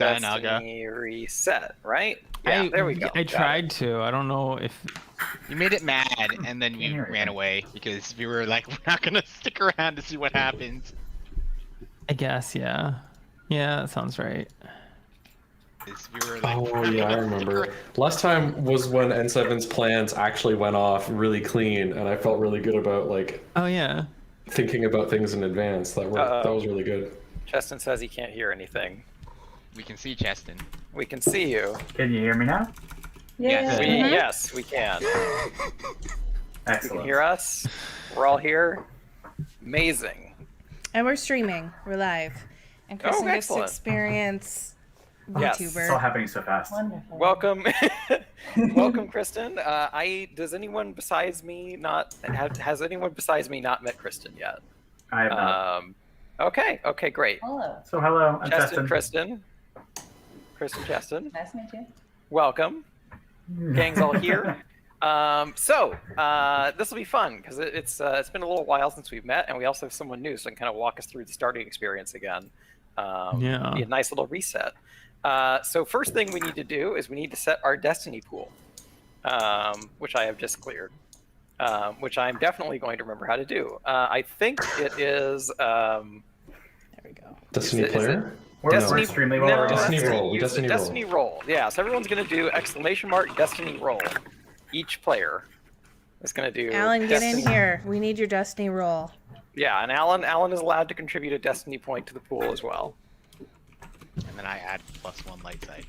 Destiny reset, right? Yeah, there we go. I Got tried it. to. I don't know if You made it mad, and then we ran away because we were like, we're not gonna stick around to see what happens. I guess, yeah. Yeah, that sounds right. 'Cause we were like, Oh we're not yeah, I gonna stick remember. around. Last time was when N7's plans actually went off really clean, and I felt really good about like Oh yeah. thinking about things in advance. That was really good. Justin says he can't hear anything. We can see Cheston. We can see you. Can you hear me now? Yes. Yes, we can. You Excellent. can hear us. We're all here. Amazing. And we're streaming. We're live. And Kristen gets to excellent. experience Yes. It's all VTuber. happening so fast. Wonderful. Welcome, welcome, Kristen. Does anyone besides me not has anyone besides me not met Kristen yet? I have not. Okay, great. Hello. So hello, I'm Cheston, Cheston. Kristen, Cheston. Nice to meet you. Welcome. Gang's all here. This will be fun because it's been a little while since we've met, and we also have someone new, so I can kind of walk us through the starting experience again. Yeah. Be a nice little reset. So first thing we need to do is we need to set our destiny pool, which I have just cleared, which I'm definitely going to remember how to do. I think it is. There we go. Destiny player? We're Destiny- extremely well no, organized. Destiny that's- roll, use the Destiny roll. Destiny roll. Yeah, so everyone's going to do ! Destiny roll. Each player is going to do. Alan, get in Destiny- here. We need your Destiny roll. Yeah, and Alan is allowed to contribute a Destiny point to the pool as well. And then I add +1 light side.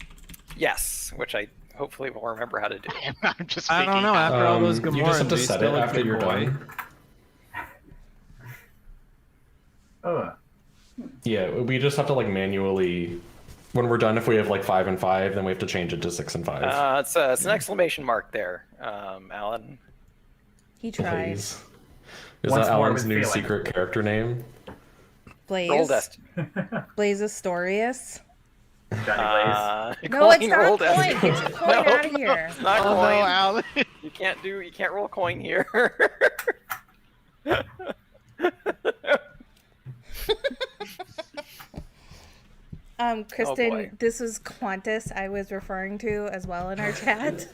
Yes, which I hopefully will remember how to do. I'm just I don't faking know. out. After all those You just have to Gamorreans, set we it still after look you're good boy. done. Oh, Yeah, we just have to like manually. When we're done, if we have like 5 and 5, then we have to change it to 6 and 5. It's an exclamation mark there, Alan. He tried. Please. Is Once that more Alan's with new feeling. secret character name? Blaze. Roll Destiny. Blaze Astorius. Johnny No, it's not roll coin. Destiny. Get your coin No, out of here. it's not Oh no, coin. Alan. You can't roll coin here. Kristen, boy. this was Qantas I was referring to as well in our chat.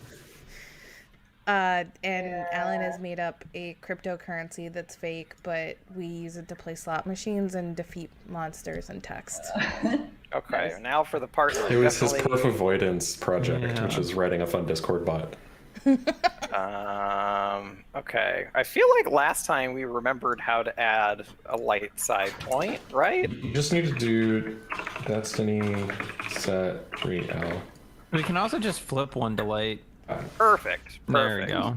And Alan has made up a cryptocurrency that's fake, but we use it to play slot machines and defeat monsters in text. Okay, now for the part that It was his definitely- perf avoidance project, Yeah. which is writing a fun Discord bot. Okay. I feel like last time we remembered how to add a light side point, right? You just need to do Destiny set 3L. We can also just flip one to light. Perfect. There we go.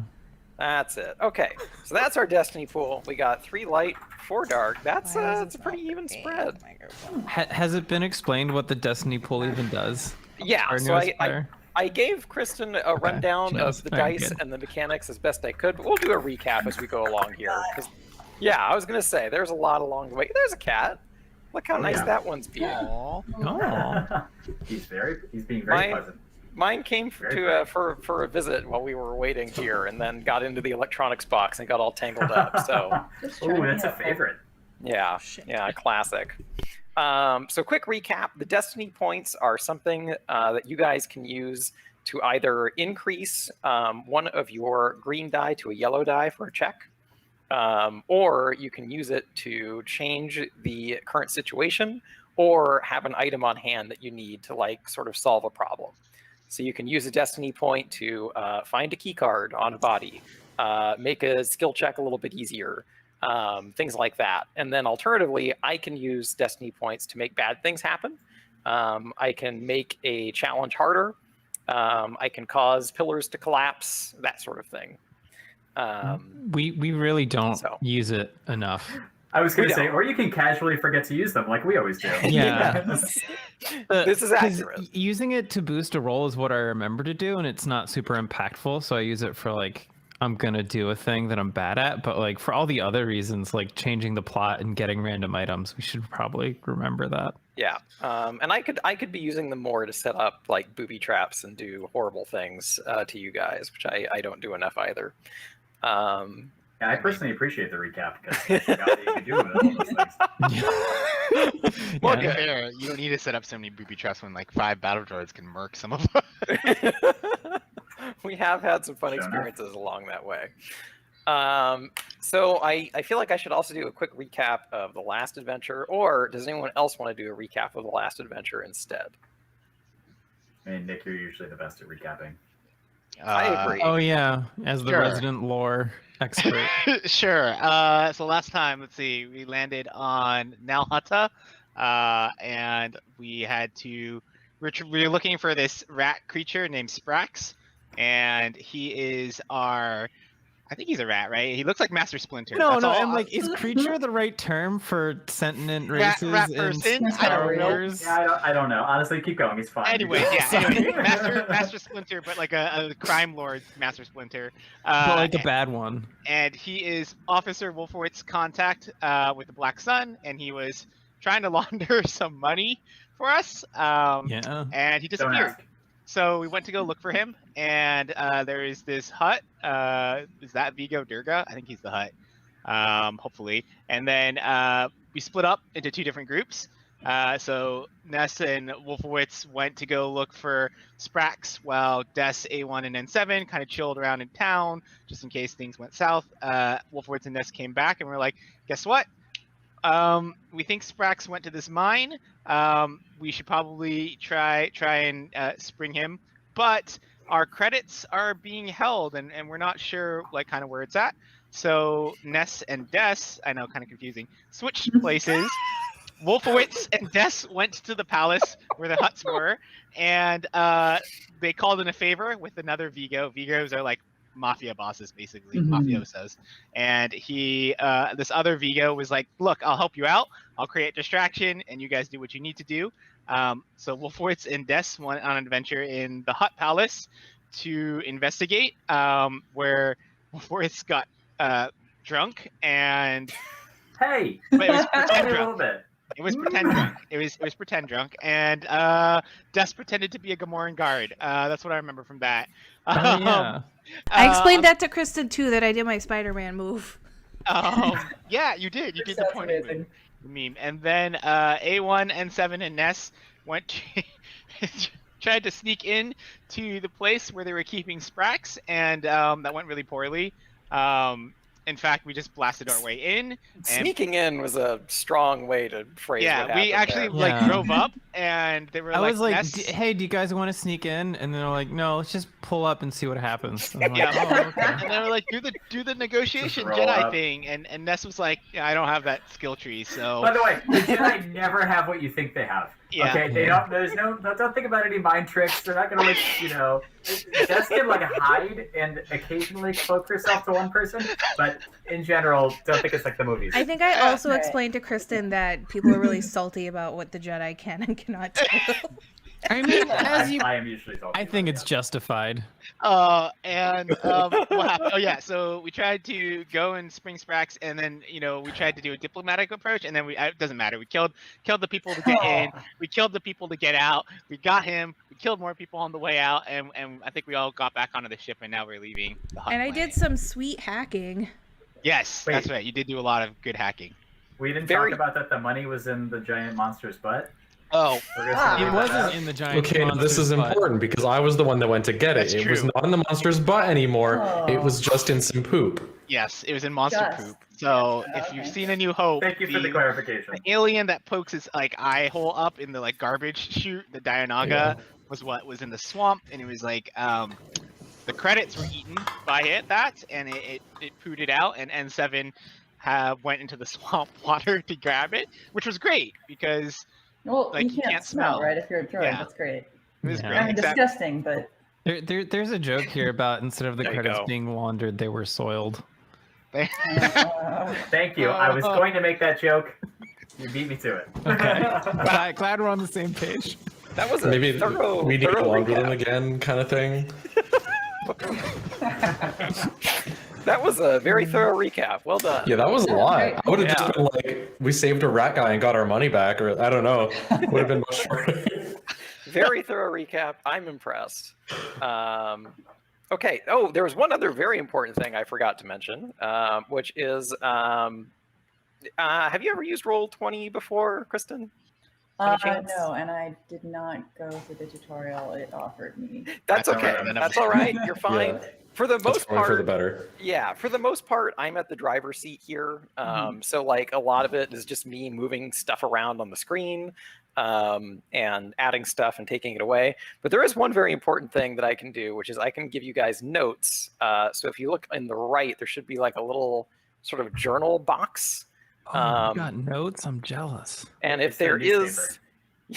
That's it. Okay, so that's our destiny pool. We got 3 light, 4 dark. That's Why is it's a it pretty not even working? spread. Microphone. Has it been explained what the Destiny pool even does? Yeah. Our So newest player? I gave Kristen a rundown She knows. of the Very dice good. and the mechanics as best I could. We'll do a recap as we go along here. 'Cause- yeah, I was gonna say there's a lot along the way. There's a cat. Look how nice yeah. that one's being. Aw. Oh. he's being very Mine- pleasant. Mine came Very for a visit while we were waiting here, and then got into the electronics box and got all tangled up. So Just Oh, trying to that's a help. favorite. yeah, Shit. yeah, classic. So quick recap: the destiny points are something that you guys can use to either increase one of your green die to a yellow die for a check, or you can use it to change the current situation or have an item on hand that you need to like sort of solve a problem. So you can use a destiny point to find a key card on a body, make a skill check a little bit easier, things like that. And then alternatively, I can use destiny points to make bad things happen. I can make a challenge harder. I can cause pillars to collapse, that sort of thing. We really don't So. use it enough. I was going We to say, don't. or you can casually forget to use them like we always do. Yeah. This is 'Cause accurate. Using it to boost a roll is what I remember to do, and it's not super impactful. So I use it for like I'm gonna do a thing that I'm bad at, but like for all the other reasons, like changing the plot and getting random items, we should probably remember that. Yeah, and I could be using them more to set up like booby traps and do horrible things to you guys, which I don't do enough either. Yeah, I personally appreciate the recap because I forgot that you could do with all those things. Well, to Yeah. be fair, you don't need to set up so many booby traps when like 5 battle droids can murk some of them. We have had some fun Sure enough. experiences along that way. So I feel like I should also do a quick recap of the last adventure, or does anyone else want to do a recap of the last adventure instead? I mean, Nick, you're usually the best at recapping. I agree. Oh yeah, as the Sure. resident lore expert. Sure. So last time, let's see, we landed on Nalhata, and we had to. We were looking for this rat creature named Sprax, and he is our. I think he's a rat, right? He looks like Master Splinter. No, That's no, all and like, is creature the right term for sentient Rat- races rat in person? Star I don't know. Wars? Yeah, I don't know. Honestly, keep going. It's fine. Anyway, Sorry. Master Splinter, but like a crime lord Master Splinter. But like a bad one. And he is Officer Wolfowitz's contact with the Black Sun, and he was trying to launder some money for us. Yeah. And he Don't disappeared. ask. So we went to go look for him, and there is this hut. Is that Vigo Durga? I think he's the hut. Hopefully. And then we split up into 2 different groups. So Ness and Wolfowitz went to go look for Sprax, while Des, A1, and N7 kind of chilled around in town just in case things went south. Wolfowitz and Ness came back, and we're like, guess what? We think Sprax went to this mine. We should probably try and spring him, but our credits are being held, and we're not sure like kind of where it's at. So Ness and Des, I know, kind of confusing, switched places. Wolfowitz and Des went to the palace where the huts were, and they called in a favor with another Vigo. Vigos are like mafia bosses, basically, mafiosos. And he, this other Vigo was like, look, I'll help you out. I'll create distraction, and you guys do what you need to do. So Wolfowitz and Des went on an adventure in the Hut Palace to investigate, where Wolfowitz got drunk, and Hey, but it was pretend a little drunk. bit. It was pretend drunk. It was pretend drunk, and Des pretended to be a Gamoran guard. That's what I remember from that. Oh yeah. I explained that to Kristen too, that I did my Spider-Man move. Yeah, you did. You did the Sounds point amazing. meme. And then A1, N7, and Ness went tried to sneak in to the place where they were keeping Sprax, and that went really poorly. In fact, we just blasted our way in. And Sneaking in was a strong way to phrase yeah, what we happened actually there. like Yeah. drove up, and they were I was like, Ness, hey, do you guys want to sneak in? And they're like, no, let's just pull up and see what happens. And I'm like, yeah, oh, okay. and they were like, do the negotiation Just roll Jedi up. thing, and Ness was like, yeah, I don't have that skill tree, so By the way, the Jedi never have what you think they have. Yeah. Okay, they don't. There's no. Don't think about any mind tricks. They're not gonna like. Jess can like hide and occasionally cloak herself to one person, but in general, don't think it's like the movies. I think I also Right. explained to Kristen that people are really salty about what the Jedi can and cannot do. I mean, as you, I am usually told. I think it's justified. what happened? Oh yeah, so we tried to go and spring Sprax, and then we tried to do a diplomatic approach, and then it doesn't matter. We killed the people to get in, we killed the people to get out, we got him, we killed more people on the way out, and I think we all got back onto the ship, and now we're leaving the hut And I planet. did some sweet hacking. Yes, Wait. that's right. You did do a lot of good hacking. We didn't Very- talk about that. The money was in the giant monster's butt. Oh, We're gonna Ah. say It that. wasn't in the giant. Okay, now this is monster's butt. important because I was the one that went to get it. That's It was true. not in the monster's butt anymore. It Oh. was just in some poop. yes, it was in Monster Just. Poop. So Yeah, if you've okay. seen A New Hope, Thank you for the clarification. the alien that pokes his like eye hole up in the like garbage chute, the Dianaga, Yeah. was what was in the swamp, and it was like the credits were eaten by that, and it pooed it out, and N7 went into the swamp water to grab it, which was great because Well, Like, you you can't, can't smell, smell. right? If you're a droid, Yeah. that's great. it was Yeah. great. I mean, except- disgusting, but There's a joke here about instead of the There you credits go. being laundered, they were soiled. Thank you. I was going to make that joke. You beat me to it. Okay. glad we're on the same page. That was a Maybe thorough, we need to thorough launder them recap. again, kind of thing. That was a very thorough recap. Well done. Yeah, that was a lot. great. I would have Yeah. just been like, we saved a rat guy and got our money back, or I don't know. Would have been much shorter. Very thorough recap. I'm impressed. Okay. Oh, there was one other very important thing I forgot to mention, which is, have you ever used Roll20 before, Kristen? Any chance? No, and I did not go through the tutorial it offered me. That's I don't okay. recommend That's them. all right. You're fine. Yeah. For the That's most probably for the part, better. yeah, for the most part, I'm at the driver's seat here. So like a lot of it is just me moving stuff around on the screen, and adding stuff and taking it away. But there is one very important thing that I can do, which is I can give you guys notes. So if you look in the right, there should be like a little sort of journal box. Oh, you got notes? I'm jealous. And if It's a there newspaper. is,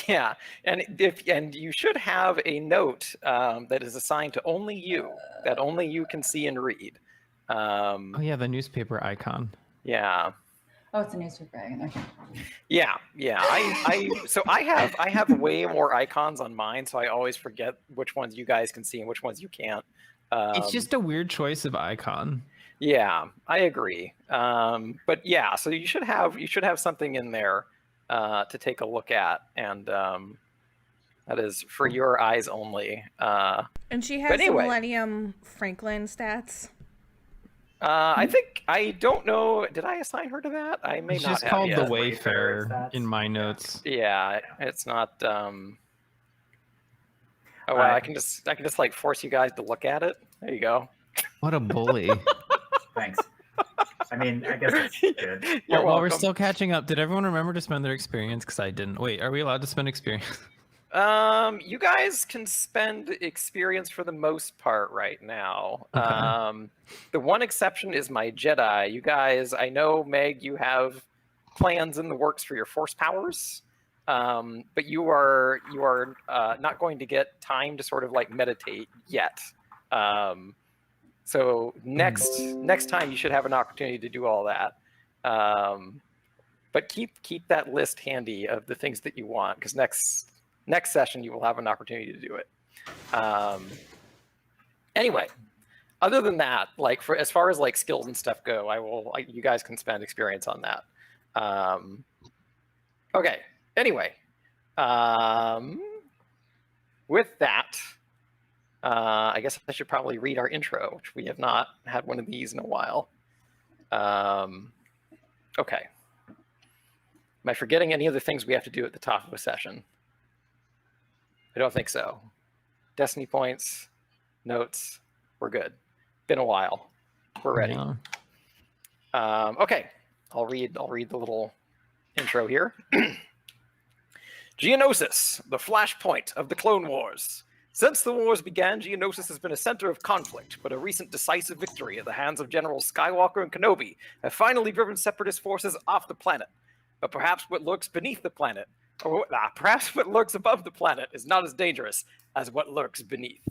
yeah, and you should have a note that is assigned to only you, that only you can see and read. Oh yeah, the newspaper icon. Yeah. Oh, it's a newspaper. Okay. Yeah. I have way more icons on mine, so I always forget which ones you guys can see and which ones you can't. It's just a weird choice of icon. Yeah, I agree. But yeah, so you should have something in there to take a look at, and that is for your eyes only. And she But has the anyway. Millennium Franklin stats. I think, I don't know, did I assign her to that? I may It's not just have called yet. the Wayfarer Wayfarer stats. in my notes. Yeah, it's not. Oh, well, I can just like force you guys to look at it. There you go. What a bully. Thanks. I mean, I guess it's good. You're While we're welcome. still catching up, did everyone remember to spend their experience? Because I didn't. Wait, are we allowed to spend experience? You guys can spend experience for the most part right now. Okay. The one exception is my Jedi. You guys, I know, Meg, you have plans in the works for your Force powers, but you are not going to get time to sort of like meditate yet. So next time you should have an opportunity to do all that. But keep that list handy of the things that you want, because next session you will have an opportunity to do it. Anyway, other than that, like for as far as like skills and stuff go, you guys can spend experience on that. Okay. Anyway, with that, I guess I should probably read our intro, which we have not had one of these in a while. Okay. Am I forgetting any of the things we have to do at the top of a session? I don't think so. Destiny points, notes, we're good. Been a while. We're ready. Yeah. Okay, I'll read the little intro here. Geonosis, the flashpoint of the Clone Wars. Since the wars began, Geonosis has been a center of conflict, but a recent decisive victory at the hands of Generals Skywalker and Kenobi have finally driven Separatist forces off the planet. But perhaps what lurks beneath the planet, or perhaps what lurks above the planet, is not as dangerous as what lurks beneath.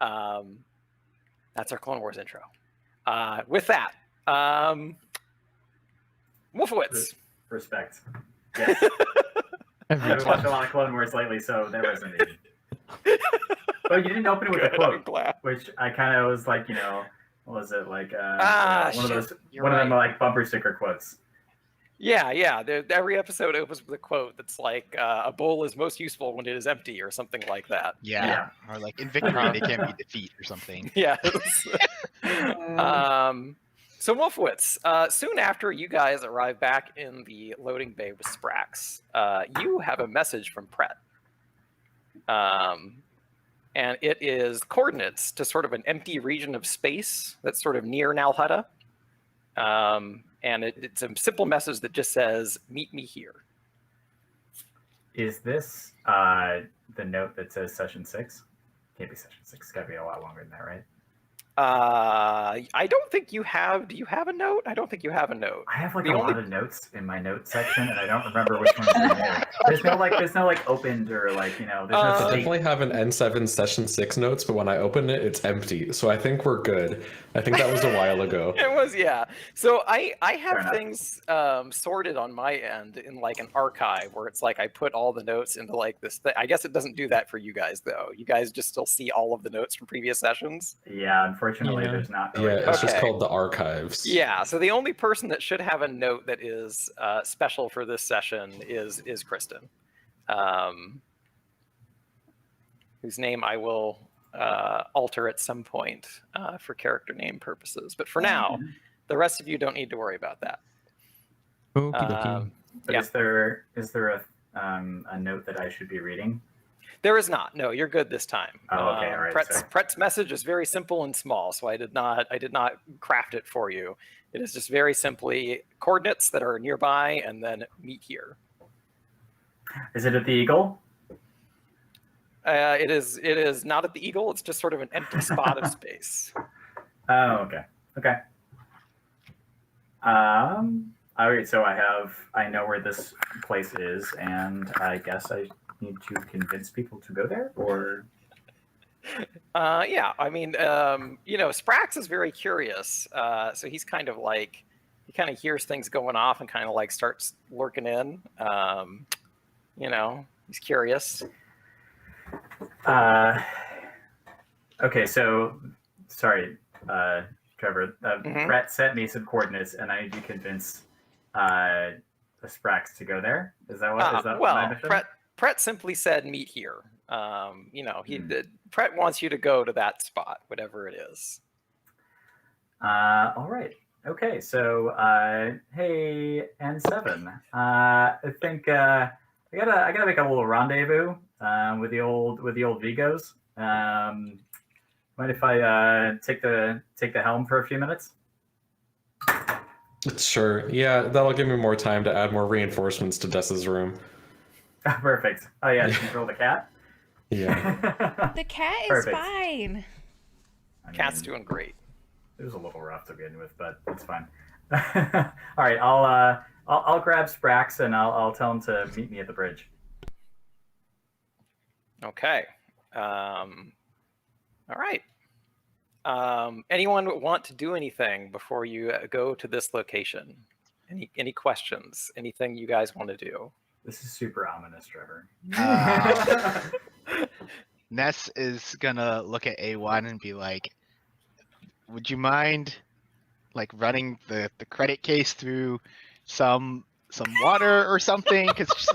That's our Clone Wars intro. With that, Wolfowitz. Respect. Yes. I've watched a lot of Clone Wars lately, so there wasn't any. But you didn't open it with a Good, I'm quote, glad. which I kind of was like, what was it like? One of those, You're one of them right. like bumper sticker quotes. Yeah. Every episode opens with a quote that's like, a bowl is most useful when it is empty, or something like that. Yeah. Or like in victory they can't be defeat or something. Yes. So Wolfowitz, soon after you guys arrive back in the loading bay with Sprax, you have a message from Pret. And it is coordinates to sort of an empty region of space that's sort of near Nalhutta. And it's a simple message that just says, "Meet me here." Is this the note that says session 6? Can't be session 6. It's got to be a lot longer than that, right? I don't think you have. Do you have a note? I don't think you have a note. I have like The a only- lot of notes in my notes section, and I don't remember which ones are there. There's no like opened or like there's no I state. definitely have an N7 session 6 notes, but when I open it, it's empty. So I think we're good. I think that was a while ago. It was, yeah. So I Fair have enough. things sorted on my end in like an archive where it's like I put all the notes into like this thing. I guess it doesn't do that for you guys though. You guys just still see all of the notes from previous sessions. Yeah, unfortunately, Yeah. there's not. Yeah, it's just Okay. called the archives. Yeah. So the only person that should have a note that is special for this session is Kristen, whose name I will alter at some point for character name purposes. But for now, the rest of you don't need to worry about that. Okey-dokey. But Yeah. is there a note that I should be reading? There is not. No, you're good this time. Oh, okay, all right, sorry. Pret's message is very simple and small, so I did not craft it for you. It is just very simply coordinates that are nearby, and then meet here. Is it at the Eagle? It is not at the Eagle. It's just sort of an empty spot of space. Oh, okay. Okay. All right, so I know where this place is, and I guess I need to convince people to go there, or? Yeah, I mean, Sprax is very curious. So he's kind of like, he kind of hears things going off and kind of like starts lurking in. He's curious. Okay, so, sorry, Trevor. Brett sent me some coordinates, and I need to convince the Sprax to go there. Is that what? What I understood? Pret simply said meet here. Pret wants you to go to that spot, whatever it is. All right. Okay. So, hey, N7. I think I gotta make a little rendezvous with the old Vigos. Mind if I take the helm for a few minutes? Sure. Yeah, that'll give me more time to add more reinforcements to Dessa's room. Perfect. Oh yeah, to control the cat. Yeah. The cat is Perfect. fine. Cat's doing great. It was a little rough to begin with, but it's fine. All right, I'll grab Sprax and I'll tell him to meet me at the bridge. Okay. All right. Anyone want to do anything before you go to this location? Any questions? Anything you guys want to do? This is super ominous, Trevor. Ness is gonna look at A1 and be like, would you mind like running the credit case through some water or something? Because just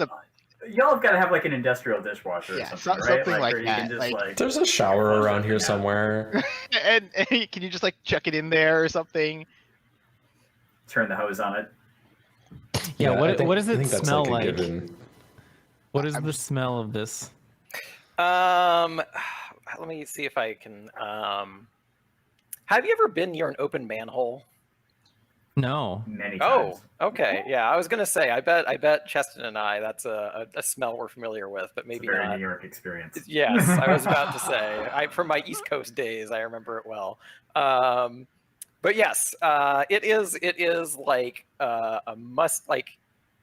y'all have got to have like an industrial dishwasher or something, right? Something like where you that. can just, Like, There's a shower around here somewhere. and can you just like chuck it in there or something? turn the hose on it. Yeah, I think- what does I it think that's smell a like? given. What is the smell of this? Let me see if I can. Have you ever been near an open manhole? No. Many Oh, times. okay. Yeah, I was gonna say. I bet Cheston and I. That's a smell we're familiar with, but It's maybe a very not. New York experience. Yes, I was about to say. From my East Coast days, I remember it well. But yes, it is like a must. Like,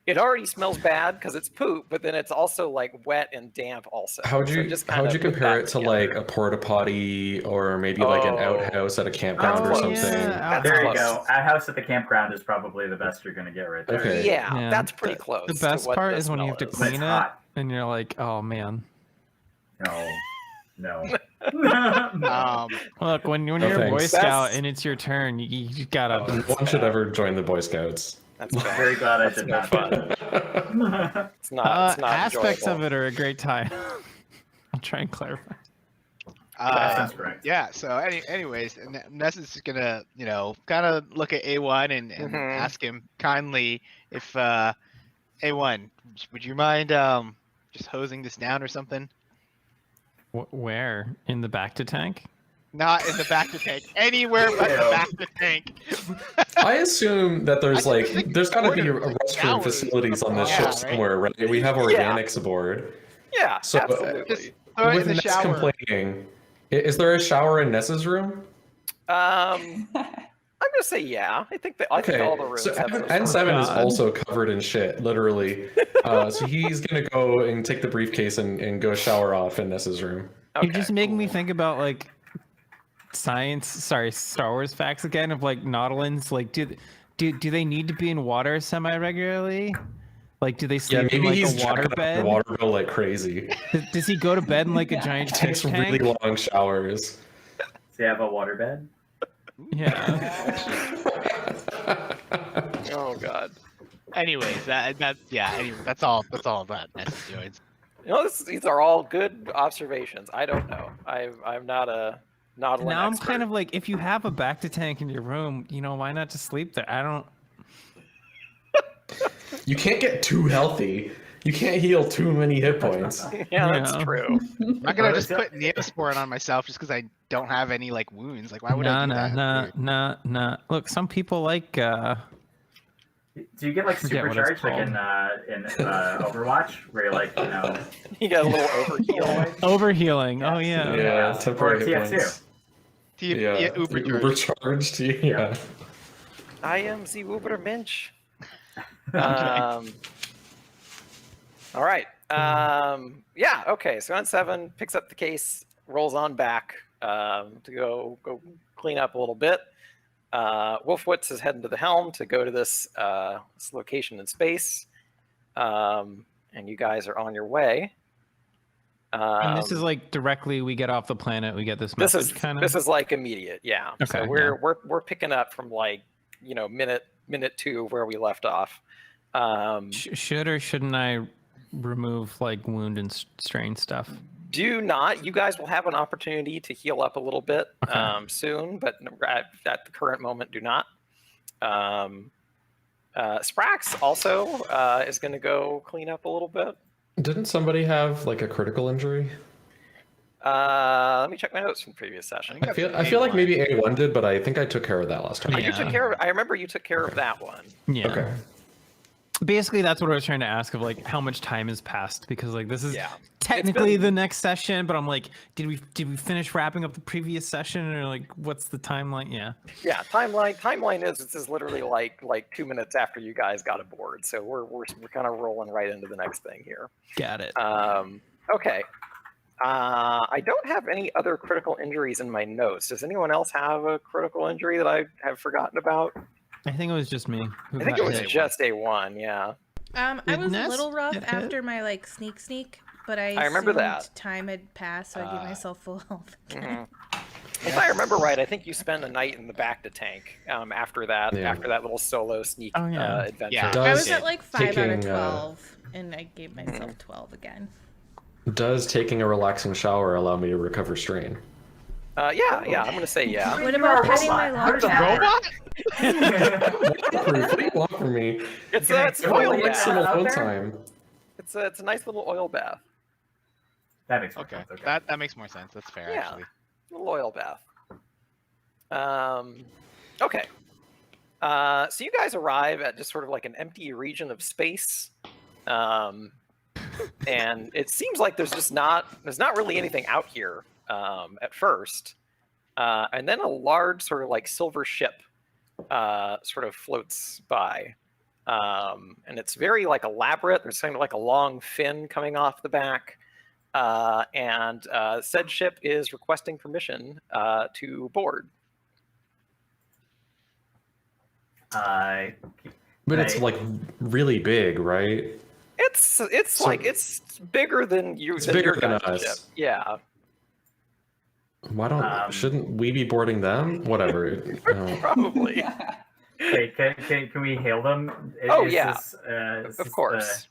it already smells bad because it's poop, but then it's also like wet and damp. Also, How would So you just how would kinda you put compare that it to together. like a porta potty or maybe like an Oh. outhouse at a campground or Close. something? Yeah, There you close. go. A house at the campground is probably the best you're going to get right there. Okay. Yeah, Yeah, that's pretty the- close. The to best what part the is when you smell have to is. But it's clean it, hot. and you're like, oh man. No. No. Look, when No you're a Boy thanks. Scout That's- and it's your turn, you gotta. No one should ever join the Boy Scouts. That's I'm bad. very glad I That's did no not. fun. It's not. It's not aspects enjoyable. of it are a great time. I'll try and clarify. That sounds correct. Yeah. So, anyways, Ness is just gonna, kind of look at A1 and Mhm. ask him kindly if A1, would you mind just hosing this down or something? Where? In the back to tank? Not in the back to tank. Anywhere but the Ew. back to tank. I assume that there's I can like think there's got to be orders, like restroom showers. facilities on this Yeah, ship right? somewhere, right? We have organics aboard. Yeah, So, absolutely. Just throw it With in the Ness shower. complaining, is there a shower in Ness's room? I'm gonna say yeah. I think all the rooms so have some N7 sort of- is also covered in shit, literally. So he's gonna go and take the briefcase and go shower off in Ness's room. Okay, You're just making me cool. think about like Star Wars facts again of like Nautiluns. Like, do they need to be in water semi-regularly? Like, do they Yeah, sleep maybe in like he's a water jacking up bed? the water bill like crazy. Does he go to bed in like a giant He takes fish really tank? long showers. Does he have a waterbed? Yeah. Oh god. Anyways, that's all that Ness is doing. These are all good observations. I don't know. I'm not an Now I'm expert. kind of like, if you have a back to tank in your room, why not just sleep there? I don't. You can't get too healthy. You can't heal too many hit points. Yeah, that's Yeah. true. I'm not gonna just put Neosporin on myself just because I don't have any like wounds. Like, why would I do that? Nah. Look, some people like. Do you get like Forget what it's supercharged like in Overwatch, where you're like, You got a little overheal. Overhealing. Oh yeah. Yeah, or temporary hit TF2? points. Yeah, Uber charge. Ubercharged. Yeah. I am the Ubermensch. All right. Yeah. Okay. So N7 picks up the case, rolls on back to go clean up a little bit. Wolfwitz is heading to the helm to go to this location in space, and you guys are on your way. And this is like directly we get off the planet, we get this message kind of. This is like immediate, yeah. Okay, so we're picking up from like minute 2 where we left off. Should or shouldn't I remove like wound and strain stuff? Do not. You guys will have an opportunity to heal up a little bit soon, but at the current moment, do not. Sprax also is going to go clean up a little bit. Didn't somebody have like a critical injury? Let me check my notes from the previous session. I feel like maybe A1 did, but I think I took care of that last time. You took care of. I remember you took care of that one. Yeah. Okay. Basically, that's what I was trying to ask of like how much time has passed, because like this is Yeah. technically the next session, but I'm like, did we finish wrapping up the previous session, or like what's the timeline? Yeah. Yeah. Timeline is literally like 2 minutes after you guys got aboard, so we're kind of rolling right into the next thing here. Got it. Okay. I don't have any other critical injuries in my notes. Does anyone else have a critical injury that I have forgotten about? I think it was just me. I think it was just A1, yeah. I was a Nest little rough get hit? after my like sneak, but I remember assumed that. time had passed, so I gave myself full health again. If I remember right, I think you spent a night in the back to tank after that little solo sneak adventure. Yeah. I was at like 5 out of taking, 12, and I gave myself 12 again. Does taking a relaxing shower allow me to recover strain? Yeah, I'm gonna say yeah. What about petting my How does lawn that cat? work? What do you want from me? It's Can I an throw oil it Like some bath. out alone there? time. It's a nice little oil bath. That makes more Okay, sense. Okay. that makes more sense. That's fair, Yeah. actually. Little oil bath. Okay. So you guys arrive at just sort of like an empty region of space, and it seems like there's not really anything out here at first, and then a large sort of like silver ship sort of floats by, and it's very like elaborate. There's kind of like a long fin coming off the back. And said ship is requesting permission to board. But it's like really big, right? It's bigger than you. It's bigger your than guys' us. ship. Yeah. Why don't? Shouldn't we be boarding them? Whatever. Probably. Okay, can we hail them? Oh, Is yeah. this, Of course.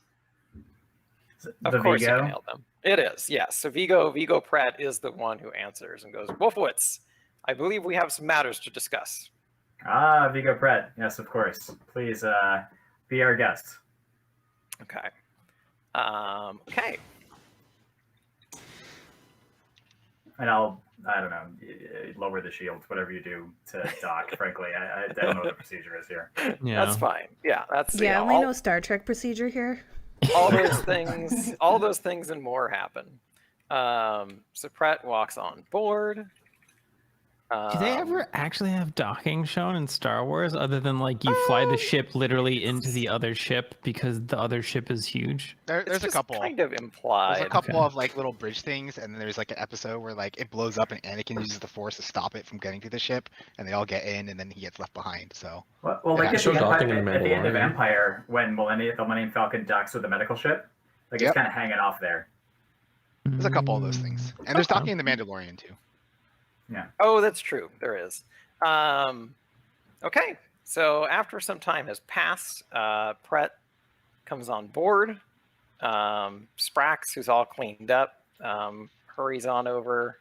The Of course you Vigo? can hail them. It is, yes. So Vigo Pratt is the one who answers and goes, Wolfwitz, I believe we have some matters to discuss. Ah, Vigo Pratt. Yes, of course. Please be our guest. Okay. Okay. And I don't know, lower the shield, whatever you do to dock, frankly. I don't know what the procedure is here. Yeah. That's fine. Yeah, that's Yeah, I only all, know Star Trek procedure here. all those things and more happen. So Pratt walks on board. Do they ever actually have docking shown in Star Wars, other than like you fly the ship literally into the other ship because the other ship is huge? There's It's a just couple. kind of implied. There's a couple Okay. of like little bridge things, and then there's like an episode where like it blows up and Anakin uses the Force to stop it from getting to the ship, and they all get in, and then he gets left behind. So Well, Yeah, like show docking in at the end of Mandalorian. Empire, when the Millennium Falcon docks with the medical ship, like Yep. it's kind of hanging off there. there's a couple of those things, and there's docking in the Mandalorian too. Oh, that's true. There is. Okay. So after some time has passed, Pratt comes on board. Sprax, who's all cleaned up, hurries on over.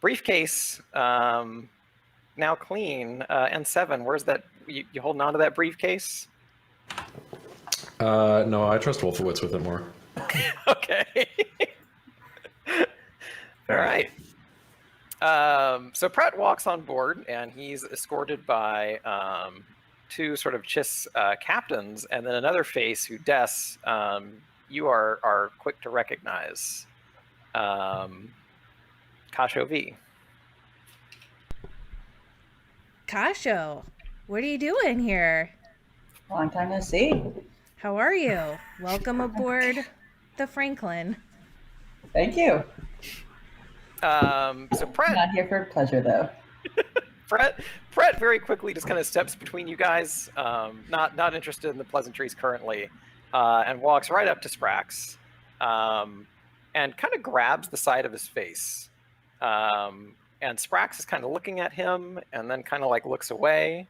Briefcase, now clean. N7, where's that? You holding on to that briefcase? No, I trust Wolfowitz with it more. Okay. All right. So Pratt walks on board, and he's escorted by two sort of Chiss captains, and then another face who Des, you are quick to recognize. Kasho V. Kasho, what are you doing here? Long time no see. How are you? Welcome aboard the Franklin. Thank you. So Pratt, Not here for pleasure, though. Pratt very quickly just kind of steps between you guys, not interested in the pleasantries currently, and walks right up to Sprax, and kind of grabs the side of his face. And Sprax is kind of looking at him, and then kind of like looks away.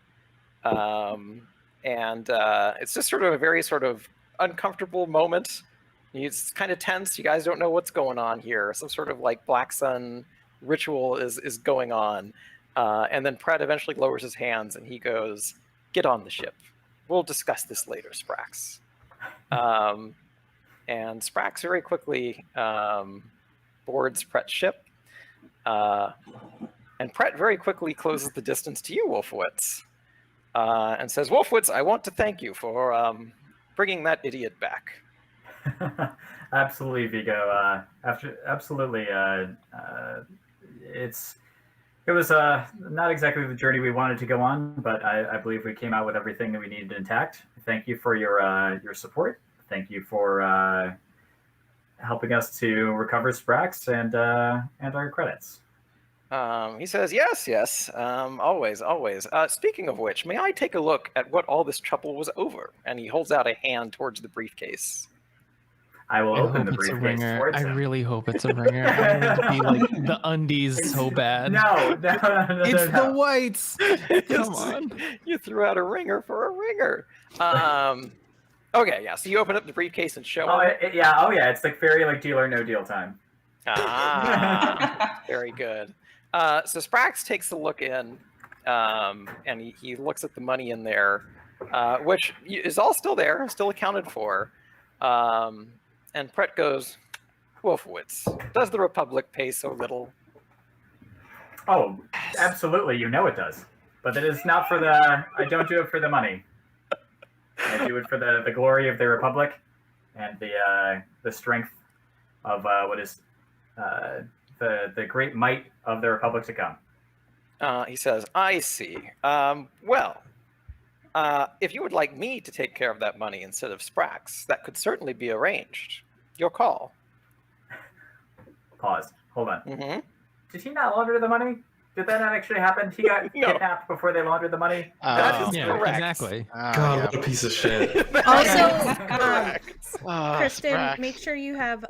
And it's just sort of a very sort of uncomfortable moment. It's kind of tense. You guys don't know what's going on here. Some sort of like Black Sun ritual is going on. And then Pratt eventually lowers his hands and he goes, "Get on the ship. We'll discuss this later, Sprax." And Sprax very quickly boards Pratt's ship. And Pratt very quickly closes the distance to you, Wolfowitz, and says, "Wolfowitz, I want to thank you for bringing that idiot back." Absolutely, Vigo. Absolutely. It was not exactly the journey we wanted to go on, but I believe we came out with everything that we needed intact. Thank you for your support. Thank you for helping us to recover Sprax and our credits. He says, yes, always. Speaking of which, may I take a look at what all this trouble was over? And he holds out a hand towards the briefcase. I will open the it's a briefcase ringer. towards I him. really hope it's a ringer. I want it to be like the undies so bad. No. It's the whites. Come on. You threw out a ringer for a ringer. Okay, yeah. So you open up the briefcase and show him. Yeah. It's like very like deal or no deal time. Ah, very good. So Sprax takes a look in, and he looks at the money in there, which is all still there, still accounted for. And Pratt goes, "Wolfowitz, does the Republic pay so little?" Oh, absolutely. You know it does. But it is not for the... I don't do it for the money. I do it for the glory of the Republic and the strength of what is the great might of the Republic to come. He says, "I see. Well, if you would like me to take care of that money instead of Sprax, that could certainly be arranged. Your call." Pause. Hold on. Mm-hmm. Did he not launder the money? Did that not actually happen? He got No. kidnapped before they laundered the money? That is Yeah, correct. exactly. God, what a piece of shit. Also, Kristen, Sprax. make sure you have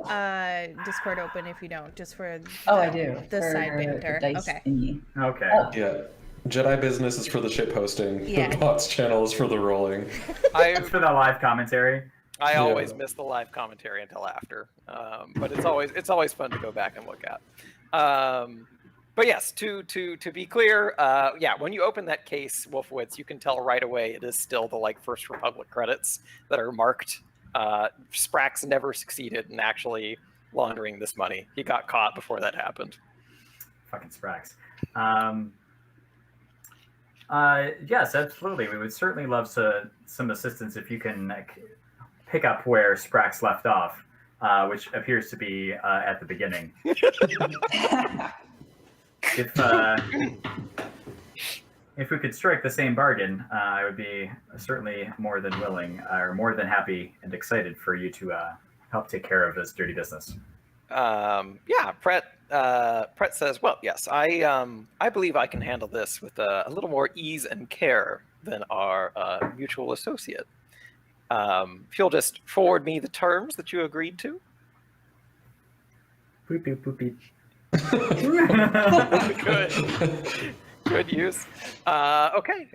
Discord open if you don't, just for Oh, I do. the for side banter. the dice Okay. thingy. Okay. Oh. Yeah. Jedi business is for the ship posting. Yeah. The bots channel is for the rolling. It's for the live commentary. I Yeah. always miss the live commentary until after, but it's always fun to go back and look at. But yes, to be clear, when you open that case, Wolfowitz, you can tell right away it is still the like First Republic credits that are marked. Sprax never succeeded in actually laundering this money. He got caught before that happened. Fucking Sprax. Yes, absolutely. We would certainly love some assistance if you can pick up where Sprax left off, which appears to be at the beginning. If we could strike the same bargain, I would be certainly more than willing, or more than happy and excited for you to help take care of this dirty business. Pratt says, "Well, yes, I believe I can handle this with a little more ease and care than our mutual associate. If you'll just forward me the terms that you agreed to." Boop, boop, boop, beep. Good. Good use. Okay.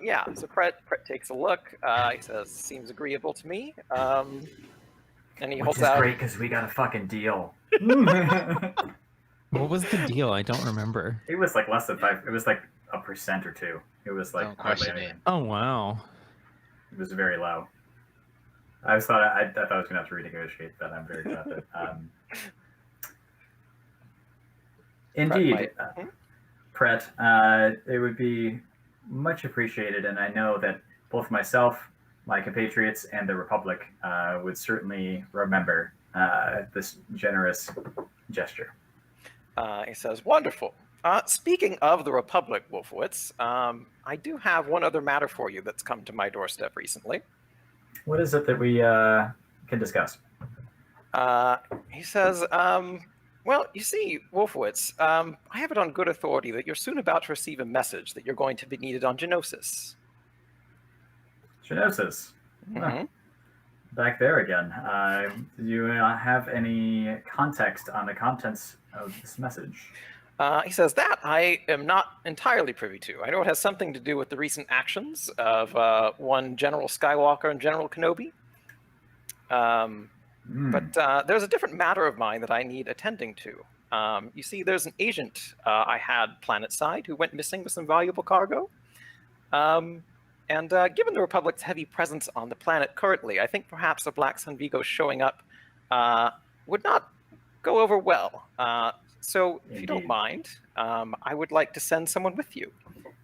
Yeah. So Pret takes a look. He says, "Seems agreeable to me." And he Which holds is out. great because we got a fucking deal. What was the deal? I don't remember. It was like less than 5. It was like 1% or 2. It was like Don't hardly question it. anything. Oh wow. It was very low. I thought I was gonna have to renegotiate that. I'm very glad that. Indeed, Pret, it would be much appreciated, and I know that both myself, my compatriots, and the Republic would certainly remember this generous gesture. He says, "Wonderful. Speaking of the Republic, Wolfowitz, I do have one other matter for you that's come to my doorstep recently." What is it that we can discuss? He says, "Well, you see, Wolfowitz, I have it on good authority that you're soon about to receive a message that you're going to be needed on Genosis." Genosis. Mm-hmm. Back there again. Do you have any context on the contents of this message? He says that I am not entirely privy to. I know it has something to do with the recent actions of one General Skywalker and General Kenobi. But there's a different matter of mine that I need attending to. You see, there's an agent I had planetside who went missing with some valuable cargo. And given the Republic's heavy presence on the planet currently, I think perhaps a Black Sun Vigo showing up would not go over well. So if you don't mind, I would like to send someone with you.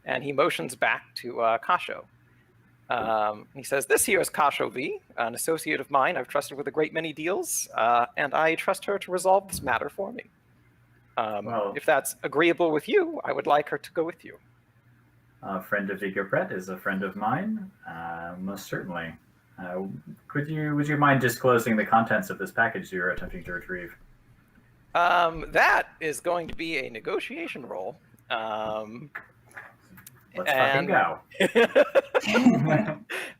And he motions back to Kasho. He says, "This here is Kasho V, an associate of mine I've trusted with a great many deals, and I trust her to resolve this matter for me. If that's agreeable with you, I would like her to go with you." A friend of Vigo Pret is a friend of mine, most certainly. Would you mind disclosing the contents of this package you're attempting to retrieve? That is going to be a negotiation roll. Let's fucking go.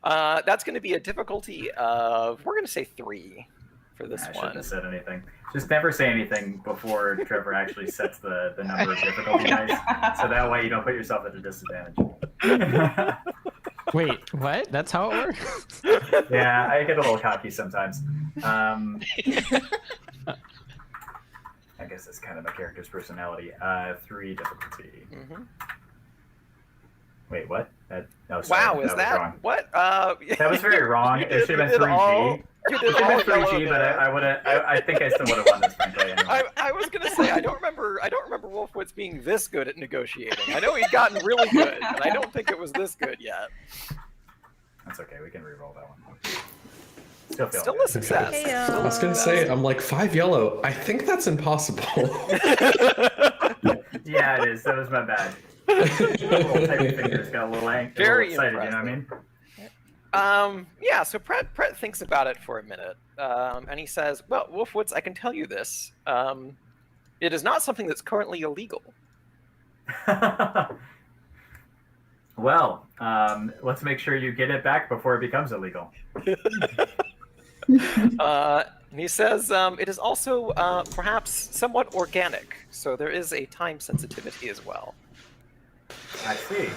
That's going to be a difficulty of, we're going to say 3 for this I one. shouldn't have said anything. Just never say anything before Trevor actually sets the number of difficulty dice, so that way you don't put yourself at a disadvantage. Wait, what? That's how it works? Yeah, I get a little cocky sometimes. I guess that's kind of my character's personality. 3 difficulty. Mm-hmm. Wait, what? Sorry, Wow, is was that wrong. what? That was very wrong. It should have been 3G. You It did should all have been yellow 3G, but there. I would have. I think I still would have won this, frankly. Anyway. I was gonna say I don't remember Wolfowitz being this good at negotiating. I know he'd gotten really good, but I don't think it was this good yet. That's okay. We can re-roll that one. Still feeling Still good. a success. Heyo. Still I was gonna say, I'm like 5 yellow. I think that's impossible. Yeah, it is. That was my bad. Little tiny fingers got a little Very excited. You know what I mean? Yeah, so Pret thinks about it for a minute, and he says, "Well, Wolfowitz, I can tell you this. It is not something that's currently illegal." Well, let's make sure you get it back before it becomes illegal. And he says, "It is also perhaps somewhat organic, so there is a time sensitivity as well." I see.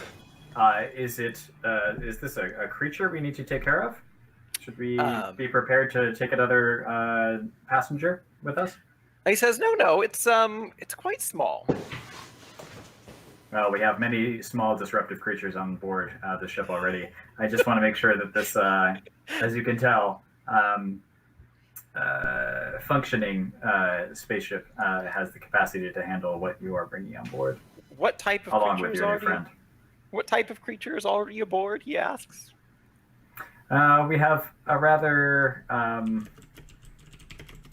Is this a creature we need to take care of? Should we be prepared to take another passenger with us? He says, "No, it's quite small." Well, we have many small disruptive creatures on board the ship already. I just want to make sure that this, as you can tell, functioning spaceship has the capacity to handle what you are bringing on board. What type of Along with creatures your are new friend. What type of creature is already aboard? He asks. We have a rather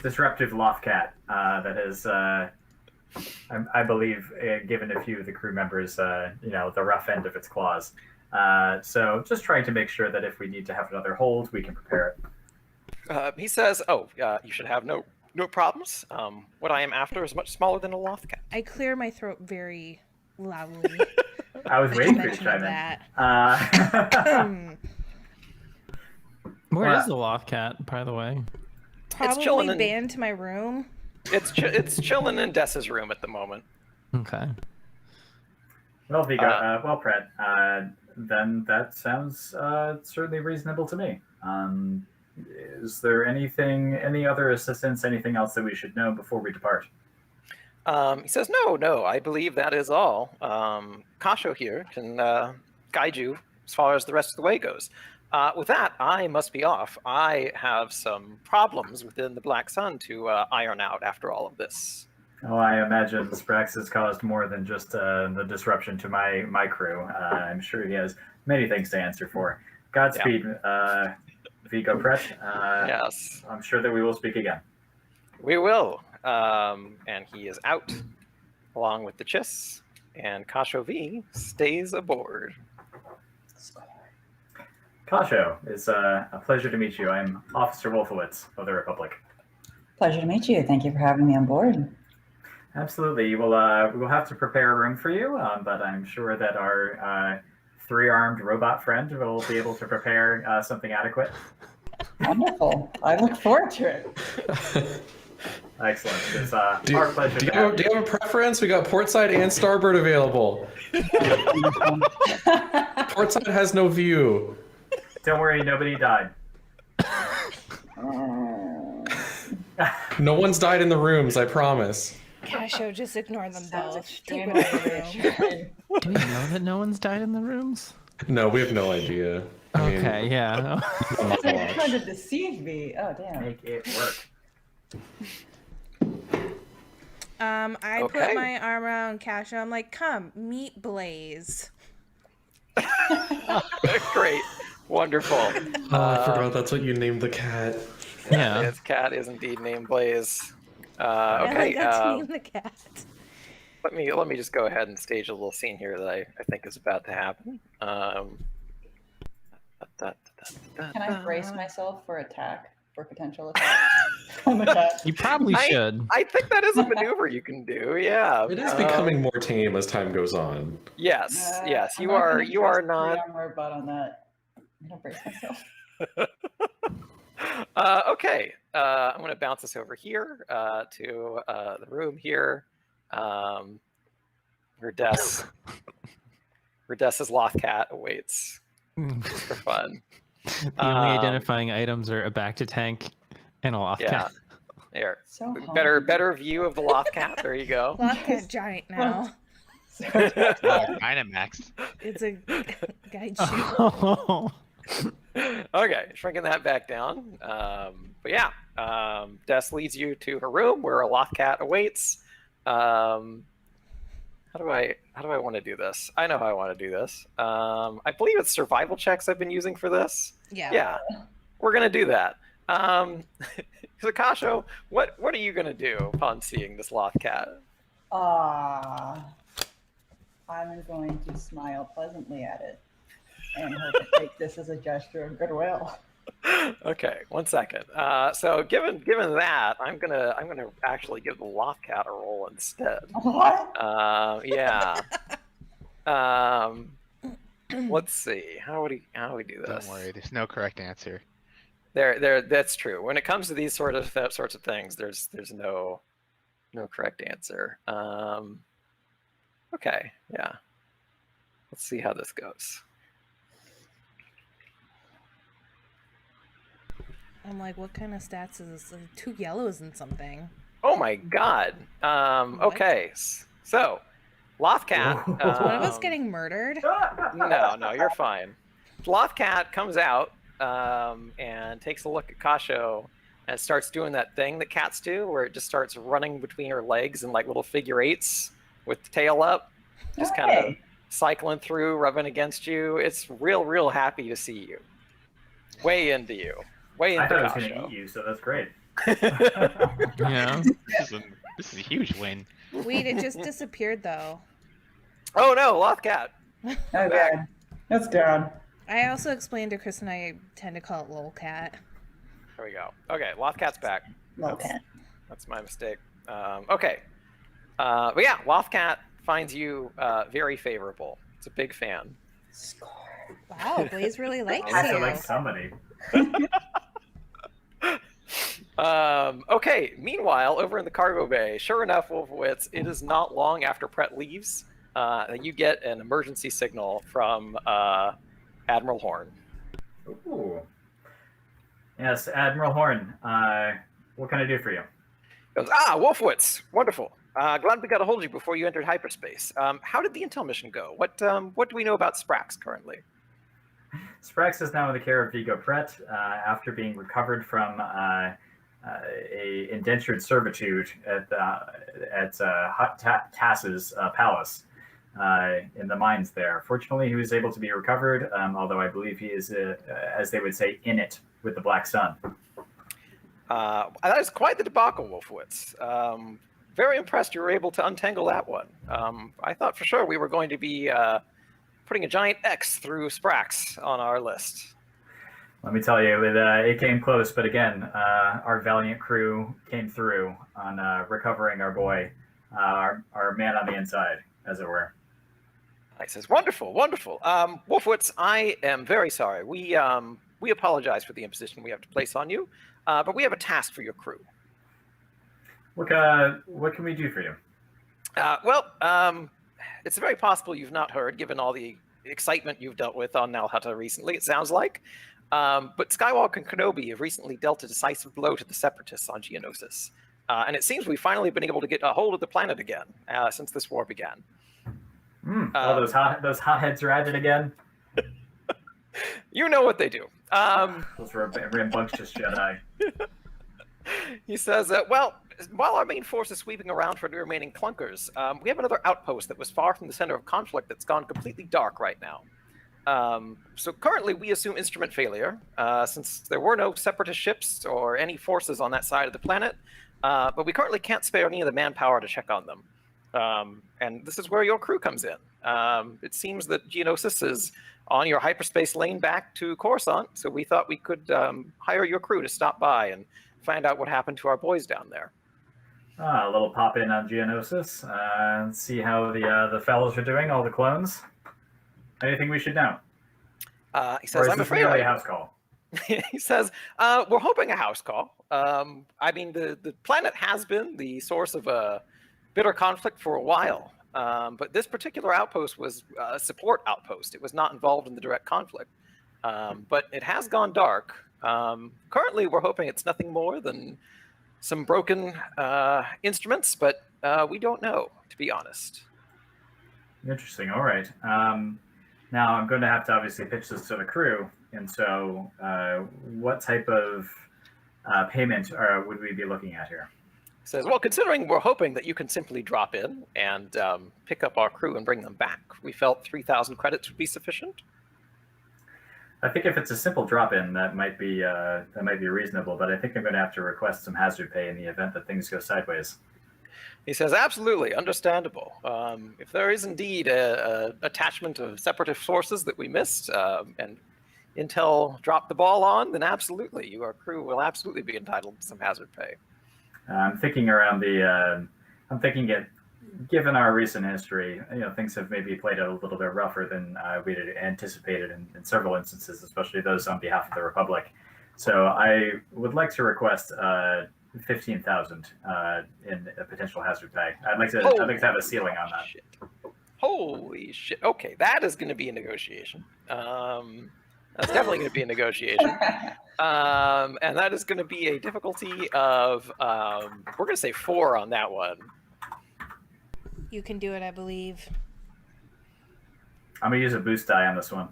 disruptive loftcat that has, I believe, given a few of the crew members, the rough end of its claws. So just trying to make sure that if we need to have another hold, we can prepare it. He says, you should have no problems. What I am after is much smaller than a loftcat. I clear my throat very loudly. I was waiting for you to Mention of chime in. Where Well, is the loftcat, by the way? Probably chilling in- banned to my room. It's chilling in Dessa's room at the moment. Okay. Well, Vigo, well, Pret, then that sounds certainly reasonable to me. Is there any other assistance, anything else that we should know before we depart? He says, no, I believe that is all. Kasho here can guide you as far as the rest of the way goes. With that, I must be off. I have some problems within the Black Sun to iron out after all of this. Oh, I imagine Sprax has caused more than just the disruption to my crew. I'm sure he has many things to answer for. Godspeed, Vigo Pret. Yes. I'm sure that we will speak again. We will. And he is out along with the Chiss, and Kasho V stays aboard. Kasho, it's a pleasure to meet you. I'm Officer Wolfowitz of the Republic. Pleasure to meet you. Thank you for having me on board. Absolutely. We will have to prepare a room for you, but I'm sure that our three-armed robot friend will be able to prepare something adequate. Wonderful. I look forward to it. Excellent. It's our pleasure. Do you have a preference? We got portside and starboard available. Portside has no view. Don't worry, nobody died. No one's died in the rooms, I promise. Kasho, just ignore them Sounds both. Keep extremely it in the room. Do we know that no one's died in the rooms? No, we have no idea. I mean, Okay, yeah. on my You're watch. trying to deceive me. Oh, damn. Make it work. I Okay. put my arm around Kasho. I'm like, come, meet Blaze. Great. Wonderful. Oh, I forgot that's what you named the cat. Yeah. His cat is indeed named Blaze. I Okay. got to name the cat. Let me just go ahead and stage a little scene here that I think is about to happen. Can I brace myself for attack, for potential attack on the cat? You probably should. I think that is a maneuver you can do. Yeah. It is becoming more tame as time goes on. Yes. Yes. I'm You not are. gonna You are trust not. three-arm robot on that. I'm gonna brace myself. Okay. I'm going to bounce this over here to the room here. Where Dessa's Lothcat awaits for fun. The only identifying items are a back to tank and a loft Yeah. cat. There. So Better view of the Lothcat. There you go. Lothcat giant now. Dynamax. It's a guide shoe. Oh. Okay, shrinking that back down. But yeah, Des leads you to her room where a Lothcat awaits. How do I want to do this? I know how I want to do this. I believe it's survival checks I've been using for this. Yeah. Yeah, we're gonna do that. So Kasho, what are you gonna do upon seeing this Lothcat? I'm going to smile pleasantly at it and hope to take this as a gesture of goodwill. Okay, 1 second. So given that, I'm gonna actually give the Lothcat a roll instead. What? Yeah. Let's see. How would we do this? Don't worry, there's no correct answer. There. That's true. When it comes to these sorts of things, there's no correct answer. Okay. Yeah. Let's see how this goes. I'm like, what kind of stats is this? Like 2 yellows and something. Oh my God. Okay. So, Lothcat. Is one of us getting murdered? No, you're fine. Lothcat comes out and takes a look at Kasho and starts doing that thing that cats do, where it just starts running between her legs in like little figure eights with the tail up, just kind of cycling through, rubbing against you. It's real happy to see you. Way into you. Way I into thought it was going to Kasho. eat you, so that's great. Yeah. This is a huge win. Wait, it just disappeared though. Oh no, Lothcat. Okay. That's good. I also explained to Chris and I tend to call it Lolcat. There we go. Okay, Lothcat's back. Okay. That's my mistake. Okay. But yeah, Lothcat finds you very favorable. It's a big fan. Wow, Blaze really likes I feel you. like somebody. Okay, meanwhile, over in the cargo bay, sure enough, Wolfowitz, it is not long after Pret leaves you get an emergency signal from Admiral Horn. Ooh. Yes, Admiral Horn. What can I do for you? He goes, Wolfowitz, wonderful. Glad we got a hold of you before you entered hyperspace. How did the intel mission go? What do we know about Sprax currently? Sprax is now in the care of Vigo Pret after being recovered from a indentured servitude at Tass's palace in the mines there. Fortunately, he was able to be recovered, although I believe he is, as they would say, in it with the Black Sun. That is quite the debacle, Wolfowitz. Very impressed you were able to untangle that one. I thought for sure we were going to be putting a giant X through Sprax on our list. Let me tell you, it came close, but again, our valiant crew came through on recovering our boy, our man on the inside, as it were. He says, wonderful, wonderful. Wolfowitz, I am very sorry. We apologize for the imposition we have to place on you, but we have a task for your crew. What can we do for you? It's very possible you've not heard, given all the excitement you've dealt with on Nalhutta recently, it sounds like. But Skywalker and Kenobi have recently dealt a decisive blow to the Separatists on Geonosis. And it seems we've finally been able to get a hold of the planet again since this war began. Those hotheads are at it again. You know what they do. Those rambunctious Jedi. He says, while our main force is sweeping around for the remaining clunkers, we have another outpost that was far from the center of conflict that's gone completely dark right now. So currently we assume instrument failure, since there were no separatist ships or any forces on that side of the planet, but we currently can't spare any of the manpower to check on them. And this is where your crew comes in. It seems that Geonosis is on your hyperspace lane back to Coruscant, so we thought we could hire your crew to stop by and find out what happened to our boys down there. A little pop in on Geonosis, see how the fellows are doing, all the clones. Anything we should know? He says, I'm afraid a house call. He says, we're hoping a house call. I mean, the planet has been the source of a bitter conflict for a while, but this particular outpost was a support outpost. It was not involved in the direct conflict, but it has gone dark. Currently, we're hoping it's nothing more than some broken instruments, but we don't know, to be honest. Interesting. All right. Now I'm going to have to obviously pitch this to the crew, and so what type of payment would we be looking at here? He says, well, considering we're hoping that you can simply drop in and pick up our crew and bring them back, we felt 3,000 credits would be sufficient. I think if it's a simple drop-in, that might be reasonable, but I think I'm going to have to request some hazard pay in the event that things go sideways. He says, absolutely, understandable. If there is indeed a attachment of separatist forces that we missed, and Intel dropped the ball on, then absolutely, your crew will absolutely be entitled to some hazard pay. I'm thinking given our recent history, things have maybe played out a little bit rougher than we'd anticipated in several instances, especially those on behalf of the Republic. So I would like to request 15,000 in a potential hazard pay. I'd like to have a ceiling on that. Shit. Holy shit! Okay, that is going to be a negotiation. That's definitely going to be a negotiation, and that is going to be a difficulty of we're going to say 4 on that one. You can do it, I believe. I'm gonna use a boost die on this one.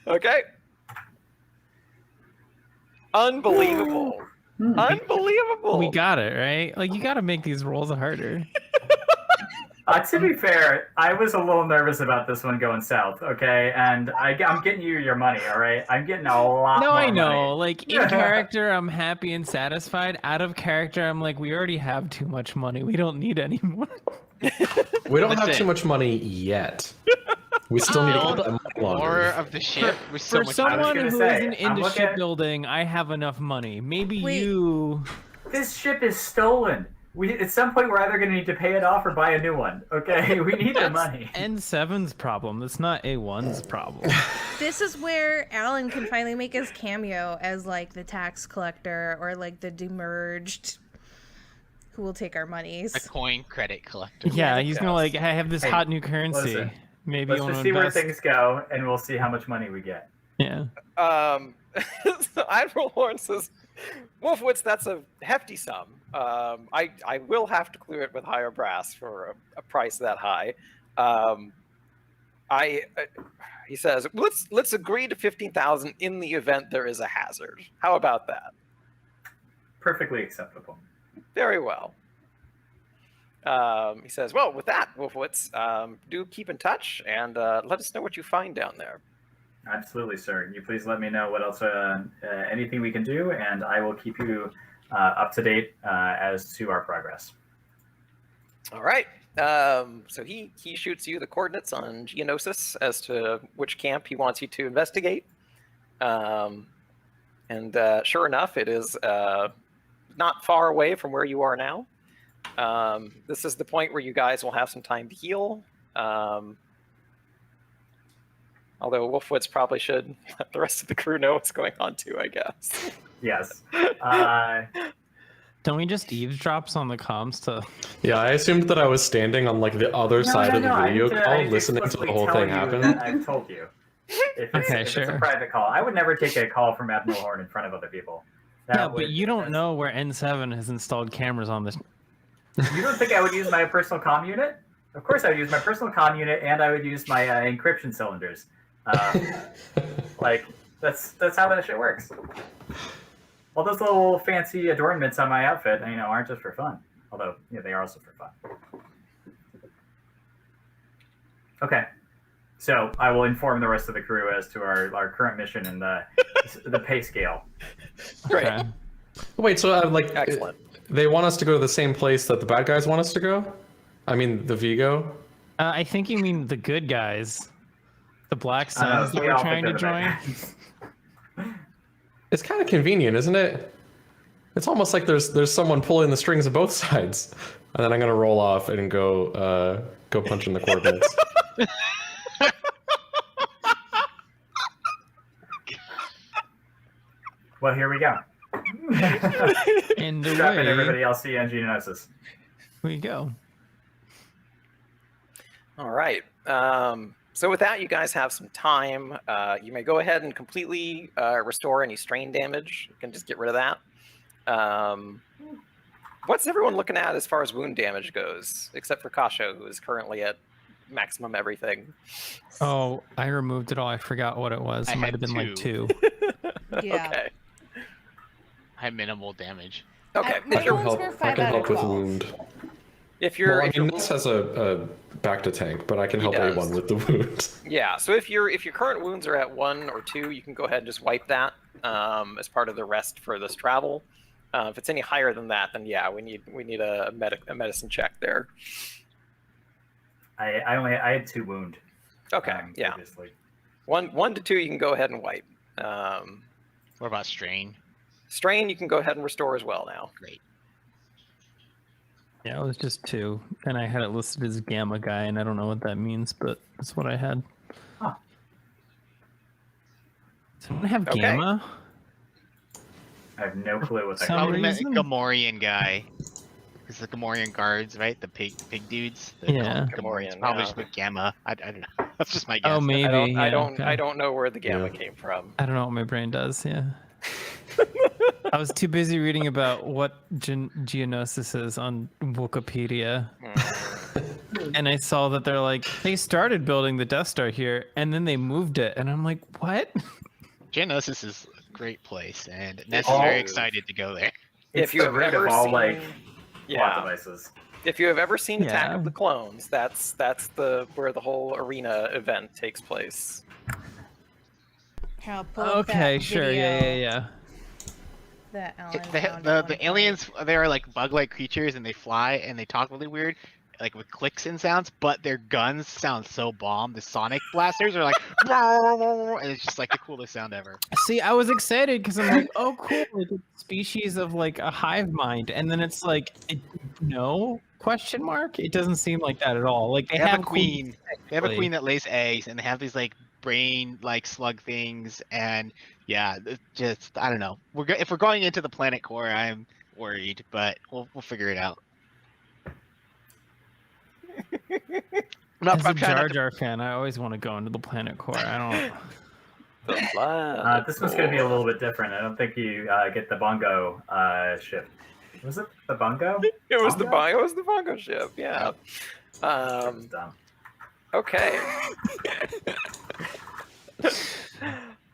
Okay. Unbelievable. Unbelievable. We got it, right? Like, you got to make these rolls harder. To be fair, I was a little nervous about this one going south, okay? And I'm getting you your money, all right? I'm getting a lot more I know. money. Like, in character, I'm happy and satisfied. Out of character, I'm like, we already have too much money. We don't need any more. We don't have too much money yet. We still need to get more longer. of the ship. with so For much someone who isn't I'm into looking- shipbuilding, I have enough money. Maybe Wait. you... This ship is stolen. At some point, we're either going to need to pay it off or buy a new one, okay? We need the money. N7's problem. That's not A1's problem. This is where Alan can finally make his cameo as like the tax collector or like the demerged who will take our monies. A coin credit collector. Yeah, he's gonna Yes. like, I have this Hey, hot new currency. listen, Maybe Let's you want just to see where invest. things go, and we'll see how much money we get. Yeah. So Admiral Horn says, Wolfwitz, that's a hefty sum. I will have to clear it with higher brass for a price that high. He says, let's agree to 15,000 in the event there is a hazard. How about that? Perfectly acceptable. Very well. He says, well, with that, Wolfwitz, do keep in touch and let us know what you find down there. Absolutely, sir. You please let me know what else, anything we can do, and I will keep you up to date as to our progress. All right. So he shoots you the coordinates on Geonosis as to which camp he wants you to investigate. And sure enough, it is not far away from where you are now. This is the point where you guys will have some time to heal. Although Wolfwitz probably should let the rest of the crew know what's going on too, I guess. Yes. Don't we just eavesdrops on the comms to? Yeah, I assumed that I was standing on like the other side of the I video need to- I call, need to listening to the explicitly whole tell thing you happen. that I've told you. If it's sure. a private call, I would never take a call from Admiral Horn in front of other people. Yeah, but you don't know where N7 has installed cameras on this. You don't think I would use my personal comm unit? Of course, I would use my personal comm unit, and I would use my encryption cylinders. Like that's how that shit works. All those little fancy adornments on my outfit, aren't just for fun. Although, they are also for fun. Okay, so I will inform the rest of the crew as to our current mission and the pay scale. Great. Okay. Wait, so Excellent. they want us to go to the same place that the bad guys want us to go? I mean, the Vigo? I think you mean the good guys, the Black I don't know, Suns that we we're all trying think to they're the join. bad guys. It's kind of convenient, isn't it? It's almost like there's someone pulling the strings of both sides. And then I'm gonna roll off and go punch in the coordinates. Well, here we go. And Strap in, away everybody else. See you on Geonosis. we go. All right. So with that, you guys have some time. You may go ahead and completely restore any strain damage. You can just get rid of that. What's everyone looking at as far as wound damage goes, except for Kasho, who is currently at maximum everything? Oh, I removed it all. I forgot what it was. I It might had have been like 2. Yeah. Okay. I have minimal damage. Okay. My If you're, wounds were 5 out of help with 12. wound. if you're, Well, I if you're mean, Ness has a back to tank, but I can He help does. A1 with the wound. yeah. So if your current wounds are at 1 or 2, you can go ahead and just wipe that as part of the rest for this travel. If it's any higher than that, then yeah, we need a medicine check there. I had 2 wound. Okay. Yeah. Previously. 1 to 2, you can go ahead and wipe. What about strain? Strain, you can go ahead and restore as well now. Great. Yeah, it was just 2, and I had it listed as Gamma Guy, and I don't know what that means, but that's what I had. Huh. Does anyone have Okay. Gamma? I have no clue what that Some Probably means. meant reason? Gamorrean guy. It's the Gamorrean guards, right? The pig dudes. They're Yeah. called Gamorreans. Gamorrean, Probably yeah. just with Gamma. I don't know. That's just my guess. Oh, maybe. I yeah, don't okay. know where the gamma Yeah. came from. I don't know what my brain does. Yeah. I was too busy reading about what Geonosis is on Wikipedia, and I saw that they're like they started building the Death Star here, and then they moved it, and I'm like, what? Geonosis is a great place, and Ness is very Oh. excited to go there. It's If you the have root ever of all seen, plot yeah, devices. if you have ever seen Attack Yeah. of the Clones, that's the where the whole arena event takes place. Here, I'll pull up Okay, that sure, video yeah. that Alan The, found at the, one the point. aliens, they are like bug-like creatures, and they fly, and they talk really weird, like with clicks and sounds, but their guns sound so bomb. The sonic blasters are like, and it's just like the coolest sound ever. See, I was excited because I'm like, oh, cool, like a species of like a hive mind, and then it's like, no question mark. It doesn't seem like that at all. Like They they have a cool- queen. They have a technically. queen that lays eggs, and they have these like brain like slug things, and yeah, it's just I don't know. If we're going into the planet core, worried, but we'll figure it out. As a I'm trying Jar not to- Jar fan, I always want to go into the planet core. I don't. This one's going to be a little bit different. I don't think you get the bongo ship. Was it the bongo? It was the Bongo? It was the bongo ship. Yeah. That was dumb. Okay.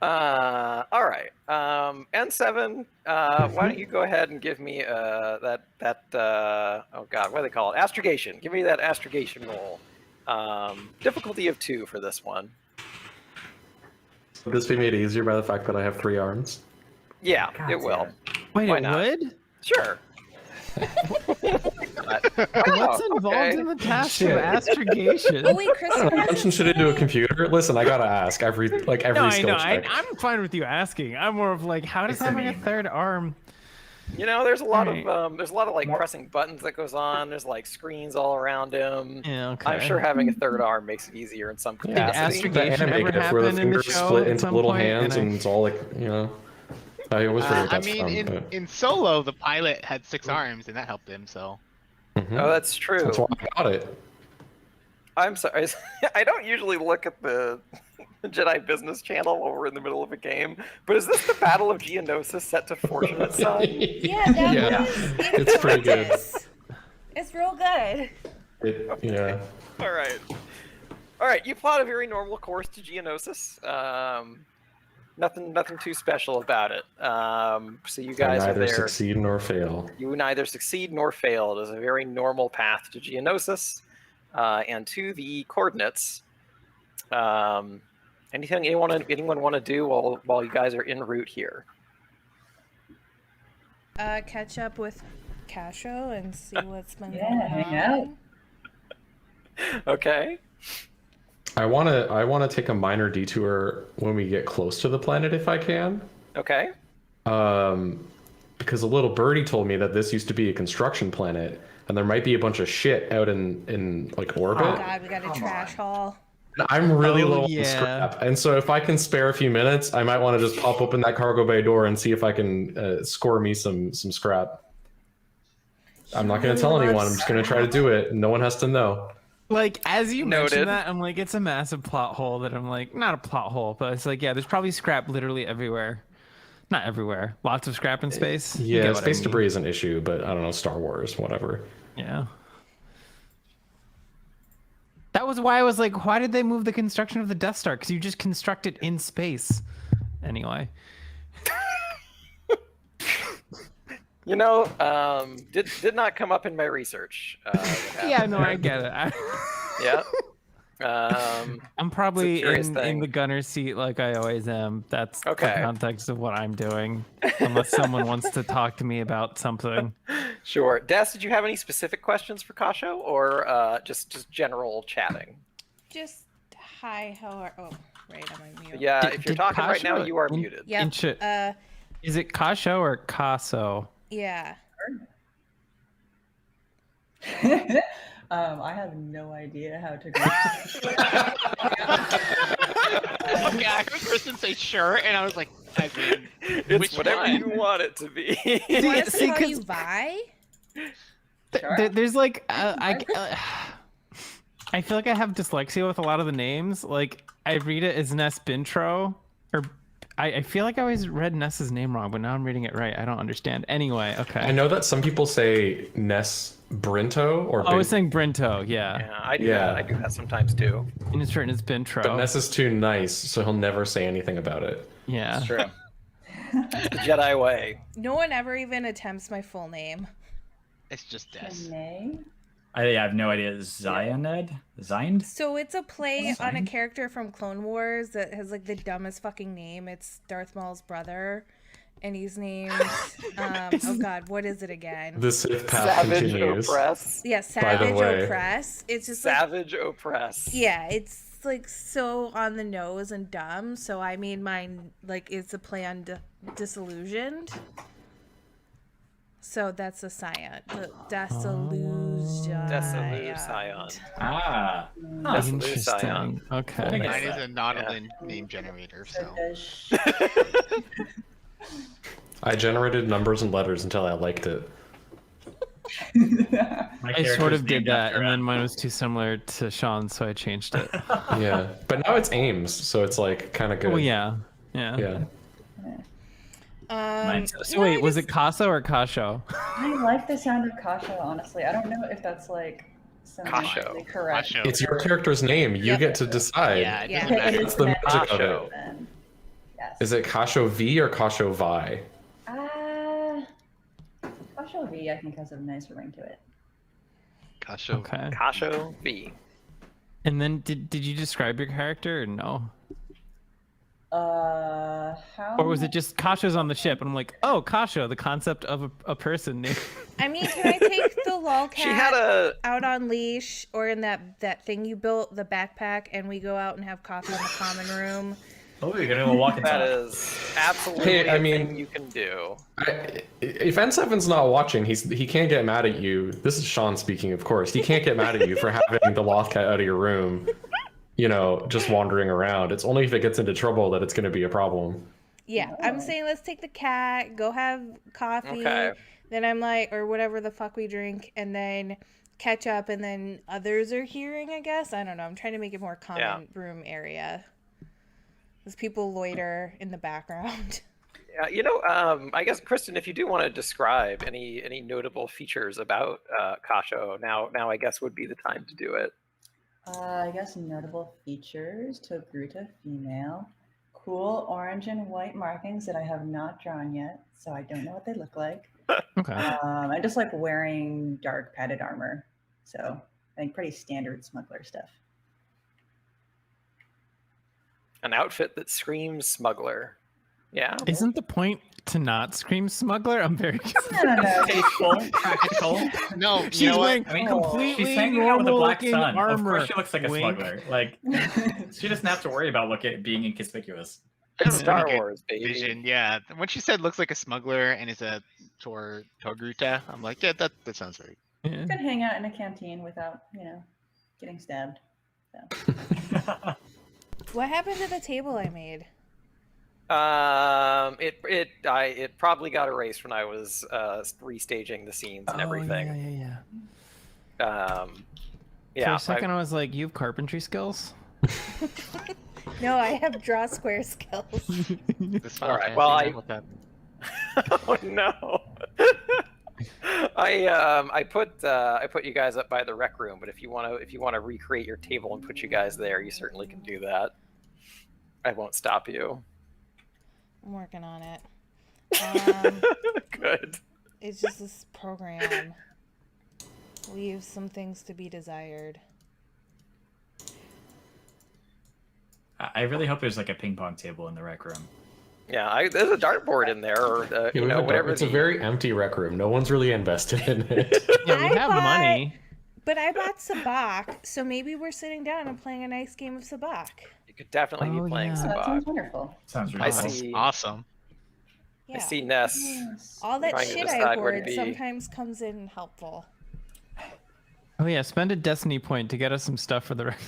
All right. N7. Why don't you go ahead and give me that oh god, what do they call it? Astrogation. Give me that astrogation roll. Difficulty of 2 for this one. Would this be made easier by the fact that I have 3 arms? Yeah, God it will. damn Wait, Why it not? would? Sure. What's involved okay. in the task Shit. of astrogation? Oh wait, I Christopher don't know, has punching a shit into a funny- computer. Listen, I gotta ask every No, I skill know. check. I'm fine with you asking. I'm more of like, how does It's a having a meme. third arm? You know, there's a lot Alright. of like More- pressing buttons that goes on. There's like screens all around him. Yeah, okay. I'm sure having a third arm makes it easier in some Yeah, capacity. the astrogation anime ever gif where the happen in the fingers show split at into some little point? hands And and it's all like, I always forget what I that's mean, from. in Solo, the pilot had 6 arms, and that helped him. So Mhm. Oh, that's true. That's why I got it. I'm sorry. I don't usually look at the Jedi Business Channel while we're in the middle of a game, but is this the Battle of Geonosis set to Fortunate Son? Yeah, that Yeah. was. It's pretty good. It's real good. Yeah. All right. All right. You plot a very normal course to Geonosis. Nothing too special about it. So you I guys are neither there. succeed nor fail. You neither succeed nor fail. It is a very normal path to Geonosis and to the coordinates. Anything anyone want to do while you guys are en route here? Catch up with Casho and see what's been Yeah, going hang on. Okay. I wanna take a minor detour when we get close to the planet if I can. Okay. Because a little birdie told me that this used to be a construction planet and there might be a bunch of shit out in like orbit. Oh god, we got a Come trash haul. And I'm really Oh, low on yeah. scrap, and so if I can spare a few minutes, I might want to just pop open that cargo bay door and see if I can score me some scrap. I'm not going to tell anyone. I'm just going to try to do it. No one has to know. Like, as you Noted. mentioned that, I'm like, it's a massive plot hole that I'm like, not a plot hole, but it's like, yeah, there's probably scrap literally everywhere. Not everywhere. Lots of scrap in space. You Yeah, get what I space mean. debris is an issue, but I don't know, Star Wars, whatever. Yeah. That was why I was like, why did they move the construction of the Death Star? Because you just construct it in space. Anyway. You know, did not come up in my research. What Yeah, happened no, there. I get it. Yeah. I'm probably curious in thing. the gunner seat like I always am. That's Okay. the context of what I'm doing. Unless someone wants to talk to me about something. Sure. Des, did you have any specific questions for Kasho, or just general chatting? Just hi, how are? Oh, right, I'm on mute. Yeah, Did- if you're did talking right now, Kasho you are in- muted. Yep. Inch- Is it Kasho or Kaso? Yeah. I have no idea how to go. okay, I heard Kristen say sure, and I was like, I mean, It's which whatever one? you want it to be. You want us to see, call 'cause- you Vi? There's like I feel like I have dyslexia with a lot of the names. Like I read it as Ness Bintro, or I feel like I always read Ness's name wrong, but now I'm reading it right. I don't understand. Anyway, okay. I know that some people say Ness Brinto or I was saying Brinto, yeah. Yeah, I do Yeah. that. I do that sometimes too. And it's written as Bintro. but Ness is too nice, so he'll never say anything about it. Yeah. It's true. The Jedi way. No one ever even attempts my full name. It's just Des. Nay? I have no idea. Zioned? Zind? So it's a play on a Fine. character from Clone Wars that has like the dumbest fucking name. It's Darth Maul's brother, and he's named oh god, what is it again? The Sith path Savage continues. oppress. Yeah, By the Savage way. Oppress. It's just like, Savage oppress. yeah, it's like so on the nose and dumb. So I made mine like it's a play on disillusioned. So that's a scion. Disillusion. Desillusion. Ah. Interesting. Okay. Mine is a Nautilin name generator, so. Does- I generated numbers and letters until I liked it. My I sort character's of did named that, after and then a- mine was too similar to Sean's, so I changed it. Yeah, but now it's Ames, so it's like kind of good. Well, yeah. Yeah. So no, wait, I was just- it Casa or Kasho? I like the sound of Kasha, honestly. I don't know if that's like Kasho. semantically correct. Kasho. It's your character's name. You Yep. get to decide. Yeah, it Yeah. doesn't matter. That's the magic of Kasho. it. Then. Yes. Is it Kasho V or Kasho Vi? Kasha V, I think, has a nice ring to it. Kasho. Okay. Kasho V. And then did you describe your character or no? How? Or was it just Kasho's on the ship and I'm like, oh, Kasho, the concept of a person name. I mean, can I take the lolcat She had a out on leash or in that thing you built, the backpack, and we go out and have coffee in the common room? Oh, you're gonna go walk and that talk. is absolutely Hey, I a mean- thing you can do. If N7's not watching, he can't get mad at you. This is Sean speaking, of course. He can't get mad at you for having the Lothcat out of your room, just wandering around. It's only if it gets into trouble that it's going to be a problem. Yeah, I'm saying let's take the cat, go have coffee. Okay. Then I'm like, or whatever the fuck we drink, and then catch up, and then others are hearing, I guess. I don't know. I'm trying to make it more common room area. Because people loiter in the background. Yeah, I guess Kristen, if you do want to describe any notable features about Kasho, now I guess would be the time to do it. I guess notable features: Togruta female, cool orange and white markings that I have not drawn yet, so I don't know what they look like. Okay. I just like wearing dark padded armor, so I think pretty standard smuggler stuff. An outfit that screams smuggler. Yeah. Isn't the point to not scream smuggler? I'm very confused. No. Tasteful, practical. No, She's you know what? wearing I mean, completely she's hanging out with the Black normal-looking Sun. Of armor. course, she looks like a Wink. smuggler. Like, she doesn't have to worry about being inconspicuous. It's Star Pretty good Wars, baby. Vision, yeah. When she said looks like a smuggler and is a Togruta, I'm like, yeah, that sounds right. Yeah. Could hang out in a canteen without, getting stabbed. What happened to the table I made? It probably got erased when I was restaging the scenes and everything. Yeah. Yeah. For a second, I was like, you have carpentry skills? No, I have draw square skills. This All right, Final well, Fantasy, look up. Oh no. I put you guys up by the rec room, but if you want to recreate your table and put you guys there, you certainly can do that. I won't stop you. I'm working on it. Good. It's just this program leaves some things to be desired. I really hope there's like a ping pong table in the rec room. Yeah, there's a dartboard in there, or whatever. It's a very empty rec room. No one's really invested in it. Yeah, we I have bought- money. But I bought Sabak, so maybe we're sitting down and playing a nice game of Sabak. You could definitely Oh, be playing yeah. Oh, that Sabak. sounds wonderful. Sounds I ridiculous. see. Awesome. Yeah. I see Ness. Yes. All that trying to shit I decide where to hoard be. sometimes comes in helpful. Oh yeah, spend a destiny point to get us some stuff for the rec.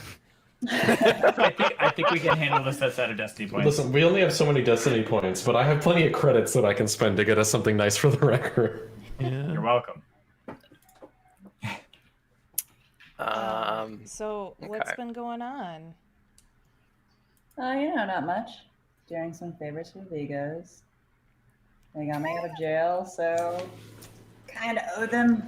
I think we can handle this outside of Destiny points. Listen, we only have so many Destiny points, but I have plenty of credits that I can spend to get us something nice for the rec room. Yeah. You're welcome. So what's okay. been going on? Not much. Doing some favors for Vigos. They got me out of jail, so kind of owe them.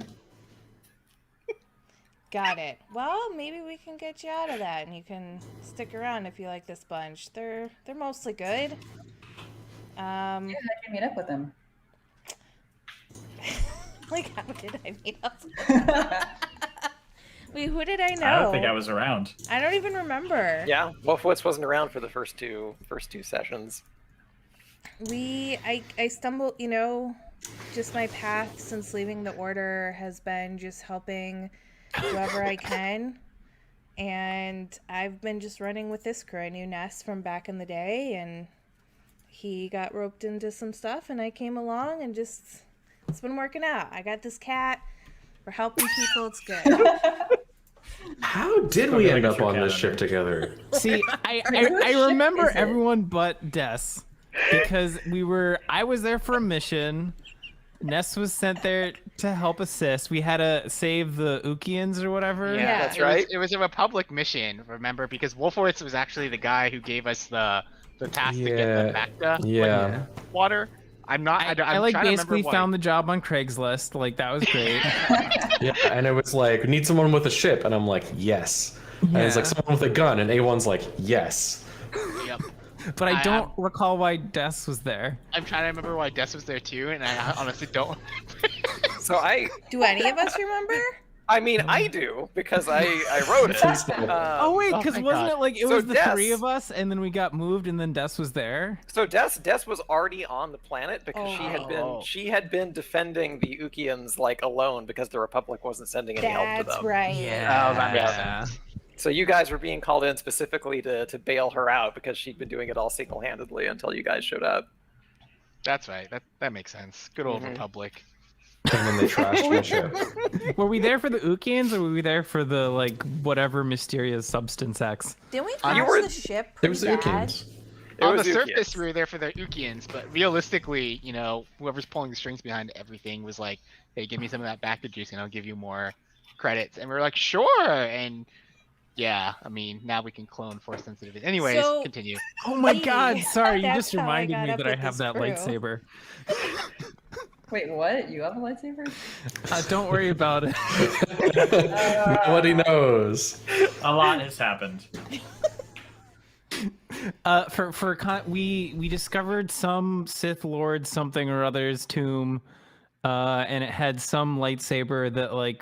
Got it. Well, maybe we can get you out of that, and you can stick around if you like this bunch. They're mostly good. Yeah, I can meet up with them. Like, how did I meet up? Wait, who did I know? I don't think I was around. I don't even remember. Yeah, Wolfowitz wasn't around for the first two sessions. I stumbled, just my path since leaving the order has been just helping whoever I can. And I've been just running with this crew. I knew Ness from back in the day, and he got roped into some stuff, and I came along, and it's been working out. I got this cat. We're helping people. It's good. How did we end up on this ship together? See, I remember everyone but Des because I was there for a mission. Ness was sent there to help assist. We had to save the Ukians or whatever. Yeah, that's right. It was a Republic mission, remember? Because Wolfowitz was actually the guy who gave us the task to get them back to Yeah. water. I'm I trying like to basically remember found the job on Craigslist. Like that was great. Yeah, and it was like, need someone with a ship, and I'm like, yes. And it's like Yeah. someone with a gun, and A1's like, yes. Yep. But I don't recall why Des was there. I'm trying to remember why Des was there too, and I honestly don't. So Do any of us remember? I mean, I do because I wrote it. Oh wait, oh because my wasn't God. it like it So was the Des- 3 of us, and then we got moved, and then Des was there? So Des was already on the planet because Oh. she had been defending the Ukians like alone because the Republic wasn't sending any help to That's them. right. Oh, that makes sense. So you guys were being called in specifically to bail her out because she'd been doing it all single-handedly until you guys showed up. That's right. That makes sense. Good old Mhm. Republic. And then they trashed my ship. Were we there for the Ukians, or were we there for the like whatever mysterious substance X? Didn't we You crash were- the ship It pretty was the bad? Ukians. It On was the Ukians. surface, we were there for the Ukians, but realistically, whoever's pulling the strings behind everything was like, "Hey, give me some of that backer juice, and I'll give you more credits." And we were like, "Sure." And yeah, I mean, now we can clone force sensitive. Anyways, So- continue. Oh my Hey, God! Sorry, you that's just how I reminded got me up that I with have this that crew. lightsaber. Wait, what? You have a lightsaber? Don't worry about it. Nobody knows. A lot has happened. We discovered some Sith Lord something or other's tomb, and it had some lightsaber that like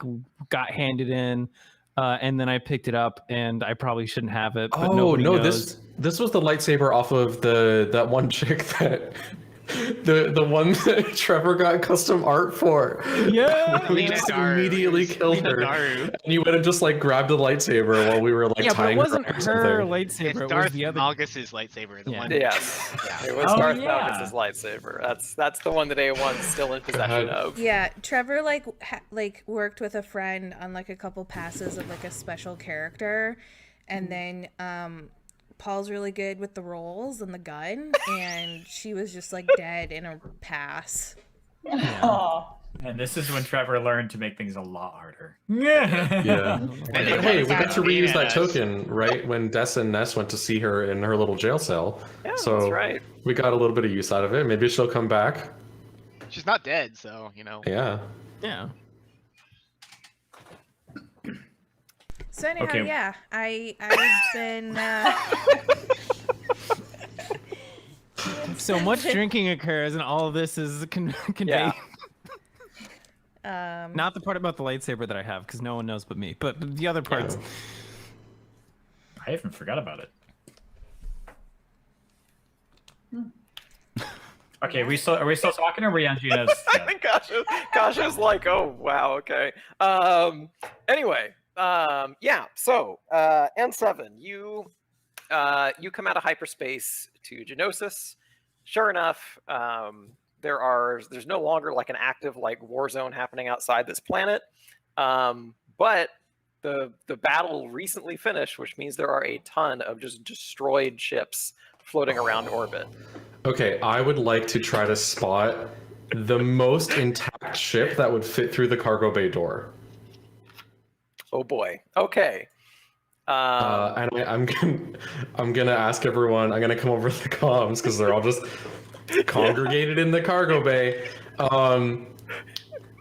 got handed in, and then I picked it up, and I probably shouldn't have it. But Oh nobody no, knows. this was the lightsaber off of that one chick that the one that Trevor got custom art for. Yeah. We Lena just Daru. immediately killed Lena her. Daru. And you went and just like grabbed the lightsaber while we were like Yeah, but it tying wasn't her up or her something. lightsaber. It's It was Darth the other. Malgus's lightsaber. The Yeah. one. Yes, Yeah. it was Oh, Darth yeah. Malgus's lightsaber. That's the one that A1's still in possession of. Yeah, Trevor like worked with a friend on like a couple passes of like a special character, and then Paul's really good with the rolls and the gun, and she was just like dead in a pass. Oh, And this is when Trevor learned to make things a lot harder. Yeah. And it Hey, we comes got out to reuse Lena that as- token, right? When Des and Ness went to see her in her little jail cell. Yeah, so that's right. we got a little bit of use out of it. Maybe she'll come back. She's not dead, so Yeah. Yeah. So anyhow, Okay. yeah, I've been So much drinking occurs, and all of this is conveyed. Yeah. Not the part about the lightsaber that I have, because no one knows but me. But the other parts. I even forgot about it. Okay, are we still talking, or are we on Gina's? I think Kasha's like, oh wow, okay. Anyway, yeah. So N7, you come out of hyperspace to Genosis. Sure enough, there's no longer like an active like war zone happening outside this planet, but the battle recently finished, which means there are a ton of just destroyed ships floating around orbit. Okay, I would like to try to spot the most intact ship that would fit through the cargo bay door. Oh boy. Okay. And I'm gonna ask everyone. I'm gonna come over to the comms because they're all just congregated in the cargo bay.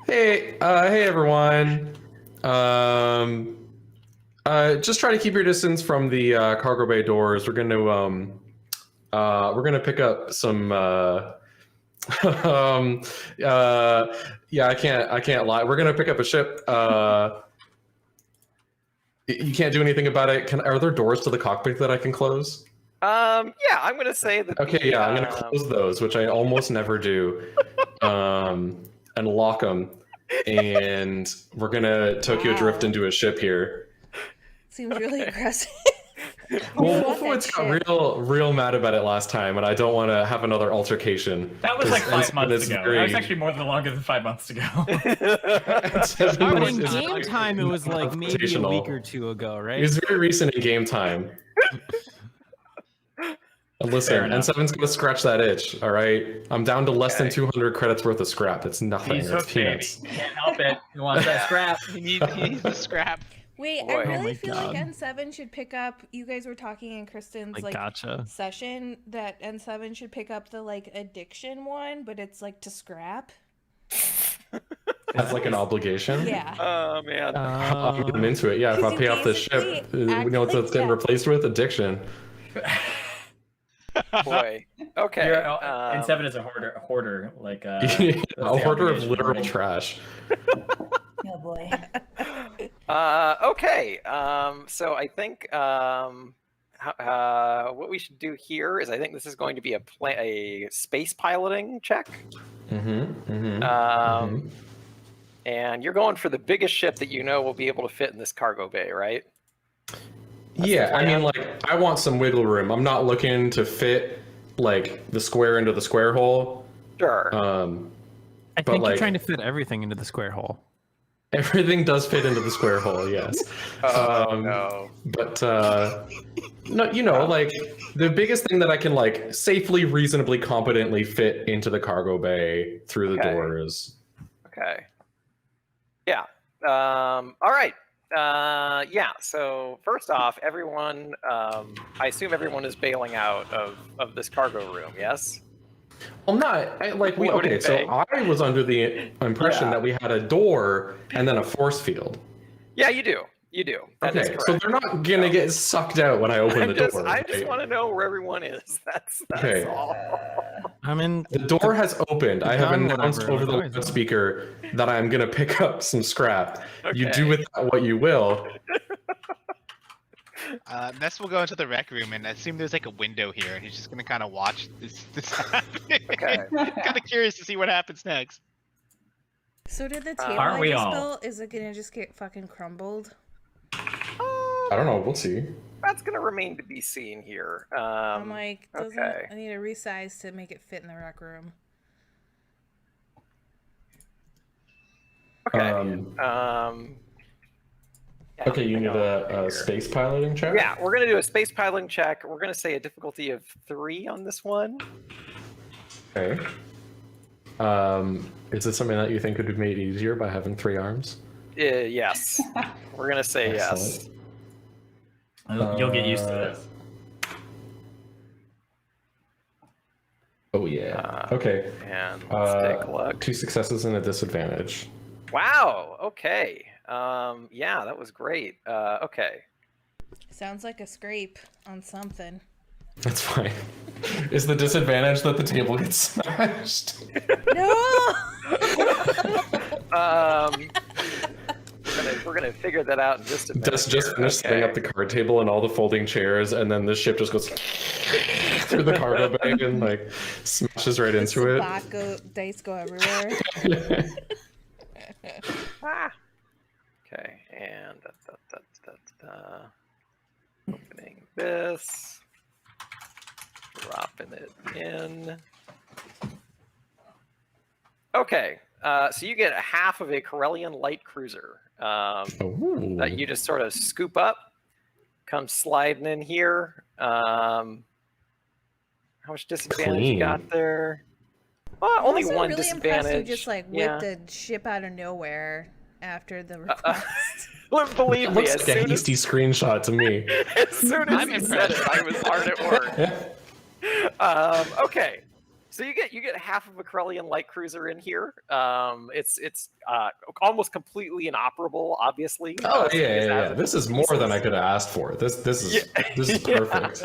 Hey everyone. Just try to keep your distance from the cargo bay doors. We're gonna pick up some. Yeah, I can't lie. We're gonna pick up a ship. You can't do anything about it. Are there doors to the cockpit that I can close? Yeah, I'm gonna say that. Okay, yeah, I'm gonna close those, which I almost never do, and lock them. And we're gonna Tokyo drift into a ship here. seems really aggressive. Well, want that Wolfowitz got real mad about it last time, and I don't want to have another altercation. That was like 5 months It's ago. very- That was actually more than longer than 5 months ago. But in It's game very time, it was like maybe a confrontational. week or two ago, right? It was very recent in game time. And Fair listen, enough. N7's gonna scratch that itch. All right, I'm down to less than Okay. 200 credits worth of scrap. It's nothing. He's It's hooked, baby. peanuts. Can't help it. He wants that scrap. He needs the scrap. Wait, Boy. I Oh really my feel like God. N7 should pick up. You guys were talking in Kristen's Like, like gotcha. session that N7 should pick up the like addiction one, but it's like to scrap. As like an obligation. Yeah. Oh man. I'll get them into it. Yeah, if I 'Cause you pay off this ship, basically we know what that's getting yeah. replaced with? Addiction. Boy. Okay. And Seven is a hoarder, like A that's the hoarder of obligation literal hoarding. trash. Oh boy. Okay. So I think what we should do here is I think this is going to be a space piloting check. And you're going for the biggest ship that you know will be able to fit in this cargo bay, right? Yeah, I mean, like, I want some wiggle room. I'm not looking to fit like the square into the square hole. Sure. I but, think like- you're trying to fit everything into the square hole. Everything does fit into the square hole, yes. No. But no, you know, like the biggest thing that I can like safely, reasonably, competently fit into the cargo bay through the Okay. doors. Okay. Yeah. All right. Yeah. So first off, everyone, I assume everyone is bailing out of this cargo room. Yes. Well, not like we. Loading Okay, so bay. I was under the impression Yeah. that we had a door and then a force field. Yeah, you do. You do. That is Okay, correct. so they're not gonna get sucked out when I open the door. I just right? want to know where everyone is. That's Okay. all. I'm in. The door has opened. I have done announced whatever, over the like always. loudspeaker that I am going to pick up some scrap. You Okay. do with that what you will. Ness will go into the rec room and assume there's like a window here, and he's just gonna kind of watch this happen. Okay. Kind of curious to see what happens next. So did the table Aren't I we just all? built, is it gonna just get fucking crumbled? I don't know. We'll see. That's gonna remain to be seen here. I'm like, doesn't okay. I need to resize to make it fit in the rec room? Okay. Yeah, Okay, you hang need on a here. space piloting check? Yeah, we're gonna do a space piloting check. We're gonna say a difficulty of 3 on this one. Okay. Is it something that you think could be made easier by having 3 arms? Yes. We're gonna say yes. Excellent. You'll get used to this. Oh, yeah. Okay. And let's take a look. 2 successes and a disadvantage. Wow. Okay. Yeah, that was great. Okay. Sounds like a scrape on something. That's fine. Is the disadvantage that the table gets smashed? No! We're gonna figure that out in just a minute. Just here. finish setting up the card table and all the folding chairs, and then the ship just goes through the cargo bay and like smashes right into it. Dice go everywhere. Ah. Okay, and opening this, dropping it in. Okay, so you get half of a Corellian light cruiser Ooh. that you just sort of scoop up, come sliding in here. How much disadvantage you got there? Well, only I'm also one really disadvantage. impressed you just like Yeah. whipped a ship out of nowhere after the request. Well, believe It me, looks as like a soon as, hasty screenshot to me. as soon as I'm you said impressed. it, I was hard at work. Okay, so you get half of a Corellian light cruiser in here. It's almost completely inoperable, obviously. Oh so you yeah, just yeah, have yeah. it This is in more than pieces. I could have asked for. This is perfect.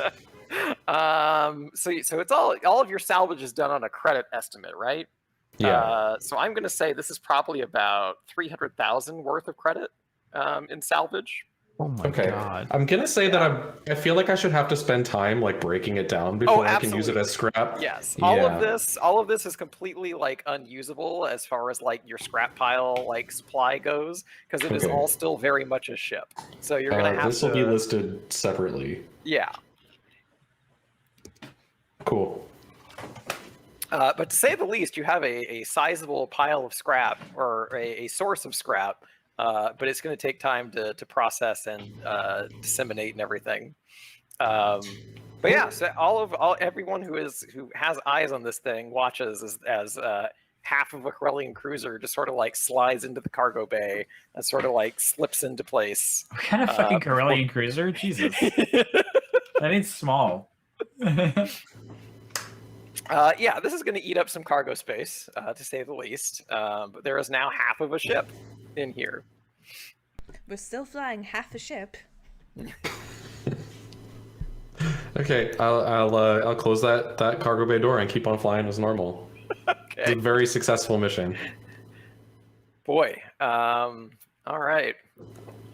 So it's all of your salvage is done on a credit estimate, right? Yeah. So I'm going to say this is probably about 300,000 worth of credit in salvage. Oh my Okay. god. I'm gonna say that I feel like I should have to spend time like breaking it down before I can use it as scrap. Yes, all Yeah. of this is completely like unusable as far as like your scrap pile like supply goes because it is Okay. all still very much a ship. So you're gonna have This will be listed separately. yeah. Cool. But to say the least, you have a sizable pile of scrap or a source of scrap. But it's going to take time to process and disseminate and everything. But But yeah, so everyone who has eyes on this thing watches as half of a Corellian cruiser just sort of like slides into the cargo bay and sort of like slips into place. What kind of fucking Corellian cruiser? Jesus. That means small. Yeah, this is going to eat up some cargo space, to say the least. But there is now half of a ship in here. We're still flying half a ship. Okay, I'll close that cargo bay door and keep on flying as normal. Okay. It's a very successful mission. Boy. All right.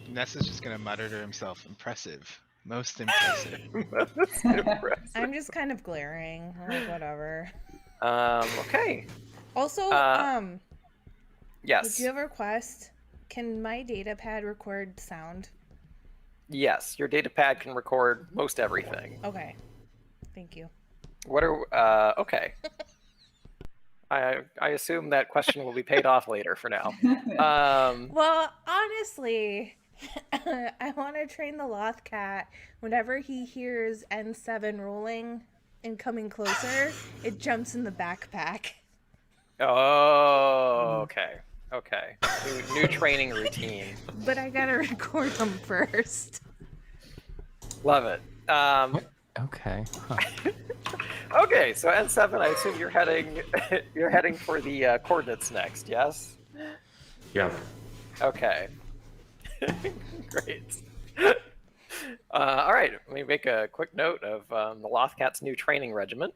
Ness is just gonna mutter to himself, "Impressive, most impressive." That's impressive. I'm just kind of glaring. Like, whatever. Okay. Also, Yes. would you have a request? Can my data pad record sound? Yes, your data pad can record most everything. Okay. Thank you. What are okay? I assume that question will be paid off later. For now. Well, honestly, I want to train the loth cat. Whenever he hears N7 rolling and coming closer, it jumps in the backpack. Oh, okay. Okay. New training routine. But I gotta record them first. Love it. Okay. Huh. Okay, so N7, I assume you're heading for the coordinates next, yes? Yeah. Okay. Great. All right, let me make a quick note of the Lothcat's new training regiment.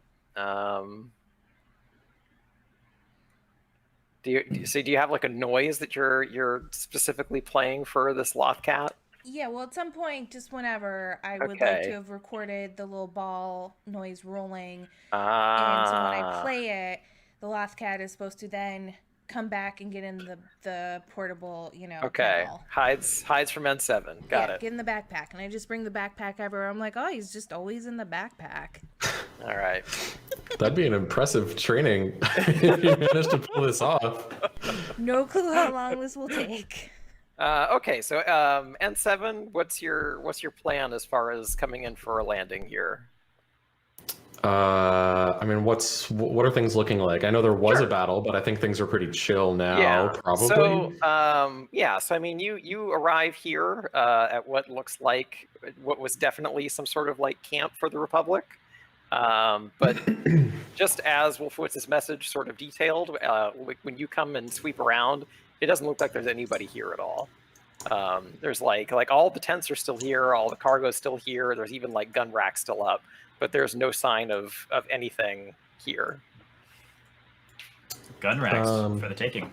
Do you have like a noise that you're specifically playing for this Lothcat? Yeah, well, at some point, just whenever, I would like Okay. to have recorded the little ball noise rolling. Ah. And so when I play it, the Lothcat is supposed to then come back and get in the portable, Okay. kennel. Hides from N7. Got it. Get in the backpack. And I just bring the backpack everywhere. I'm like, oh, he's just always in the backpack. All right. That'd be an impressive training if you managed to pull this off. No clue how long this will take. Okay, so N7, what's your plan as far as coming in for a landing here? I mean, what are things looking like? I know there was Sure. a battle, but I think things are pretty chill now. Yeah. Probably. So so I mean, you arrive here at what looks like what was definitely some sort of like camp for the Republic. But just as Wolfowitz's message sort of detailed, when you come and sweep around, it doesn't look like there's anybody here at all. There's like all the tents are still here, all the cargo is still here. There's even like gun racks still up, but there's no sign of anything here. Gun racks for the taking.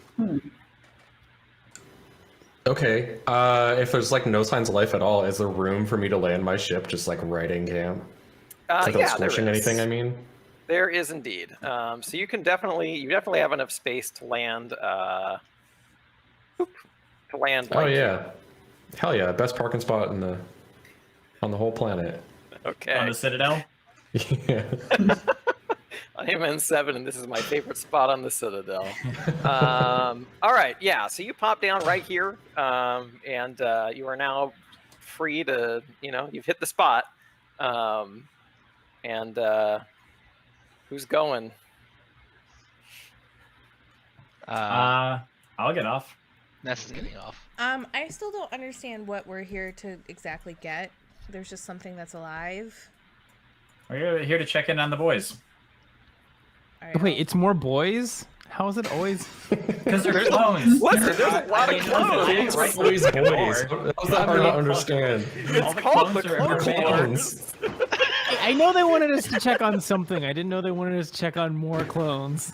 Okay. If there's like no signs of life at all, is there room for me to land my ship just like right in camp? Without Yeah, there squishing is. anything, I mean? There is indeed. So you definitely have enough space to land. Oh yeah. Hell yeah, best parking spot on the whole planet. Okay. On the Citadel? Yeah. I am N7, and this is my favorite spot on the Citadel. All right, yeah. So you pop down right here, and you are now free to, you've hit the spot. And who's going? I'll get off. Ness is getting off. I still don't understand what we're here to exactly get. There's just something that's alive. We're here to check in on the boys. All right, Wait, it's more boys? How is it always? Because they're clones. Listen, there's a lot of clones. It's always boys. How's that hard to understand? All the called clones the are Clone clones. I know they wanted us to check on something. I didn't know they wanted us to check on more clones.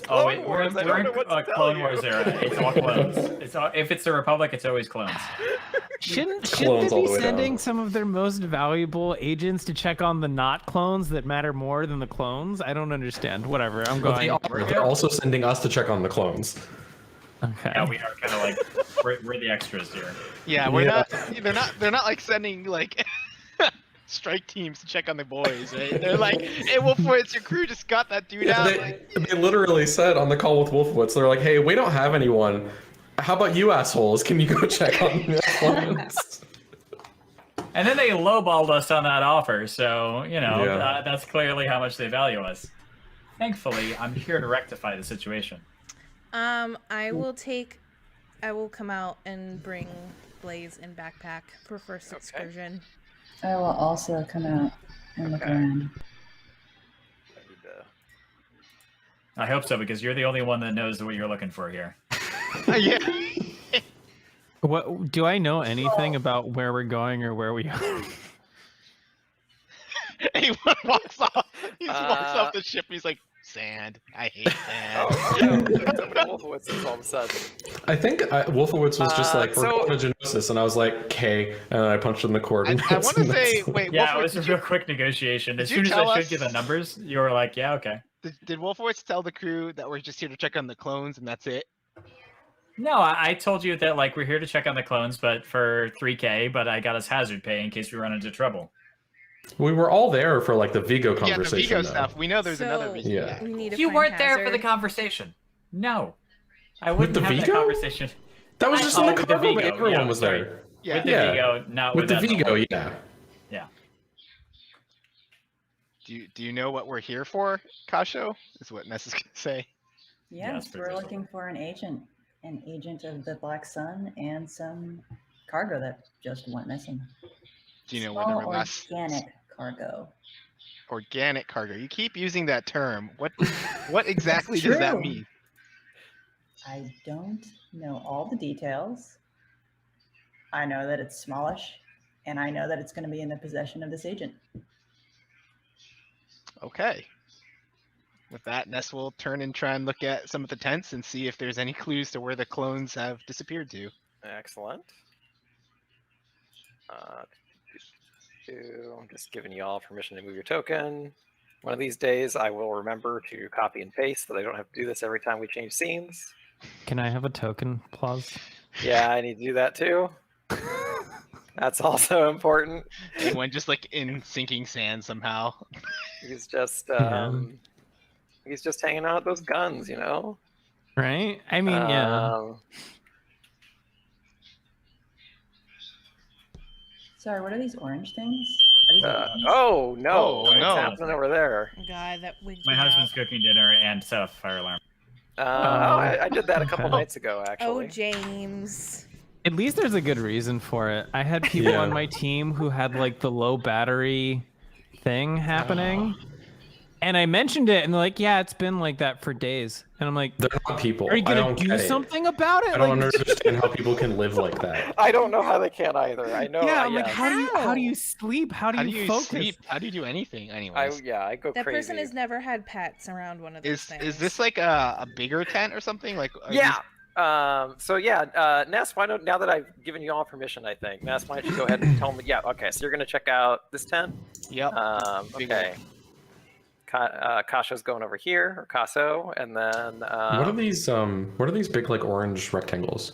Oh wait, we're Wars, I in don't know what to tell Clone you. Wars era. It's all clones. If it's the Republic, it's always clones. Shouldn't Clones they all be the way sending down. some of their most valuable agents to check on the not clones that matter more than the clones? I don't understand. Whatever, I'm But going. they're also sending us to check on the clones. Okay. Yeah, we are kind of like we're the extras here. Yeah, we're Yeah. not. They're not like sending like strike teams to check on the boys, right? They're like, "Hey, Wolfowitz, your crew just got that dude out." They literally said on the call with Wolfowitz, they're like, "Hey, we don't have anyone. How about you assholes? Can you go check on the clones?" And then they lowballed us on that offer, so, you know, Yeah. that's clearly how much they value us. Thankfully, I'm here to rectify the situation. I will come out and bring Blaze and backpack for first excursion. I will also come out and look Okay. around. I need to- I hope so, because you're the only one that knows what you're looking for here. Yeah. What do I know anything about where we're going or where we are? Anyone walks off. He just walks off the ship and he's like, sand. I hate sand. Oh no! Wolfowitz all of a sudden. I think Wolfowitz was just like, we're so- going to Genosis, and I was like, okay, and then I punched in the I coordinates. want to and that's- say, wait, Yeah, Wolfowitz, it was a did, you, real quick negotiation. As did soon you as I tell showed us- you the numbers, you were like, yeah, okay. did Wolfowitz tell the crew that we're just here to check on the clones and that's it? No, I told you that, like, we're here to check on the clones, but for 3K, but I got us hazard pay in case we run into trouble. We were all there for like the Vigo Yeah, the conversation. Vigo though. stuff. We know there's another So- reason. Yeah. We need to You find weren't there for Hazard. the conversation. No. I With wouldn't the have that Vigo? conversation. That was just Oh, in the with the cargo bay. Vigo, Everyone yeah, was sorry. there. Yeah. With the Yeah. Vigo, not With the that Vigo, normal. yeah. Yeah. Do you know what we're here for, Kasho? Is what Ness is gonna say. Yes, Yes, we're Patricia. looking for an agent of the Black Sun, and some cargo that just went missing. Do you know when Small the last organic cargo. organic cargo? You keep using that term. What exactly does that true. mean? I don't know all the details. I know that it's smallish, and I know that it's going to be in the possession of this agent. Okay. With that, Ness will turn and try and look at some of the tents and see if there's any clues to where the clones have disappeared to. Excellent. I'm just giving you all permission to move your token. One of these days, I will remember to copy and paste so that I don't have to do this every time we change scenes. Can I have a token, Plaus? Yeah, I need to do that too. That's also important. Anyone just like in sinking sand somehow. He's just Yeah. he's just hanging out with those guns, you know. Right? I mean, yeah. Sorry, what are these orange things? Are these onions? Oh no! Oh, What's no. happening over there? God, that wigs My me husband's out. cooking dinner and set off a fire alarm. I did that a couple okay. nights ago, Oh, actually. James. At least there's a good reason for it. I had people Yeah. on my team who had like the low battery thing happening. And I mentioned it and they're like, yeah, it's been like that for days. And I'm like, They're not people. are you I gonna don't do get it. something about it? I don't Like, understand how people can live like that. I don't know how they can either. I know. yeah, I'm like, yeah. how do you sleep? How How do do you you focus? sleep? How do you do anything? I Anyways, go That crazy. person has never had pets around one of those is things. this like a bigger tent or something? Like are these- Yeah. So yeah, Ness, why don't now that I've given you all permission, I think Ness, why don't you go ahead and tell me? Yeah. Okay. So you're gonna check out this tent. Yep. Big Okay. Kasha's going over here, or Kaso, and then What are these? What are these big like orange rectangles?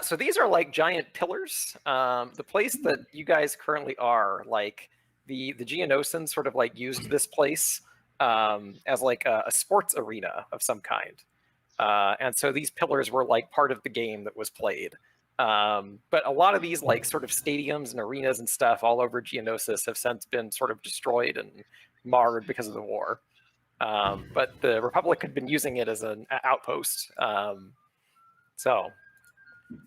So these are like giant pillars. The place that you guys currently are, like the Geonosians sort of like used this place as like a sports arena of some kind. And so these pillars were like part of the game that was played. But a lot of these like sort of stadiums and arenas and stuff all over Geonosis have since been sort of destroyed and marred because of the war. But the Republic had been using it as an outpost. So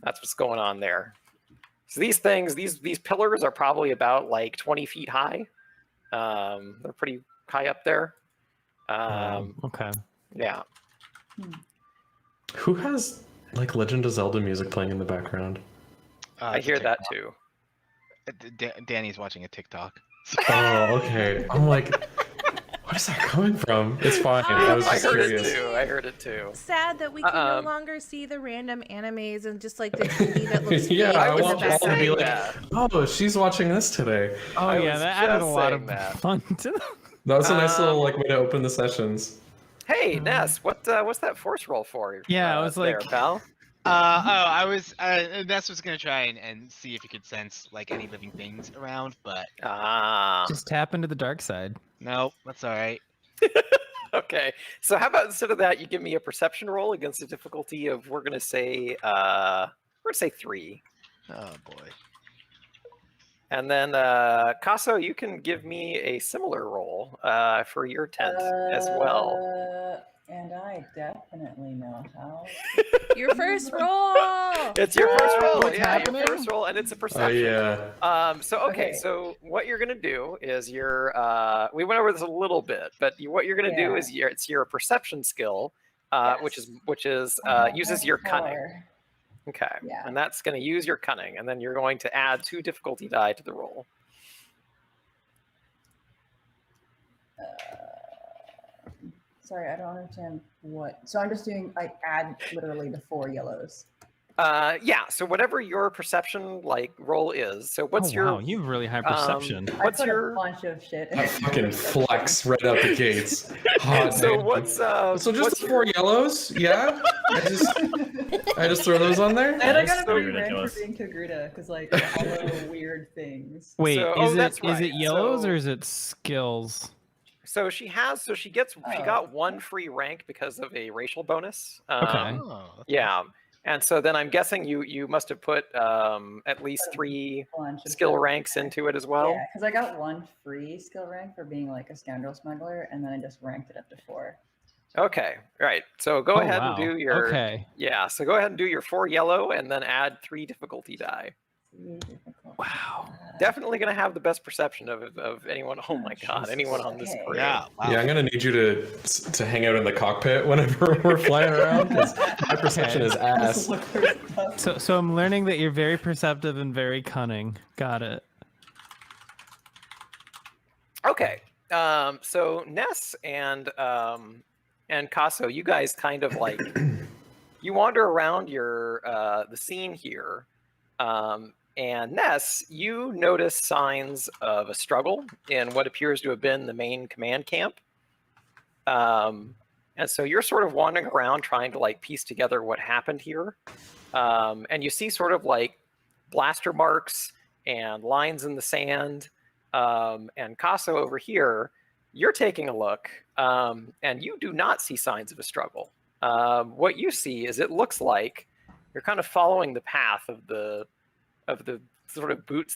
that's what's going on there. So these things, these pillars are probably about like 20 feet high. They're pretty high up there. Okay. Yeah. Who has like Legend of Zelda music playing in the background? I it's a hear that TikTok. too. Danny's watching a TikTok. Oh, okay. I'm like, what is that coming from? It's fine. I was I just heard curious. it too. I heard it too. Sad that we can no Um, longer see the random animes and just like the TV that looks Yeah, fake I in the want Paul to be background. like, that. oh, she's watching this today. Oh I yeah, was that added a just lot saying of that. fun to them. That was a nice little like way to open the sessions. Hey, Ness, what's that force roll for? Yeah, I was there, like- pal. I was Ness was gonna try and see if he could sense like any living things around, but Just tap into the dark side. no, that's all right. Okay. So how about instead of that, you give me a perception roll against the difficulty of we're gonna say 3. Oh boy. And then Casso, you can give me a similar roll for your tent as well. And I definitely know how. Your first roll. It's your first roll, What's yeah, happening? your first roll, and it's a Oh perception. yeah. Okay, so what you're gonna do is we went over this a little bit, but what you're gonna do is it's your perception skill, which is uses your cunning. 4. Okay, Yeah. and that's gonna use your cunning, and then you're going to add 2 difficulty die to the roll. Sorry, I don't understand what. So I'm just doing like add literally the 4 yellows. Yeah. So whatever your perception roll is. So what's your? Wow, you have really high perception. What's I put your? a bunch of shit. I fucking flex right out the gates. Hot So damn. what's So just what's the 4 yellows, yeah. I just throw those on there. And I That's got a pretty free rank ridiculous. for being Kagruda because like all the weird things. Wait, so- is that's it is right. it yellows So- or is it skills? So she got 1 free rank because of a racial bonus. Okay. Yeah. And so then I'm guessing you must have put at least 3 Bunch of skill stuff. ranks into it as well. Yeah, because I got 1 free skill rank for being like a scoundrel smuggler, and then I just ranked it up to 4. Okay. Right. So go Oh, ahead wow. and do your. Okay. Yeah. So go ahead and do your 4 yellow, and then add 3 difficulty die. Wow. Definitely going to have the best perception of anyone. Oh my god, Jesus. anyone on this Okay. parade. Yeah. Wow. Yeah, I'm gonna need you to hang out in the cockpit whenever we're flying around. 'Cause my perception is ass. Look for stuff. So I'm learning that you're very perceptive and very cunning. Got it. Okay. So Ness and Casso, you guys kind of you wander around the scene here. And Ness, you notice signs of a struggle in what appears to have been the main command camp. And so you're sort of wandering around trying to piece together what happened here. And you see sort of blaster marks and lines in the sand. And Casso over here, you're taking a look, and you do not see signs of a struggle. What you see is it looks like you're kind of following the path of the sort of boot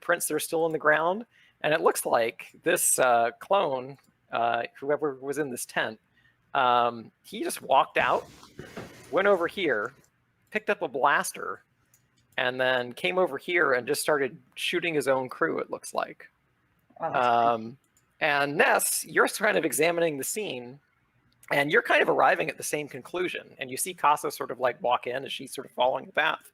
prints that are still in the ground, and it looks like this clone, whoever was in this tent, he just walked out, went over here, picked up a blaster, and then came over here and just started shooting his own crew. It looks like. Wow, that's great. And Ness, you're kind of examining the scene, and you're kind of arriving at the same conclusion. And you see Casso sort of walk in as she's sort of following the path.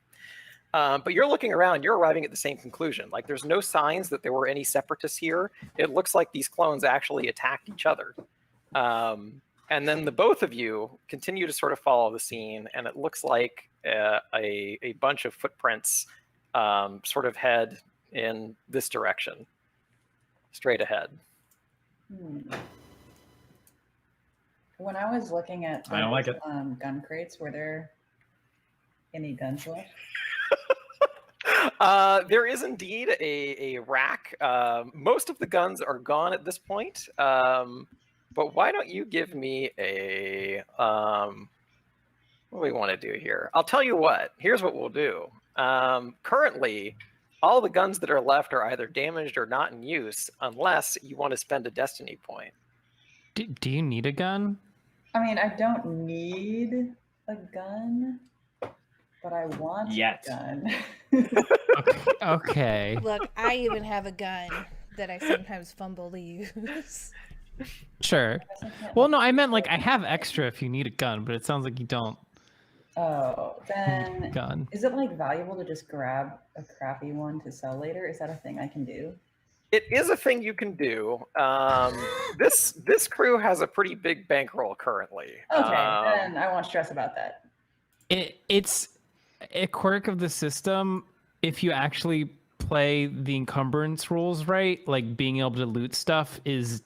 But you're looking around, you're arriving at the same conclusion. There's no signs that there were any separatists here. It looks like these clones actually attacked each other. And then the both of you continue to sort of follow the scene, and it looks like a bunch of footprints sort of head in this direction, straight ahead. When I was looking at I don't like it. Gun crates, were there any guns left? There is indeed a rack. Most of the guns are gone at this point. But why don't you give me a what do we want to do here? I'll tell you what. Here's what we'll do. Currently, all the guns that are left are either damaged or not in use, unless you want to spend a destiny point. Do you need a gun? I mean, I don't need a gun, but I want Yet. a gun. Okay. Look, I even have a gun that I sometimes fumble to use. Sure. Well, no, I meant I have extra if you need a gun, but it sounds like you don't Oh, need a then gun. is it valuable to just grab a crappy one to sell later? Is that a thing I can do? It is a thing you can do. This crew has a pretty big bankroll currently. Okay, then I won't stress about that. It's a quirk of the system. If you actually play the encumbrance rules right, being able to loot stuff is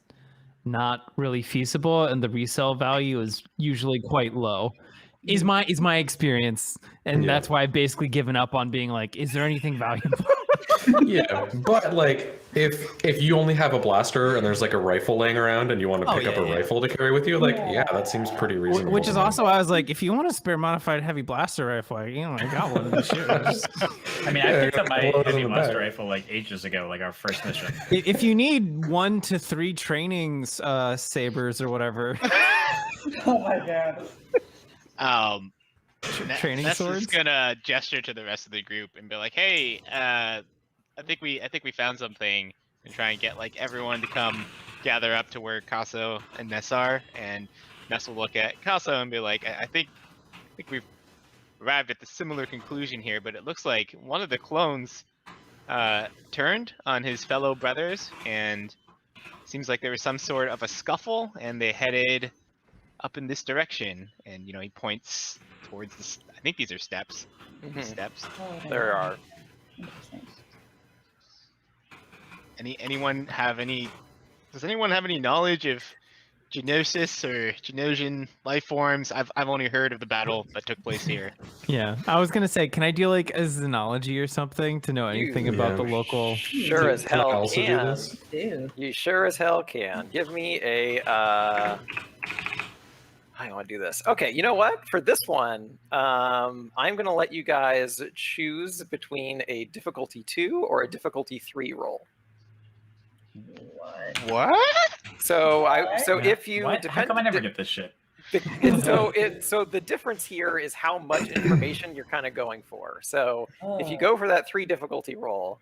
not really feasible, and the resale value is usually quite low. Is my experience, and Yeah. that's why I've basically given up on being is there anything valuable? Yeah, but like if you only have a blaster and there's like a rifle laying around and you want to pick up a rifle to carry with you, like that seems pretty reasonable. Which is to me. also, I was like, if you want a spare modified heavy blaster rifle, I got one of the shit. I mean, I Yeah, picked up my blow it in heavy the blaster back. rifle like ages ago, like our first mission. If you need 1 to 3 trainings, sabers or whatever, Oh my god. training Ness swords. is gonna gesture to the rest of the group and be like, "Hey, I think we found something," and try and get like everyone to come gather up to where Casso and Ness are, and Ness will look at Casso and be like, I think we've arrived at the similar conclusion here, but it looks like one of the clones turned on his fellow brothers, and seems like there was some sort of a scuffle, and they headed up in this direction." And he points towards the. I think these are steps. Steps. Oh, There are. Interesting. Anyone have any? Does anyone have any knowledge of Geonosis or Genosian life forms? I've only heard of the battle that took place here. Yeah, I was gonna say, can I do like a xenology or something to know anything about the local? Sure as Can I hell also do can. this? Dude. You sure as hell can. Give me a. I want to do this. Okay, you know what? For this one, I'm going to let you guys choose between a difficulty 2 or a difficulty 3 roll. What? What? So What? if you What? How come I never get this shit? So the difference here is how much information you're kind of going for. So if you go for that 3 difficulty roll,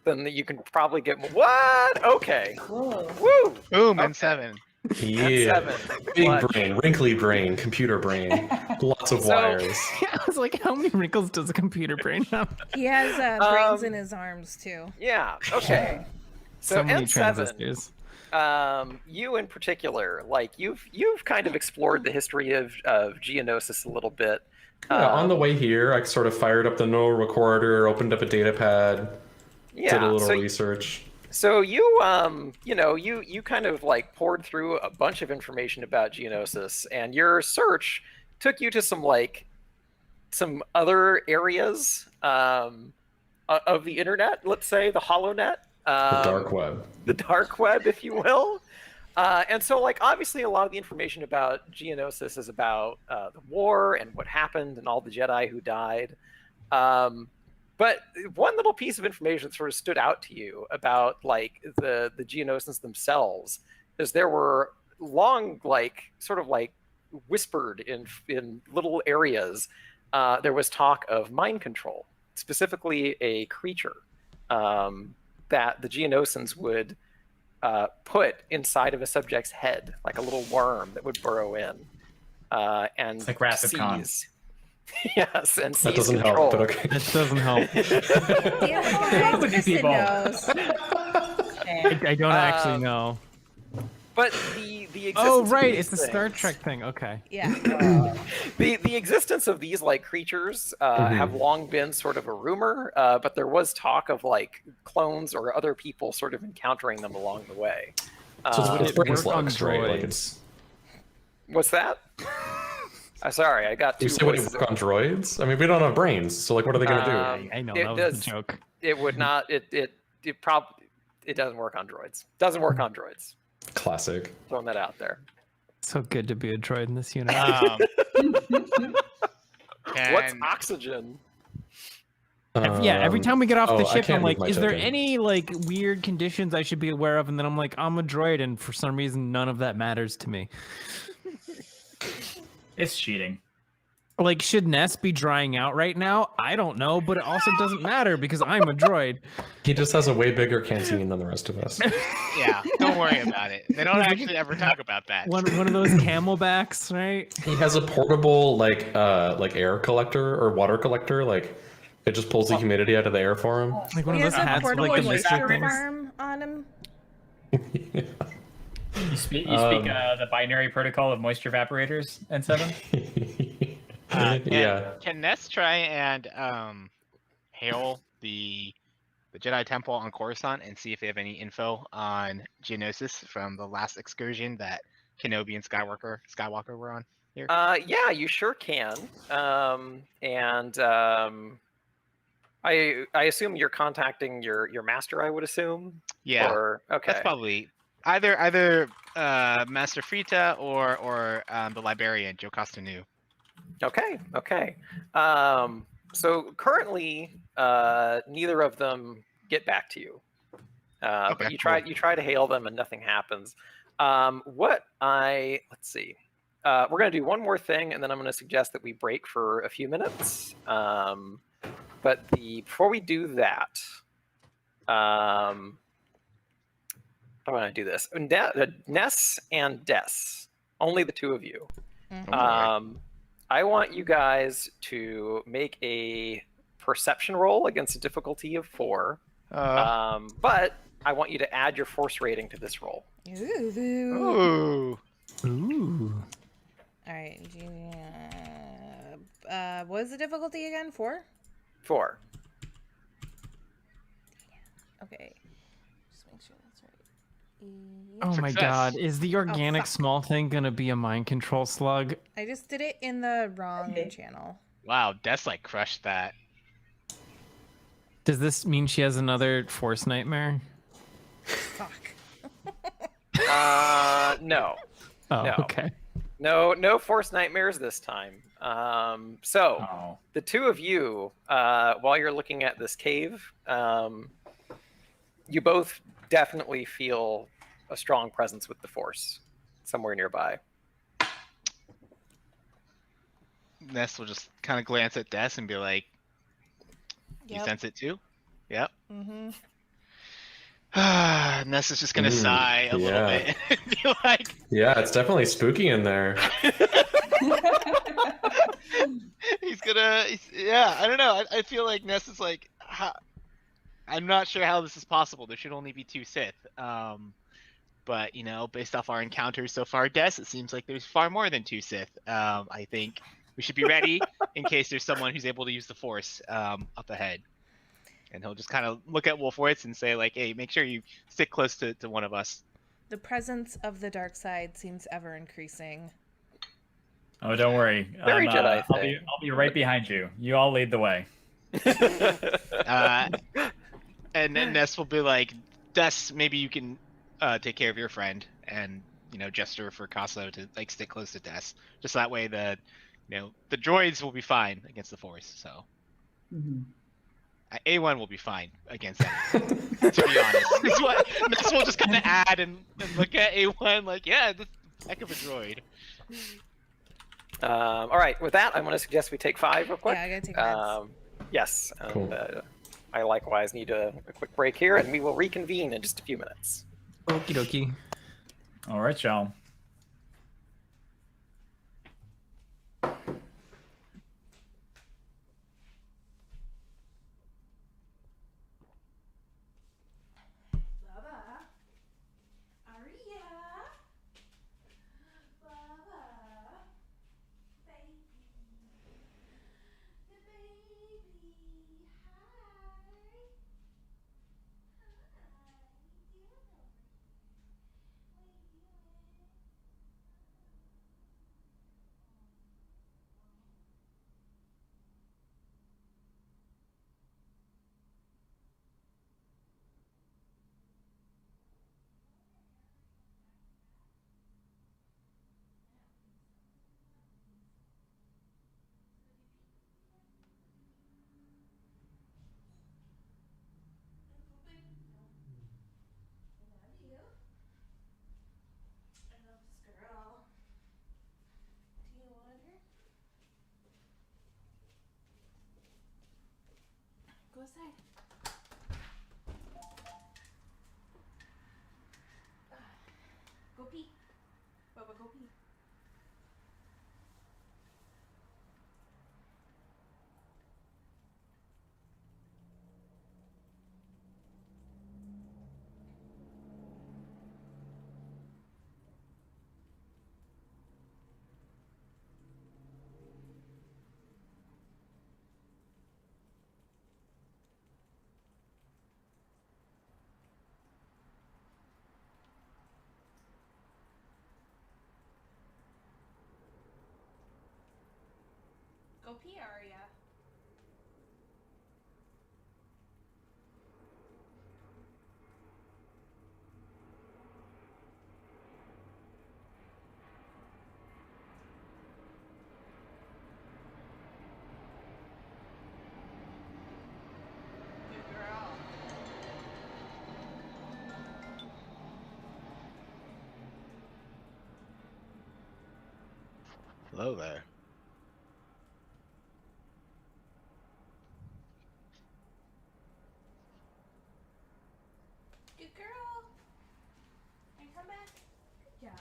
then you can probably get what? Okay. Whoa. Woo! Boom, Okay. and 7. Yeah, 7. big Clutch. brain, wrinkly brain, computer brain, lots of So- wires. Yeah, I was like, how many wrinkles does a computer brain have? He has brains in his arms too. Yeah. Okay. So many N7, transistors. you in particular, like you've kind of explored the history of Geonosis a little bit. Yeah, on the way here, I sort of fired up the neural recorder, opened up a data pad, did a little research. So you you kind of like poured through a bunch of information about Geonosis, and your search took you to some other areas of the internet. Let's say the HoloNet. The dark web. The dark web, if you will. And so, like, obviously a lot of the information about Geonosis is about the war and what happened and all the Jedi who died. But one little piece of information that sort of stood out to you about, like, the Geonosians themselves is there were long, like, sort of like whispered in little areas, there was talk of mind control, specifically a creature that the Geonosians would put inside of a subject's head, like a little worm that would burrow in and It's like Wrath of Khan. seize. Yes, and That seize doesn't control. help, but okay. That doesn't help. Damn it, guys, Look at Kristen people. knows. I don't actually know. But the existence Oh, of right, these it's the Star things- Trek thing. Okay. Yeah. The existence of these like creatures have long been sort of a rumor, but there was talk of like clones or other people sort of encountering them along the way. So it's it brain work on slugs, right? Like droids? it's. What's that? Sorry, I got two You say would it voices. work on droids? I mean, we don't have brains, so like, what are they gonna do? I know, it that was does- the joke. It would not. It doesn't work on droids. Doesn't work on droids. Classic. Throwing that out there. So good to be a droid in this unit. What's Can- oxygen? Yeah, every time we get off the I ship, can't I'm like, move my is there token. any like weird conditions I should be aware of? And then I'm like, I'm a droid, and for some reason, none of that matters to me. It's cheating. Like, should Ness be drying out right now? I don't know, but it also doesn't matter because I'm a droid. He just has a way bigger canteen than the rest of us. Yeah, don't worry about it. They don't actually ever talk about that. One of those camelbacks, right? He has a portable like air collector or water collector. Like, it just pulls the humidity out of the air for him. Like one He of has those a hats with portable like the moisture mystery things. farm on him. You speak the binary protocol of moisture evaporators, N7? Yeah. Can Ness try and hail the Jedi Temple on Coruscant and see if they have any info on Geonosis from the last excursion that Kenobi and Skywalker were on here? Yeah, you sure can. I assume you're contacting your master. I would assume. Yeah, Or okay. that's probably either Master Frita or the librarian Joe Costanu. Okay. Okay. So currently, neither of them get back to you. Okay, But you cool. try to hail them and nothing happens. Let's see. We're going to do one more thing, and then I'm going to suggest that we break for a few minutes. But before we do that, how do I do this? Ness and Des, only the two of you. I want you guys to make a perception roll against a difficulty of 4. But I want you to add your force rating to this roll. Ooh. Ooh. All right. What is the difficulty again? 4? 4. Okay. Just make sure that's right. Oh my Success. god, is the organic fuck. small thing gonna be a mind control slug? I just did it in the wrong Okay. channel. Wow, Des like crushed that. Does this mean she has another force nightmare? Fuck. No. Oh, No. okay. No force nightmares this time. So Oh. the two of you, while you're looking at this cave, you both definitely feel a strong presence with the force somewhere nearby. Ness will just kind of glance at Des and be like, "You sense it too?" Yep. Mm-hmm. Ness is just gonna sigh a little bit and be like, Yeah, it's definitely spooky in there. yeah, I don't know. I feel like Ness is like, I'm not sure how this is possible. There should only be 2 Sith. But you know, based off our encounters so far, Des, it seems like there's far more than 2 Sith. I think we should be ready in case there's someone who's able to use the Force up ahead. And he'll just kind of look at Wolfowitz and say, like, hey, make sure you stick close to one of us. The presence of the dark side seems ever increasing. Oh, don't worry. Very Jedi I'll thing. be right behind you. You all lead the way. And then Ness will be like, Des, maybe you can take care of your friend and, you know, gesture for Casso to, like, stick close to Des. Just that way the droids will be fine against the Force, so. Mhm. A1 will be fine against anything, to be honest. This what Ness will just kind of add and look at A1 like, yeah, this heck of a droid. All right, with that, I'm going to suggest we take 5 real quick. Yeah, I gotta take meds. Yes, and Cool. I likewise need a quick break here, and we will reconvene in just a few minutes. Okie dokie. All right, y'all. Baba, Aria, Baba, baby, the baby, hi, I love this girl. Do you want her? Go outside. Go pee. Bubba, go pee. Go pee, Aria. Hello there. Good girl. And come back. Good job.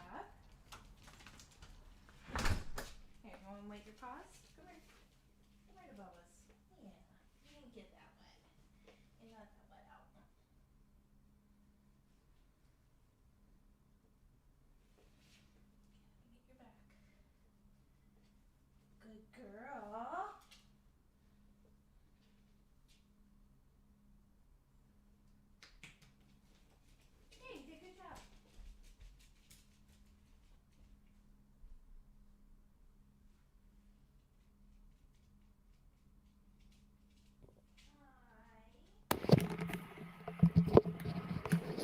Here, you want to wipe your paws? Come here. Come right above us. Yeah. You didn't get that wet. You got that wet out. Get your back. Good girl. Hey, you did a good job.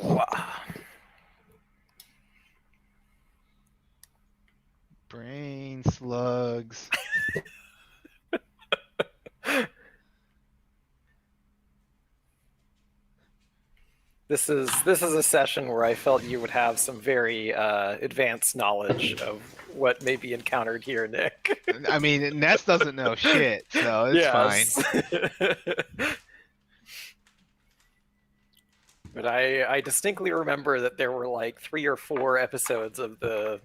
Wow. Brain slugs. This is a session where I felt you would have some very advanced knowledge of what may be encountered here, Nick. I mean, Ness doesn't know shit, so it's fine. But I distinctly remember that there were like 3 or 4 episodes of the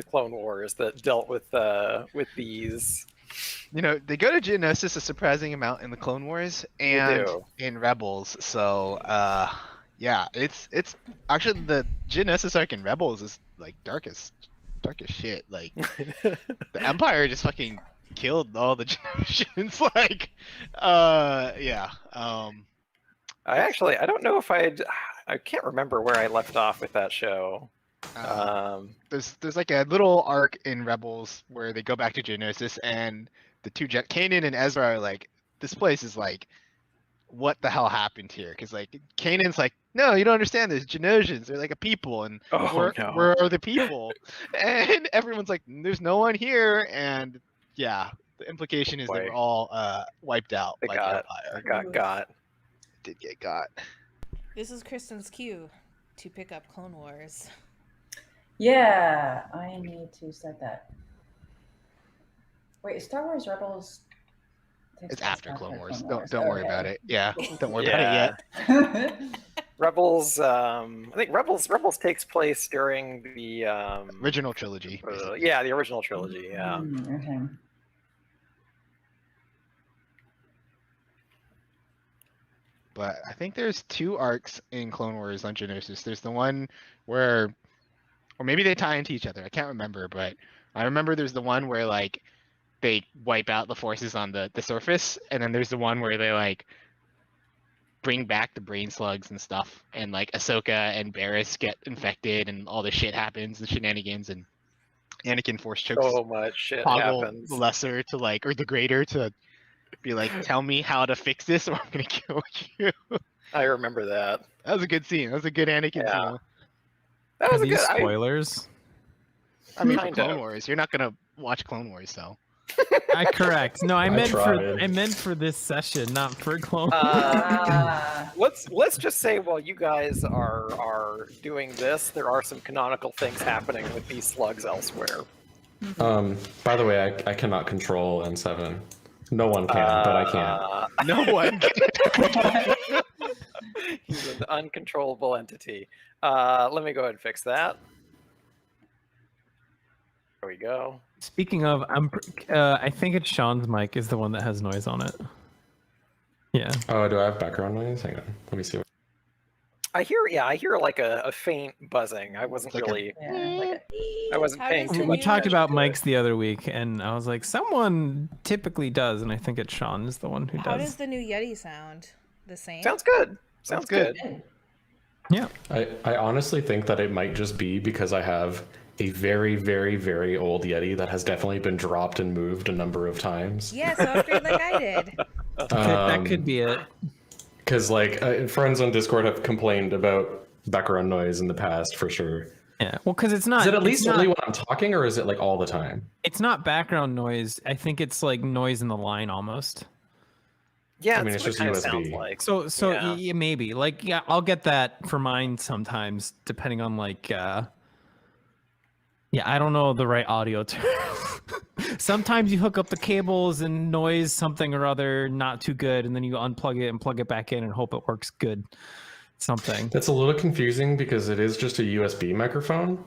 Clone Wars that dealt with these. You know, they go to Geonosis a surprising amount in the Clone Wars and do. in Rebels. So, yeah, it's actually the Geonosis arc in Rebels is like dark as shit. Like the Empire just fucking killed all the generations. Like, yeah. I don't know if I can't remember where I left off with that show. There's like a little arc in Rebels where they go back to Geonosis and the two Kanan and Ezra are like, this place is like, what the hell happened here? Because like Kanan's like, no, you don't understand this. Genosians, they're like a people, and where are the people? And everyone's like, there's no one here, and yeah, the implication is they were all wiped out by the Empire. Got. Did get got. This is Kristen's cue to pick up Clone Wars. Yeah, I need to set that. Wait, Star Wars Rebels. It's after Clone Wars. Don't worry about it. Yeah, don't worry about it yet. Rebels. I think Rebels takes place during the original trilogy. Yeah, the original trilogy. Yeah. Okay. But I think there's 2 arcs in Clone Wars on Geonosis. There's the one where, or maybe they tie into each other. I can't remember, but I remember there's the one where like they wipe out the forces on the surface, and then there's the one where they like bring back the brain slugs and stuff, and like Ahsoka and Barriss get infected, and all this shit happens, the shenanigans, and Anakin force chokes. So much shit Toggle happens. The lesser to like, or the greater to be like, tell me how to fix this, or I'm gonna kill you. I remember that. That was a good scene. That was a good Anakin scene. That was Are a good. these spoilers? I mean, for Kind Clone of. Wars, you're not gonna watch Clone Wars, though. Correct. No, I meant tried. for this session, not for Clone. Let's just say while you guys are doing this, there are some canonical things happening with these slugs elsewhere. By the way, I cannot control N7. No one can, but I can. No one. He's an uncontrollable entity. Let me go ahead and fix that. There we go. Speaking of, I think it's Sean's mic is the one that has noise on it. Yeah. Oh, do I have background noise? Hang on. Let me see. I hear like a faint buzzing. I wasn't really. I wasn't paying too We much. talked attention about to it. mics the other week, and I was like, someone typically does, and I think it's Sean is the one who How does. does the new Yeti sound? The same? Sounds good. Sounds good. Yeah. I honestly think that it might just be because I have a very, very, very old Yeti that has definitely been dropped and moved a number of times. Yeah, so upgrade like I did. That could be it. Because like friends on Discord have complained about background noise in the past for sure. Yeah. Well, because it's not. Is it at it's least not- only when I'm talking, or is it like all the time? It's not background noise. I think it's like noise in the line almost. Yeah, I mean, it's it's what it just kinda USB. sounds like. So Yeah. yeah, maybe like I'll get that for mine sometimes, depending on like. Yeah, I don't know the right audio term. Sometimes you hook up the cables and noise something or other not too good, and then you unplug it and plug it back in and hope it works good. Something. That's a little confusing because it is just a USB microphone.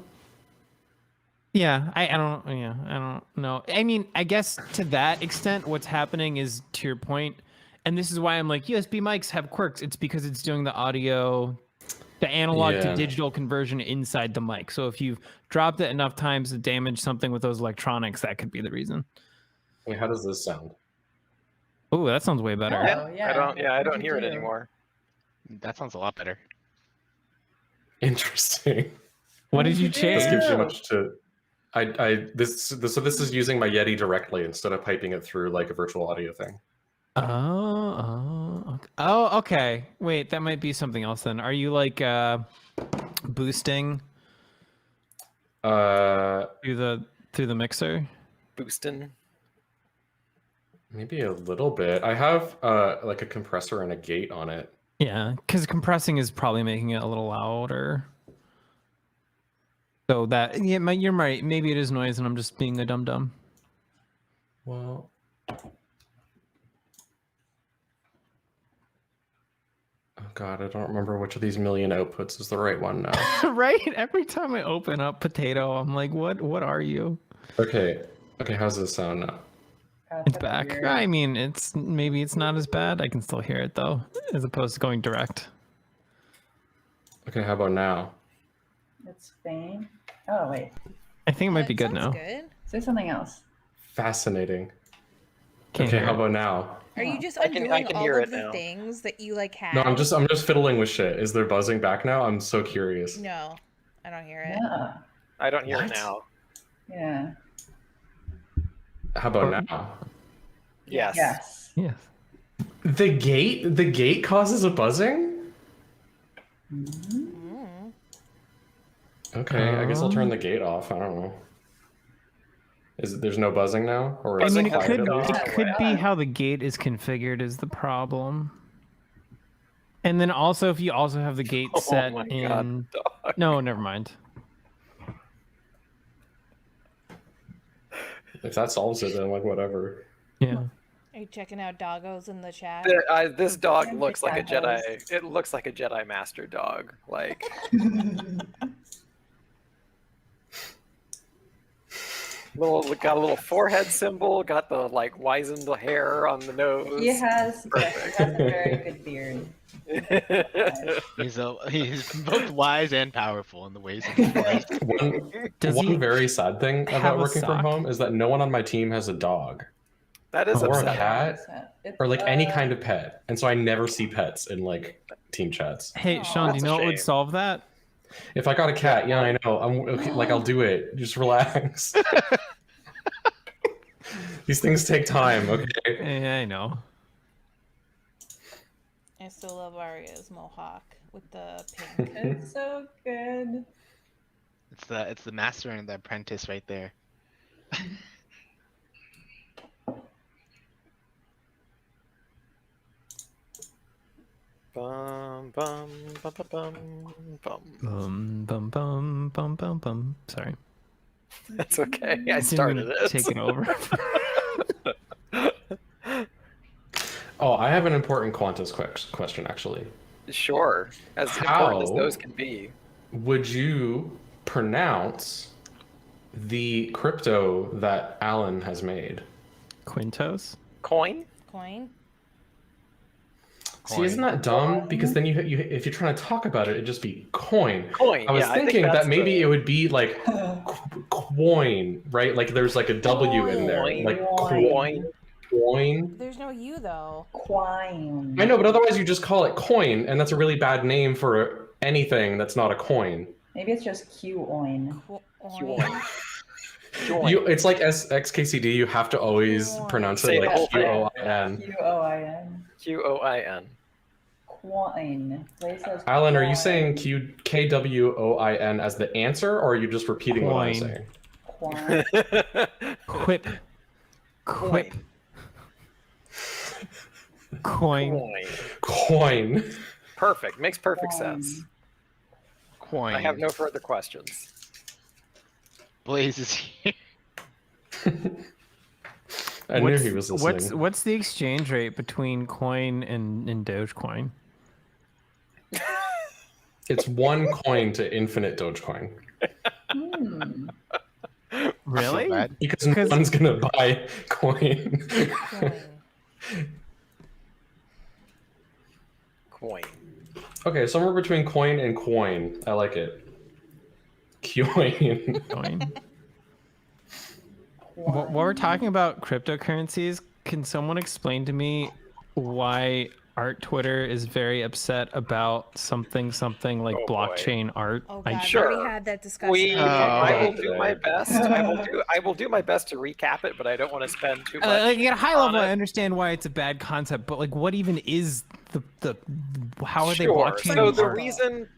Yeah, I don't know. I mean, I guess to that extent, what's happening is, to your point, and this is why I'm like, USB mics have quirks. It's because it's doing the audio, the analog to digital conversion inside the mic. So if you've dropped it enough times to damage something with those electronics, that could be the reason. Wait, how does this sound? Oh, that sounds way better. Oh, yeah. I don't hear it anymore. That sounds a lot better. Interesting. What did you This change? gives you much to. So this is using my Yeti directly instead of piping it through like a virtual audio thing. Oh, okay. Wait, that might be something else then. Are you like boosting through the mixer? Boosting. Maybe a little bit. I have like a compressor and a gate on it. Yeah, because compressing is probably making it a little louder. So that, yeah, you're right. Maybe it is noise, and I'm just being a dum-dum. Well, oh God, I don't remember which of these million outputs is the right one now. Right? Every time I open up Potato, I'm like, what are you? Okay, how's this sound now? It's back. I mean, maybe it's not as bad. I can still hear it though, as opposed to going direct. Okay, how about now? It's faint. Oh, wait. I think it might be That good sounds now. Good. Say something else. Fascinating. Can't Okay, hear how it. about now? Are you just I can undoing all hear of it the now. things that you like had? No, I'm just fiddling with shit. Is there buzzing back now? I'm so curious. No, I don't hear it. Yeah. I don't hear What? it now. Yeah. How about now? Yes. Yes. Yes. The gate causes a buzzing? Mhm. Mm. Okay, I guess I'll turn the gate off. I don't know. There's no buzzing now? Or I is mean, it quiet at least? it could be how the gate is configured is the problem. And then also, if you also have the gate Oh set my in... God, dog. No, never mind. If that solves it, then like whatever. Yeah. Are you checking out doggos in the chat? This dog Can't looks pick like a that Jedi. nose. It looks like a Jedi Master dog. Like got a little forehead symbol. Got the like wizened hair on the nose. He has a very good beard. He's both wise and powerful in the ways he plays. Does he One very sad thing have about a working from sock? home is that no one on my team has a dog That is or a upsetting. cat or like any kind of pet, and so I never see pets in like team chats. Hey, Aw, Sean, do that's you a know what would shame. solve that? If I got a cat, yeah, I know. I'm okay, like I'll do it. Just relax. These things take time, okay? Yeah, I know. I still love Arya's mohawk with the pink. It's so good. It's the master and the apprentice right there. Bum bum bum bum bum bum. Bum, bum, bum, bum, bum. Sorry. That's okay. I Didn't started mean to it. Take it over. Oh, I have an important Qantas question actually. Sure. As important as How? those can be. Would you pronounce the crypto that Alan has made? Quintos? Coin? Coin? See, isn't that dumb? Because then you if you're trying to talk about it, it'd just be coin. Coin. I was yeah, I think thinking that's that maybe the- it would be like coin, right? Like there's like a W in there, Coin. like Coin. coin. There's no U though. Quine. I know, but otherwise you just call it coin, and that's a really bad name for anything that's not a coin. Maybe it's just Q-oin. Coin. Join. It's like XKCD. You have to always Coin. pronounce Say it the like whole thing. QOIN. Q-O-I-N. Q-O-I-N. Quine. Ray says Alan, are you quine. saying KWOIN as the answer, or are you just repeating what I'm Coin. saying? Quine. Quip. Quip. Coin. Coin. Coin. Perfect. Makes perfect Coin. sense. Coin. I have no further questions. Blaze is here. I knew he was listening. What's the exchange rate between coin and Dogecoin? It's 1 coin to infinite Dogecoin. Hmm. Really? bad. Because no one's gonna buy coin. Coin. Okay, somewhere between coin and coin. I like it. Coin. Coin. While we're talking about cryptocurrencies, can someone explain to me why Art Twitter is very upset about something like Oh, boy. blockchain art? Oh god, Sure. we already had that discussion. I will do my best. I will do my best to recap it, but I don't want to spend too much. Like at a high level, on I it. understand why it's a bad concept, but like, what even is the how are they Sure. blockchain So the art? reason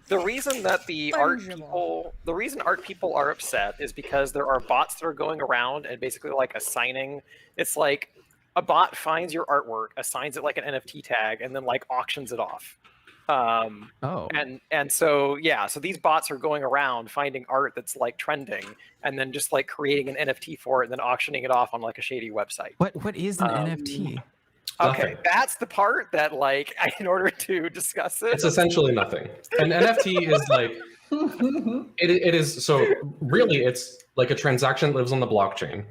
that the reason art people are upset is because there are bots that are going around and basically like assigning. It's like a bot finds your artwork, assigns it like an NFT tag, and then like auctions it off. And so so these bots are going around finding art that's like trending, and then just like creating an NFT for it, and then auctioning it off on like a shady website. What is an NFT? Okay, Nothing. that's the part that like in order to discuss it, It's essentially nothing. An NFT is like it is so really it's like a transaction that lives on the blockchain.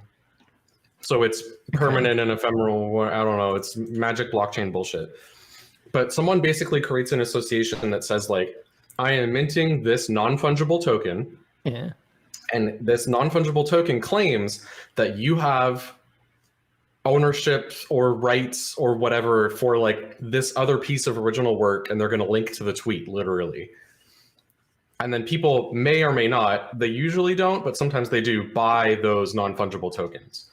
So it's permanent and ephemeral. I don't know. It's magic blockchain bullshit. But someone basically creates an association that says like, I am minting this non-fungible token. Yeah. And this non-fungible token claims that you have ownership or rights or whatever for like this other piece of original work, and they're going to link to the tweet literally. And then people may or may not, they usually don't, but sometimes they do buy those non-fungible tokens.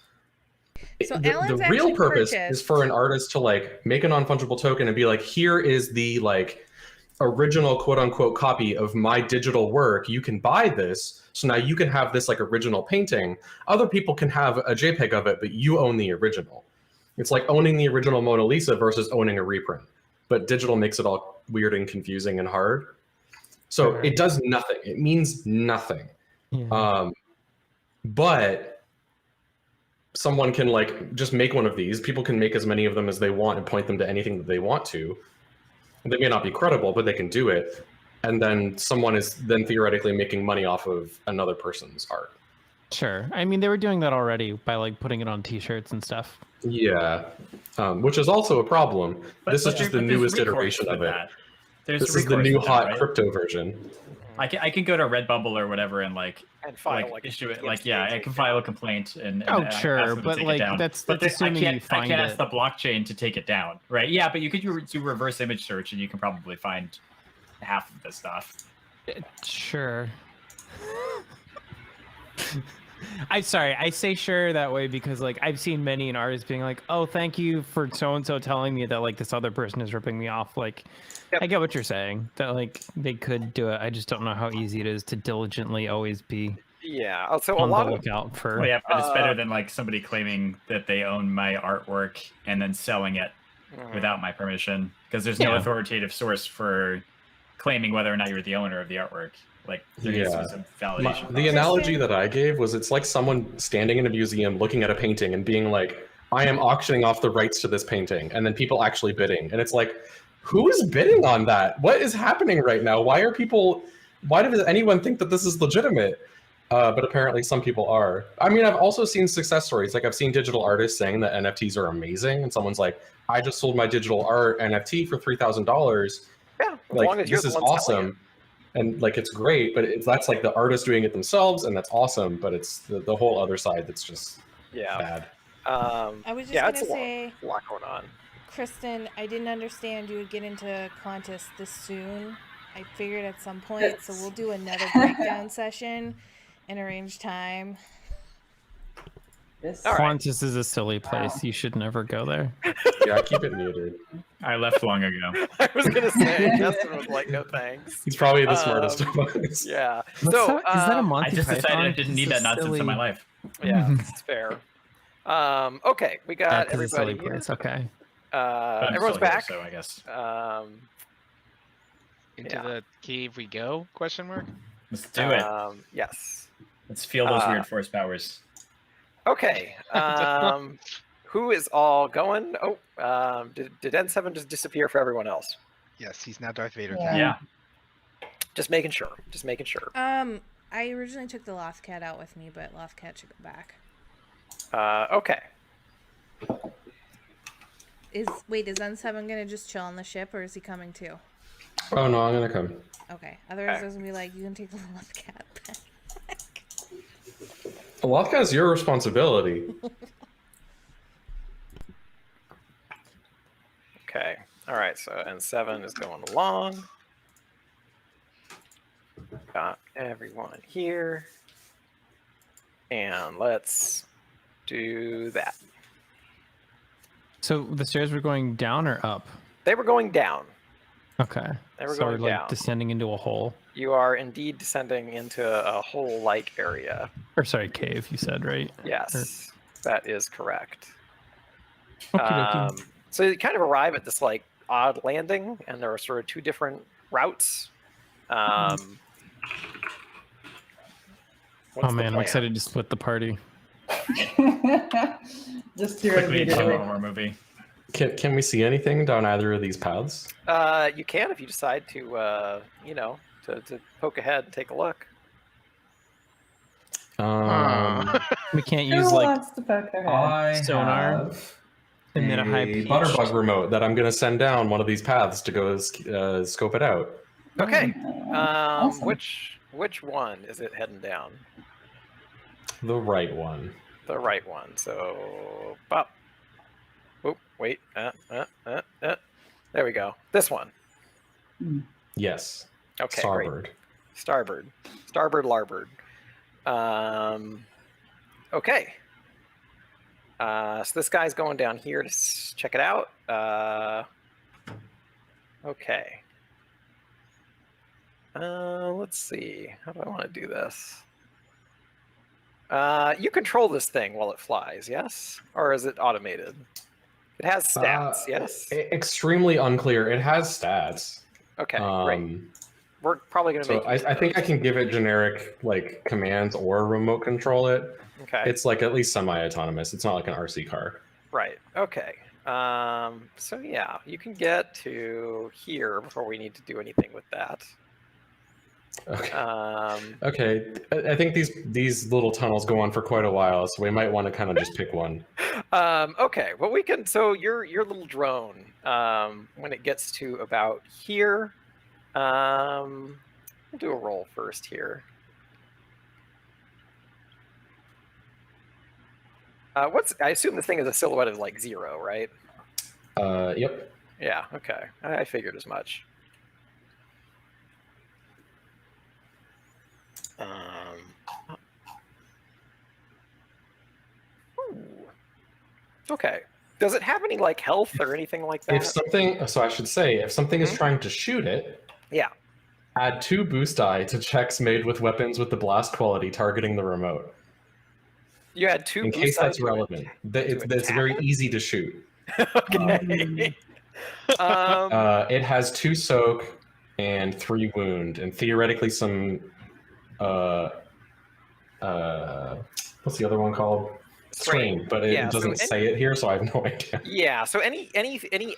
So The Alan's real actually purpose is purchased- for an artist to like make a non-fungible token and be like, here is the like original quote unquote copy of my digital work. You can buy this. So now you can have this like original painting. Other people can have a JPEG of it, but you own the original. It's like owning the original Mona Lisa versus owning a reprint. But digital makes it all weird and confusing and hard. So it does nothing. It means nothing. Yeah. But someone can like just make one of these. People can make as many of them as they want and point them to anything that they want to. They may not be credible, but they can do it. And then someone is then theoretically making money off of another person's art. Sure. I mean, they were doing that already by like putting it on T-shirts and stuff. Yeah, which is also a problem. This is just the there's newest recourse iteration with of it. that. There's This is the recourse new with hot that, right? crypto version. I can go to Redbubble or whatever and file issue it. against I can file a complaint and Oh, ask sure, them to but take like it down. that's But assuming I you find can't it. ask the blockchain to take it down, right? Yeah, but you could do reverse image search and you can probably find half of this stuff. Sure. I'm sorry, I say sure that way because like I've seen many an artist being like, "Oh, thank you for so and so telling me that like this other person is ripping me off." Like, I get what you're saying that like they could do it. I just don't know how easy it is to diligently always be so a on lot the of lookout for. Well, yeah, but it's better than like somebody claiming that they own my artwork and then selling it without my permission because there's no Yeah. authoritative source for claiming whether or not you're the owner of the artwork. Like there needs to be some validation. The analogy that I gave was it's like someone standing in a museum looking at a painting and being like, I am auctioning off the rights to this painting. And then people actually bidding. And it's like, who is bidding on that? What is happening right now? Why does anyone think that this is legitimate? But apparently some people are. I mean, I've also seen success stories. Like I've seen digital artists saying that NFTs are amazing. And someone's like, I just sold my digital art NFT for $3,000. as Like, long as you're this is the one selling it. awesome. And like it's great, but that's like the artist doing it themselves, and that's awesome. But it's the whole other side that's just bad. I was just it's gonna say, a lot going on. Kristen, I didn't understand you would get into contests this soon. I figured at some point, so we'll do another breakdown session and arrange time. Qantas is a silly place. You should never go there. Yeah, keep it muted. I left long ago. I was gonna say Justin was like, no thanks. He's probably the smartest of us. Yeah. Is that a Monty I just decided I Python? didn't need This that is nonsense in my silly. life. Yeah, it's fair. Okay, we got 'cause it's a silly everybody here. place. Okay. But I'm Everyone's still here, back. so I guess. Into Yeah. the cave we go? Question mark. Let's do it. Yes. Let's feel those weird force powers. Okay. Who is all going? Oh, did N7 just disappear for everyone else? Yes, he's now Darth Vader. Yeah. Yeah. Just making sure. Just making sure. I originally took the Lost Cat out with me, but Lost Cat should go back. Okay. Is N7 gonna just chill on the ship, or is he coming too? Oh no, I'm gonna come. Okay. Otherwise, Okay. I was gonna be like, you can take the Lost Cat back. The Lothcat is your responsibility. Okay. All right. So N7 is going along. Got everyone here. And let's do that. So the stairs were going down or up? They were going down. Okay. They were So we're going like down. descending into a hole. You are indeed descending into a hole-like area. Or sorry, cave, you said, right? Yes, that is correct. Okey-dokey. So you kind of arrive at this like odd landing, and there are sort of two different routes. What's Oh the man, I'm plan? excited to split the party. Just do Quick it read for a immediately. horror movie. Can we see anything down either of these paths? You can if you decide to, to poke ahead and take a look. We can't Who use like wants to poke their head? I Sonar have and then a high a pitched. Butterbug remote that I'm gonna send down one of these paths to go scope it out. Okay. Awesome. Which one is it heading down? The right one. The right one. So, pop. Oh, wait. There we go. This one. Yes. Okay, Starboard. great. Starboard, larboard. Okay. So this guy's going down here to check it out. Okay. Let's see. How do I want to do this? You control this thing while it flies, yes? Or is it automated? It has stats, yes? Extremely unclear. It has stats. Okay, great. We're probably going to So make I think I can give it generic like commands or remote control it. Okay. It's like at least semi-autonomous. It's not like an RC car. Right. Okay. So yeah, you can get to here before we need to do anything with that. Okay. Um, Okay. I think these little tunnels go on for quite a while, so we might want to kind of just pick one. okay. Well, we can. So your little drone, when it gets to about here, we'll do a roll first here. I assume this thing is a silhouette of like 0, right? Yep. Yeah. Okay. I figured as much. Ooh. Okay. Does it have any like health or anything like that? If something, so I should say, if something is trying to shoot it, Yeah. add 2 boost die to checks made with weapons with the blast quality targeting the remote. You had 2 In boost case die that's to relevant. It's attack very it? easy to shoot. Okay. It has 2 soak and 3 wound, and theoretically some what's the other one called? Strain, but it Yeah, so doesn't say it here, so I have no idea. Yeah, so any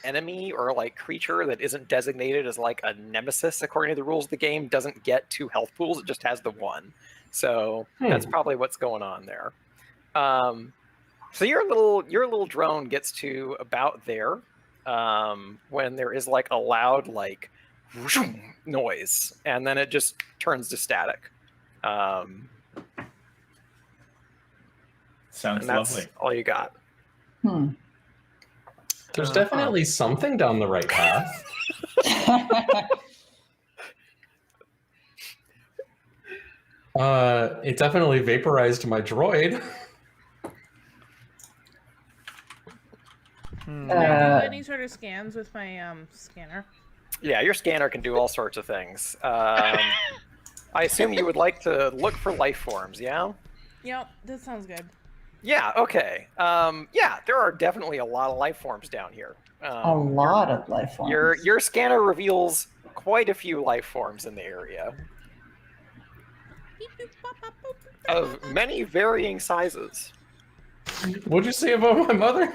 enemy or like creature that isn't designated as like a nemesis according to the rules of the game doesn't get 2 health pools, it just has the 1. So that's probably what's going on there. So your little drone gets to about there when there is like a loud like noise, and then it just turns to static. Sounds And that's lovely. all you got. There's definitely something down the right path. It definitely vaporized my droid. Can I do any sort of scans with my scanner? Yeah, your scanner can do all sorts of things. I assume you would like to look for life forms, yeah? Yep, that sounds good. Yeah, okay. Yeah, there are definitely a lot of life forms down here. A lot of life forms. Your scanner reveals quite a few life forms in the area. Of many varying sizes. What'd you say about my mother?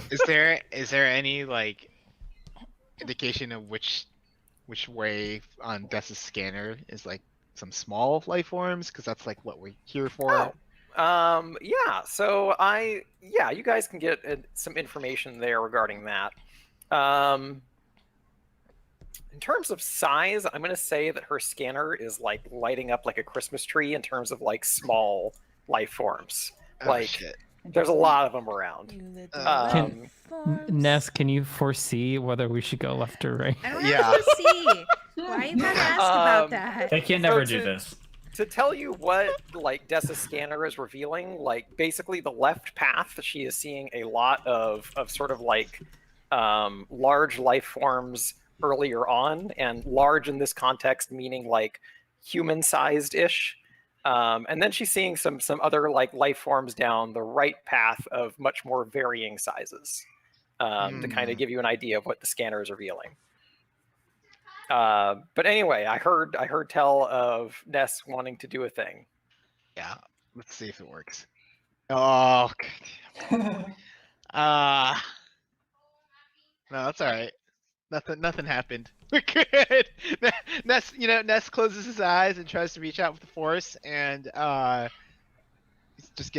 Is there any like indication of which way on Dessa's scanner is like some small life forms? Because that's like what we're here for. Yeah. So you guys can get some information there regarding that. In terms of size, I'm going to say that her scanner is like lighting up like a Christmas tree in terms of like small life forms. Oh, Like shit. there's a lot of them around. You little Can- forms. Ness, can you foresee whether we should go left or right? I don't Yeah. have to see. Why you gotta ask about that? They can So never to- do this. To tell you what like Dessa's scanner is revealing, like basically the left path, she is seeing a lot of sort of like large life forms earlier on, and large in this context meaning like human-sized ish. And then she's seeing some other like life forms down the right path of much more varying sizes, to kind of give you an idea of what the scanner is revealing. But anyway, I heard tell of Ness wanting to do a thing. Yeah. Let's see if it works. Oh. No, that's all right. Nothing happened. We're good. Ness closes his eyes and tries to reach out with the force, and he's just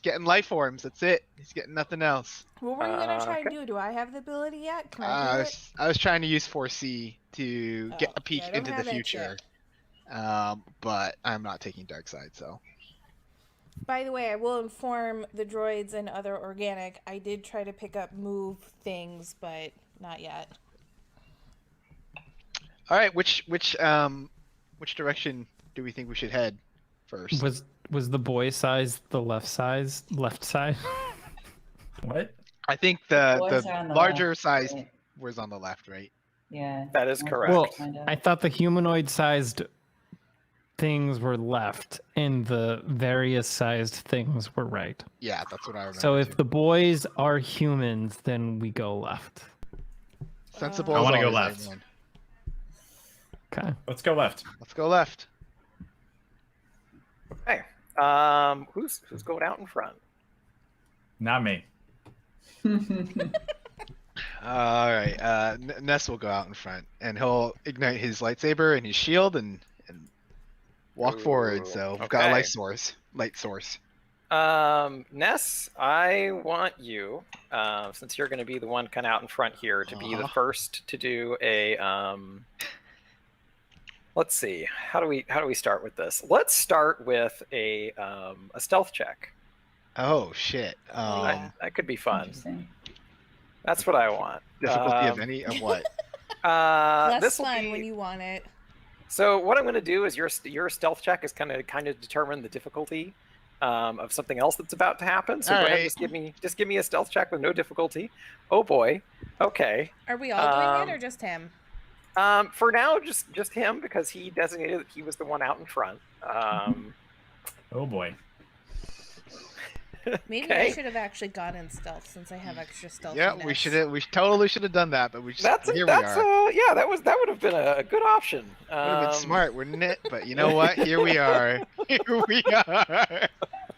getting life forms. That's it. He's getting nothing else. What were you gonna try and do? Do I have the ability yet? Can I do it? I was trying to use 4C to get a peek yeah, I don't into the have that future, but I'm not taking dark side, so. By the way, I will inform the droids and other organic. I did try to pick up move things, but not yet. All right, which direction do we think we should head first? Was the boy size the left side? What? I think boys the are on the larger left, size right? was on the left, right? Yeah. That is correct. Well, Kind of. I thought the humanoid-sized things were left, and the various sized things were right. Yeah, that's what I remember. So if too. the boys are humans, then we go left. Sensible. I as wanna go always, left. everyone. Okay. Let's go left. Let's go left. Okay. Who's going out in front? Not me. All right. Ness will go out in front, and he'll ignite his lightsaber and his shield and walk forward. So we've got a okay. light source. Ness, I want you, since you're going to be the one kind of out in front here, to be the first to do a. Let's see. How do we start with this? Let's start with a stealth check. Oh shit. That could be fun. Interesting. That's what I want. Difficulty of any of what? Less this will fun be- when you want it. So what I'm going to do is your stealth check is kind of determine the difficulty of something else that's about to happen. So All go ahead, right. just give me a stealth check with no difficulty. Oh boy. Okay. Are we all doing it or just him? For now, just him, because he designated that he was the one out in front. Oh boy. Maybe I should have actually gone in stealth since I have extra stealth. Yeah, we totally should have done that, but we just here we are. That would have been a good option. Would have been smart, wouldn't it? But you know what? Here we are. Here we are.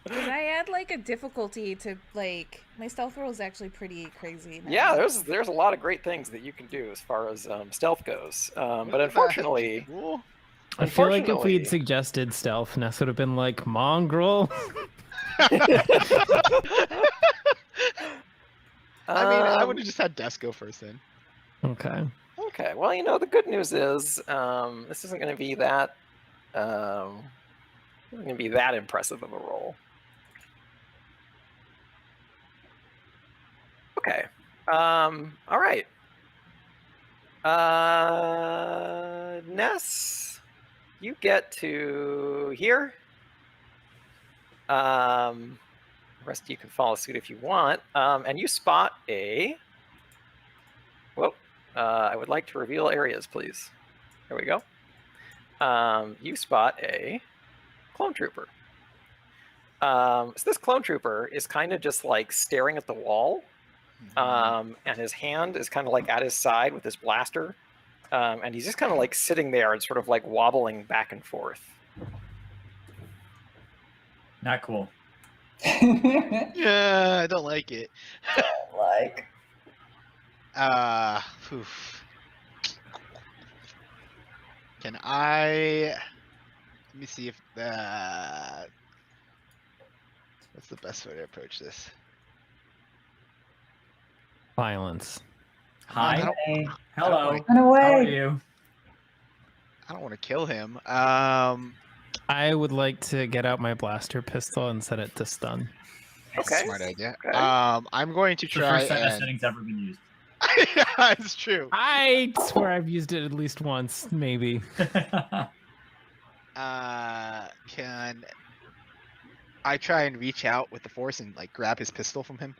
Did I add like a difficulty to like my stealth roll is actually pretty crazy now. Yeah, there's a lot of great things that you can do as far as stealth goes. But unfortunately, I feel like if Unfortunately- we'd suggested stealth, Ness would have been like, mongrel. I mean, I would have just had Des go first then. Okay. Okay, well, the good news is this isn't going to be that impressive of a roll. Okay. All right. Ness, you get to here. The rest of you can follow suit if you want. And you spot a. Whoa. I would like to reveal areas, please. There we go. You spot a clone trooper. So this clone trooper is kind of just like staring at the wall. And his hand is kind of like at his side with his blaster. And he's just kind of like sitting there and sort of like wobbling back and forth. Not cool. Yeah, I don't like it. like, Oof. Can I? Let me see if what's the best way to approach this? Violence. I Hi. don't, hey, Hello. Run run How are away. you? I don't want to kill him. I would like to get out my blaster pistol and set it to stun. Okay. Smart idea. Okay. I'm going to It's the try first time that and. setting's ever been used. Yeah, it's true. I swear I've used it at least once, maybe. Can I try and reach out with the force and like grab his pistol from him?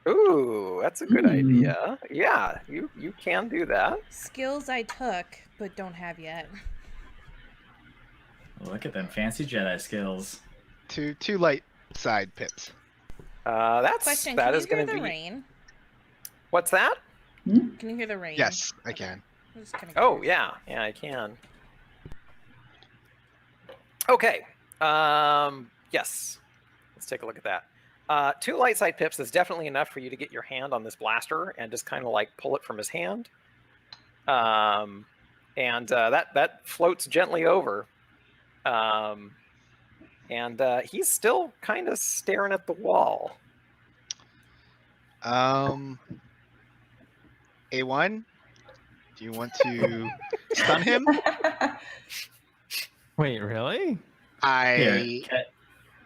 Ooh, that's a good idea. Yeah, you can do that. Skills I took, but don't have yet. Look at them fancy Jedi skills. Two light side pips. Question, That can is you hear going to the be. rain? What's that? Can you hear the rain? Yes, I can. I'm just kinda Oh curious. yeah, I can. Okay. Yes. Let's take a look at that. 2 light side pips is definitely enough for you to get your hand on this blaster and just kind of like pull it from his hand. And that floats gently over. And he's still kind of staring at the wall. A1, do you want to stun him? Wait, really? Here,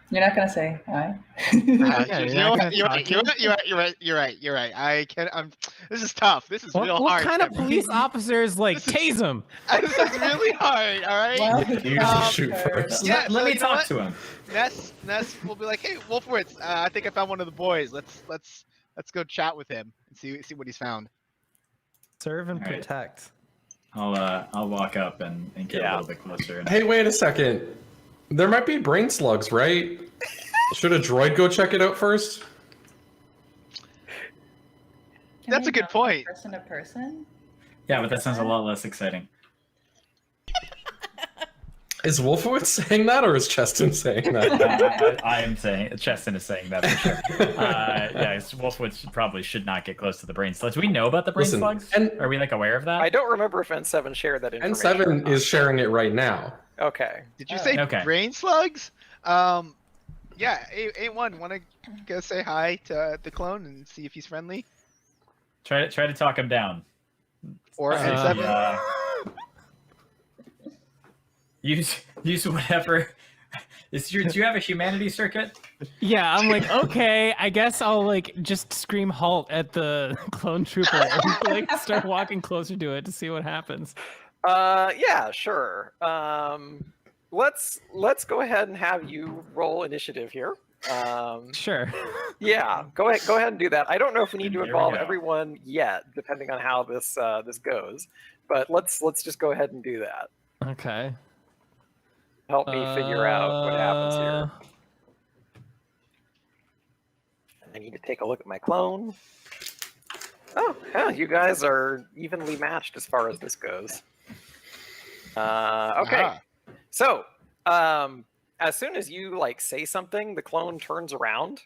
You're not gonna say hi. Yeah, You you're know not what? gonna You're right. I can. This is tough. This is real What hard. kind of Kevin. police officers like This is- tase him? This is really hard. All right. Well, You usually shoot first. Yeah, let me you know talk what? to him. Ness will be like, hey, Wolfowitz, I think I found one of the boys. Let's go chat with him and see what he's found. Serve and All right. protect. I'll walk up and get Yeah. a little bit closer. And... Hey, wait a second. There might be brain slugs, right? Should a droid go check it out first? Can That's we a good go point. Person to person. Yeah, but that sounds a lot less exciting. Is Wolfowitz saying that, or is Cheston saying that? I am saying, Cheston is saying that for sure. Yeah, Wolfowitz probably should not get close to the brain slugs. Do we know about the brain Listen, slugs? and- Are we like aware of that? I don't remember if N7 shared that information. or N7 not. is sharing it right now. Okay. Did you Oh. say Okay. brain slugs? Yeah. A1, want to go say hi to the clone and see if he's friendly? Try to talk him down. Or N7? Yeah. Use whatever. Do you have a humanity circuit? Yeah, I'm like, okay, I guess I'll like just scream halt at the clone trooper and like start walking closer to it to see what happens. Yeah, sure. Let's go ahead and have you roll initiative here. Sure. Yeah, go ahead and do that. I don't know if we need to Here we involve go. everyone yet, depending on how this goes. But let's just go ahead and do that. Okay. Help me figure out what happens here. I need to take a look at my clone. Oh, yeah, you guys are evenly matched as far as this goes. Okay. Ah. So, as soon as you like say something, the clone turns around.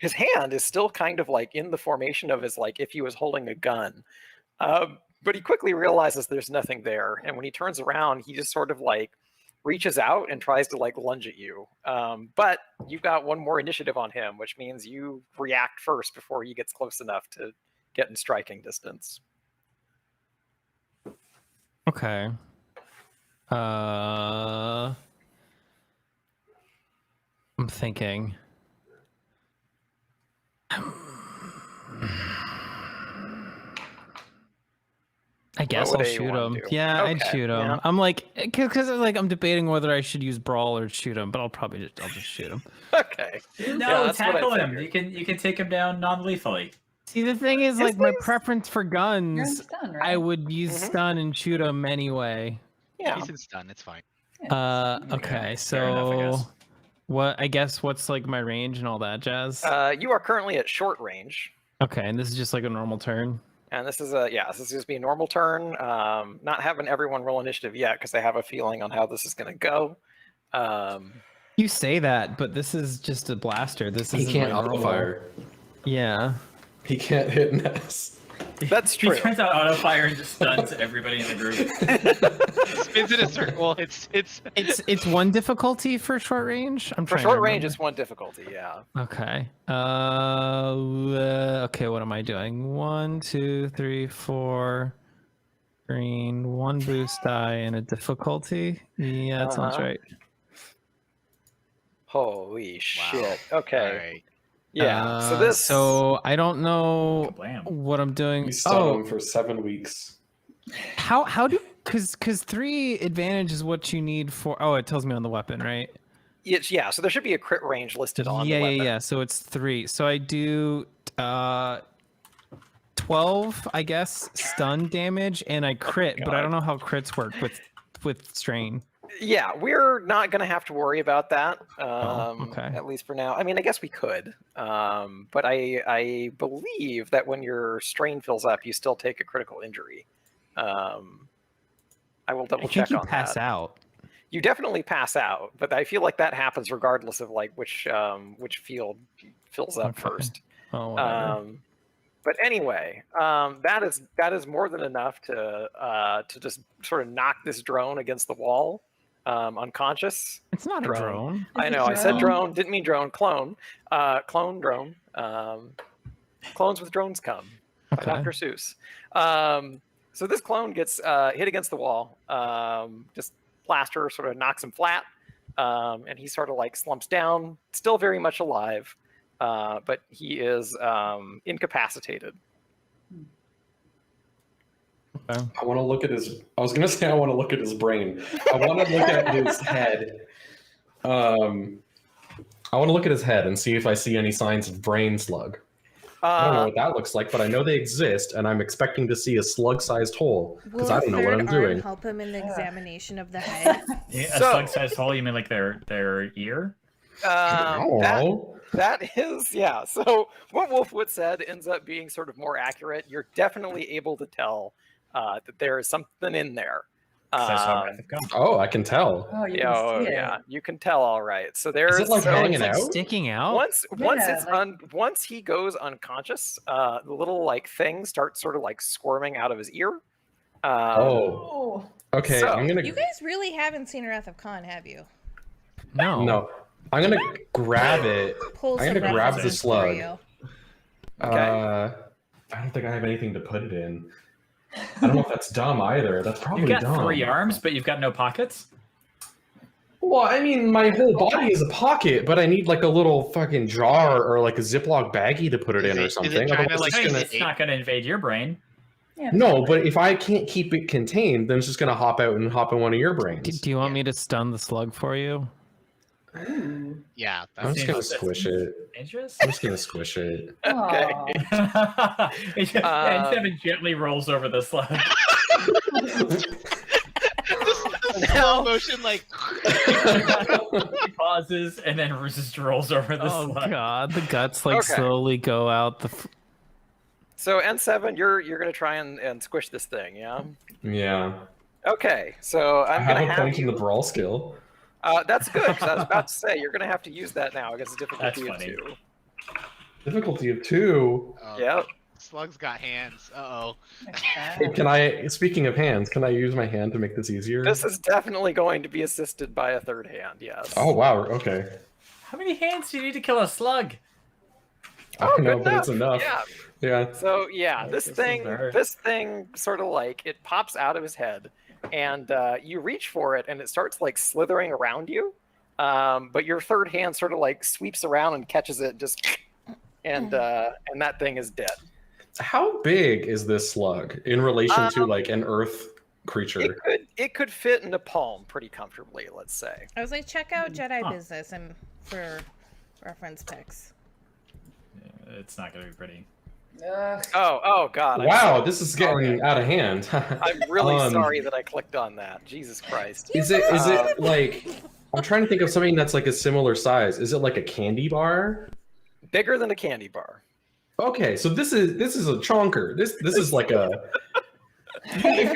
His hand is still kind of like in the formation of his like if he was holding a gun. But he quickly realizes there's nothing there, and when he turns around, he just sort of like reaches out and tries to like lunge at you. But you've got one more initiative on him, which means you react first before he gets close enough to get in striking distance. Okay. I'm thinking. I guess would I'll A1 shoot him. do? Yeah, I'd Okay, shoot him. yeah. I'm like, because like I'm debating whether I should use brawl or shoot him, but I'll just shoot him. Okay. No, that's what I tackle him. figured. You can take him down non-lethally. See, the thing is, like, my preference for You're in guns, stun, right? I would use Mhm. stun and shoot him anyway. Yeah. He's in stun. It's fine. Yeah. Okay, fair enough, I guess. so what? I guess what's like my range and all that jazz. You are currently at short range. Okay, and this is just like a normal turn. And this is this is just be a normal turn. Not having everyone roll initiative yet because I have a feeling on how this is going to go. You say that, but this is just a blaster. This He isn't can't my auto normal- fire. Yeah. He can't hit Ness. That's He true. turns out auto fire and just stuns everybody in the group. Spins in a circle. It's one difficulty for short range. I'm For trying short to range, remember. it's one difficulty. Yeah. Okay. Okay. What am I doing? 1, 2, 3, 4. Green, 1 boost die, and a difficulty. Yeah, that sounds Uh-huh. right. Holy shit. All Okay. right. Yeah. So this. So I don't know Kablam. what I'm doing. We stun him for 7 weeks. How do because 3 advantage is what you need for. Oh, it tells me on the weapon, right? Yeah. So there should be a crit range listed on Yeah, the weapon. yeah. So it's 3. So I do 12, I guess, stun damage, and I crit, but I don't know how crits work with strain. Yeah, we're not going to have to worry about that. okay. At least for now. I mean, I guess we could. But I believe that when your strain fills up, you still take a critical injury. I will double I check think you on pass that. out. You definitely pass out, but I feel like that happens regardless of like which field fills up Okay. first. Oh, whatever. But anyway, that is more than enough to just sort of knock this drone against the wall, unconscious. It's not a drone. I It's a know. I said drone. drone, didn't mean drone. Clone, clone drone. Clones with drones come. By Okay. Dr. Seuss. So this clone gets hit against the wall. Just plaster sort of knocks him flat, and he sort of like slumps down, still very much alive. But he is incapacitated. Okay. I want to look at his. I was gonna say I want to look at his brain. I want to look at his head. I want to look at his head and see if I see any signs of brain slug. I don't know what that looks like, but I know they exist, and I'm expecting to see a slug-sized hole because Will I a don't know what third I'm arm doing. help him in the examination of the head? Yeah, a So- slug-sized hole. You mean like their ear? I don't know. That is, yeah. So what Wolfwood said ends up being sort of more accurate. You're definitely able to tell that there is something in there. 'Cause I saw Wrath of God. Oh, I can tell. Oh, you Yeah, can see it. yeah, you can tell all right. So there's Is it like so hanging it's like out? Sticking out. once Yeah, it's like- once he goes unconscious, the little like thing starts sort of like squirming out of his ear. Oh, okay. So- I'm gonna. You guys really haven't seen Wrath of Khan, have you? No. No, I'm gonna grab it. Pull I'm some gonna grab the references for slug. you. Okay. I don't think I have anything to put it in. I don't know if that's dumb either. That's probably You've got dumb. 3 arms, but you've got no pockets. Well, I mean, my whole body is a pocket, but I need like a little fucking jar or like a Ziploc baggie to put it Is in it- or is it something. trying to, Otherwise like, it's Nice, gonna... it's not going to invade your brain. Yeah, No, but if I can't keep it contained, then it's just gonna hop out and hop in one of your brains. Do you want me to stun the slug for you? Ooh. Yeah, I'm that's just gonna That's squish it. Dangerous. I'm just gonna squish it. Aw. And Seven gently rolls over the slug. slow motion, like He pauses and then just rolls over the Oh slug. god, the guts like Okay. slowly go out the. So N7, you're gonna try and squish this thing, yeah? Yeah. Okay, so I I'm have gonna a have point in you. the brawl skill. That's good. 'Cause I was about to say you're gonna have to use that now against a difficulty of That's funny. 2. Difficulty of 2. Yeah. Slug's got hands. Uh-oh. Hey, can I? Speaking of hands, can I use my hand to make this easier? This is definitely going to be assisted by a third hand. Yes. Oh wow. Okay. How many hands do you need to kill a slug? I Oh, don't know, good but it's enough. Yeah. Yeah. So yeah, this this is thing, better. this thing sort of like it pops out of his head, and you reach for it, and it starts like slithering around you. But your third hand sort of like sweeps around and catches it, just and that thing is dead. How big is this slug in relation to Um, like an Earth creature? It could fit in a palm pretty comfortably, let's say. I was like, check out Jedi Huh. Business and for reference pics. It's not going to be pretty. Ugh. Oh God. Wow, this is getting out of hand. I'm really Um, sorry that I clicked on that. Jesus Christ. Is it like? I'm trying to think of something that's like a similar size. Is it like a candy bar? Bigger than a candy bar. Okay, so this is a chonker. This is like a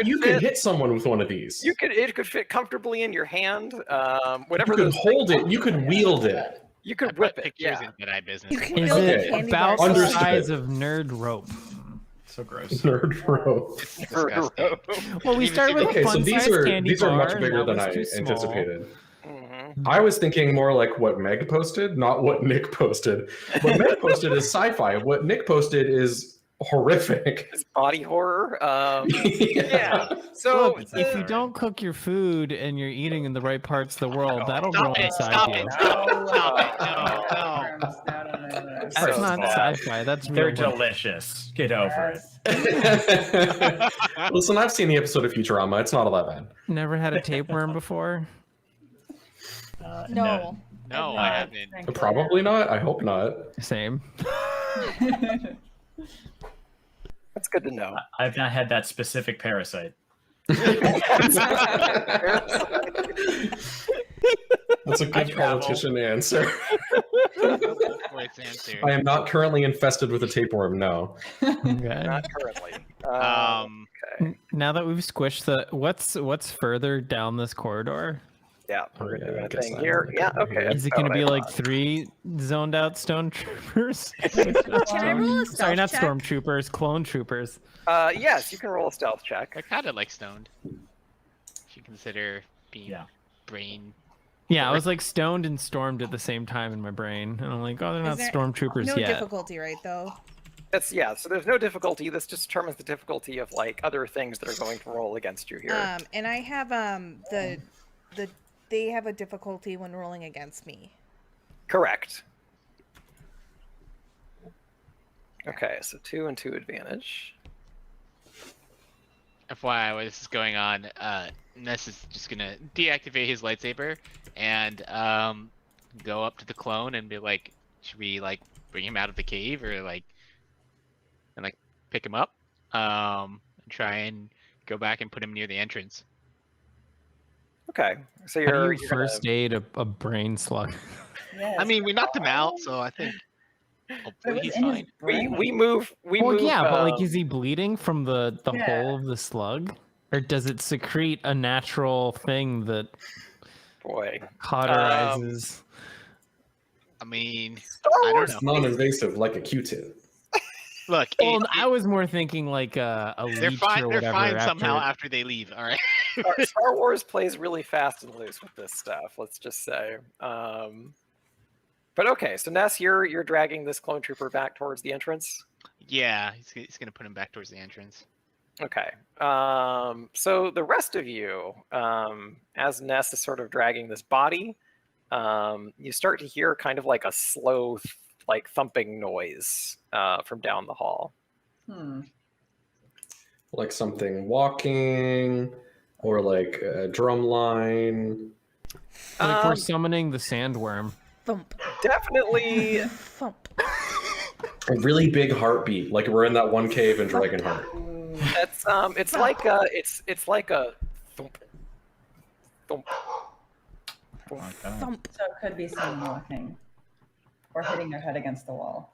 You could hit someone with one of these. It could fit comfortably in your hand. Whatever You could those hold things it. You could wield it. You I could put whip it. pictures Yeah. in Jedi business. You can Is build it a candy about bar. the Understood. size of nerd rope? So gross. Nerd rope. It's disgusting. Well, we started with Okay, a so these fun-sized are candy these are bar, much and bigger that than was I too small. anticipated. Mhm. I was thinking more like what Meg posted, not what Nick posted. What Meg posted is sci-fi. What Nick posted is horrific. It's body horror. Yeah. So Look, if you don't cook your food and you're eating in the right parts of the world, that'll grow Stop it! inside Stop you. it! Stop it! Stop it! No! Oh, That's So not bad. sci-fi. That's They're real life. delicious. Get over it. Listen, I've seen the episode of Futurama. It's not all that bad. Never had a tapeworm before. No. No, I haven't. Probably not. I hope not. Same. That's good to know. I've not had that specific parasite. That's a good travel. politician answer. Voice answer. I am not currently infested with a tapeworm. No. Okay. Not currently. Now that we've squished the what's further down this corridor? Yeah. Oh, We're yeah, doing I a guess thing that here. would Yeah. be Okay. here. Is it that's going to what be I like thought. 3 zoned out stone troopers? Can I roll a stealth Sorry, not check? stormtroopers, clone troopers. Yes, you can roll a stealth check. They're kind of like stoned. If you consider being brain. Yeah, I was like stoned and stormed at the same time in my brain, and I'm like, oh, they're not there stormtroopers No yet. difficulty, right, though? So there's no difficulty. This just determines the difficulty of like other things that are going to roll against you here. And I have they have a difficulty when rolling against me. Correct. Okay, so 2 and 2 advantage. FYI, while this is going on, Ness is just gonna deactivate his lightsaber and go up to the clone and be like, "Should we like bring him out of the cave or like, and like pick him up, and try and go back and put him near the entrance?" Okay, so How do you're you first aid a brain slug? I mean, we knocked him out, so I think hopefully he's fine. we move. Well, move, yeah, but like, is he bleeding from the Yeah. hole of the slug, or does it secrete a natural thing that boy. cauterizes? I mean, Star I don't Wars. know. Non-invasive, like a Q-tip. Look, Well, I was more thinking like a they're leech fine. or They're whatever. fine somehow after- after they leave. All right. Star Wars plays really fast and loose with this stuff. Let's just say. But okay, so Ness, you're dragging this clone trooper back towards the entrance. Yeah, he's gonna put him back towards the entrance. Okay. So the rest of you, as Ness is sort of dragging this body, you start to hear kind of like a slow, like thumping noise from down the hall. Like something walking, or like a drum line. Like we're summoning the sandworm. Thump. Definitely. Thump. A really big heartbeat, like we're in that one cave in Dragonheart. It's like a thump, thump, thump. Thump. So it could be someone walking or hitting their head against the wall.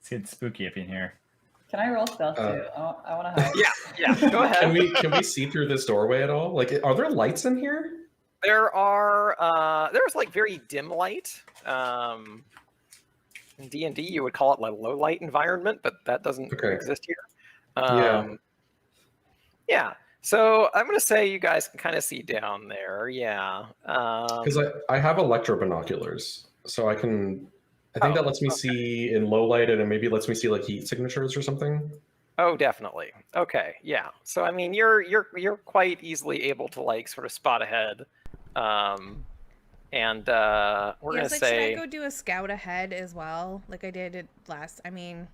It's getting spooky up in here. Can I roll stealth too? I want to hide. Yeah. Go ahead. Can we see through this doorway at all? Like, are there lights in here? There's like very dim light. In D&D, you would call it like low light environment, but that doesn't exist here. Yeah. So I'm gonna say you guys can kind of see down there. Yeah. Because I have electro binoculars, so I can. I think that lets me see in low light, and it maybe lets me see like heat signatures or something. Oh, definitely. Okay. Yeah. So I mean, you're quite easily able to like sort of spot ahead. And we're gonna say, should I go do a scout ahead as well, like I did it last? I mean,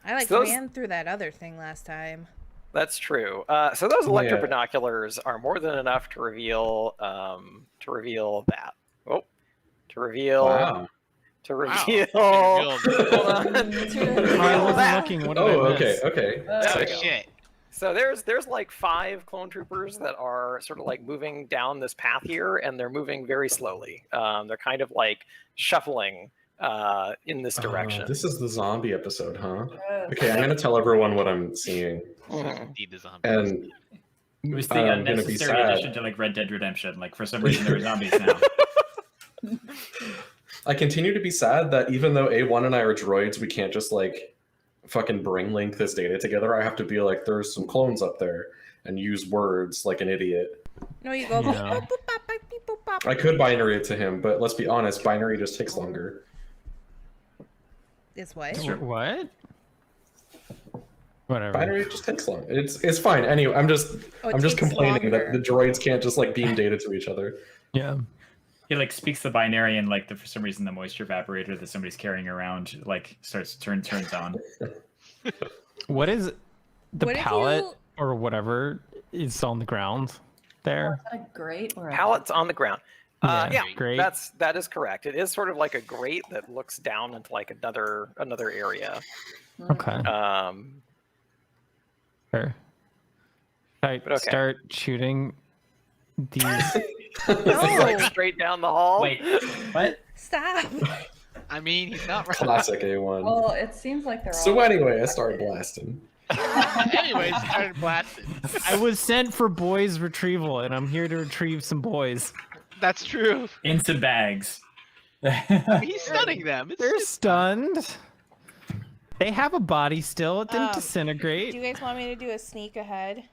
I like ran through that other thing last time. that's true. So those electro binoculars are more than enough to reveal that. Oh, to reveal. Wow. To reveal. Wow. Hold on. I wasn't looking. What did I miss? Okay. There Oh we go. shit. So there's like 5 clone troopers that are sort of like moving down this path here, and they're moving very slowly. They're kind of like shuffling in this direction. This is the zombie episode, huh? Gross. Okay, I'm gonna tell everyone what I'm seeing, Mhm. Indeed, the zombies. and It was the I'm gonna be unnecessary sad. addition to like Red Dead Redemption. Like for some reason there were zombies now. I continue to be sad that even though A1 and I are droids, we can't just like fucking bring link this data together. I have to be like, there's some clones up there, and use words like an idiot. No, you go. Yeah. Boop, boop, boop, bop, beep, boop, bop. I could binary it to him, but let's be honest, binary just takes longer. Is what? What? Whatever. Binary just takes long. It's fine. Anyway, I'm just Oh, it takes complaining that longer. the droids can't just like beam data to each other. Yeah. He like speaks the binary and like for some reason the moisture evaporator that somebody's carrying around like turns on. What is the What if pallet you- or whatever is on the ground there? Is that a grate or a Pallets on the ground. Yeah, Great. that is correct. It is sort of like a grate that looks down into like another area. Okay. Fair. I But okay. start shooting these. Like straight down the hall. Wait, what? Stop. I mean, he's not wrong. Classic A1. Well, it seems like they're all. So anyway, I started blasting. Anyways, he started blasting. I was sent for boys retrieval, and I'm here to retrieve some boys. That's true. Into bags. He's stunning them. They're stunned. They have a body still. It didn't Do disintegrate. you guys want me to do a sneak ahead?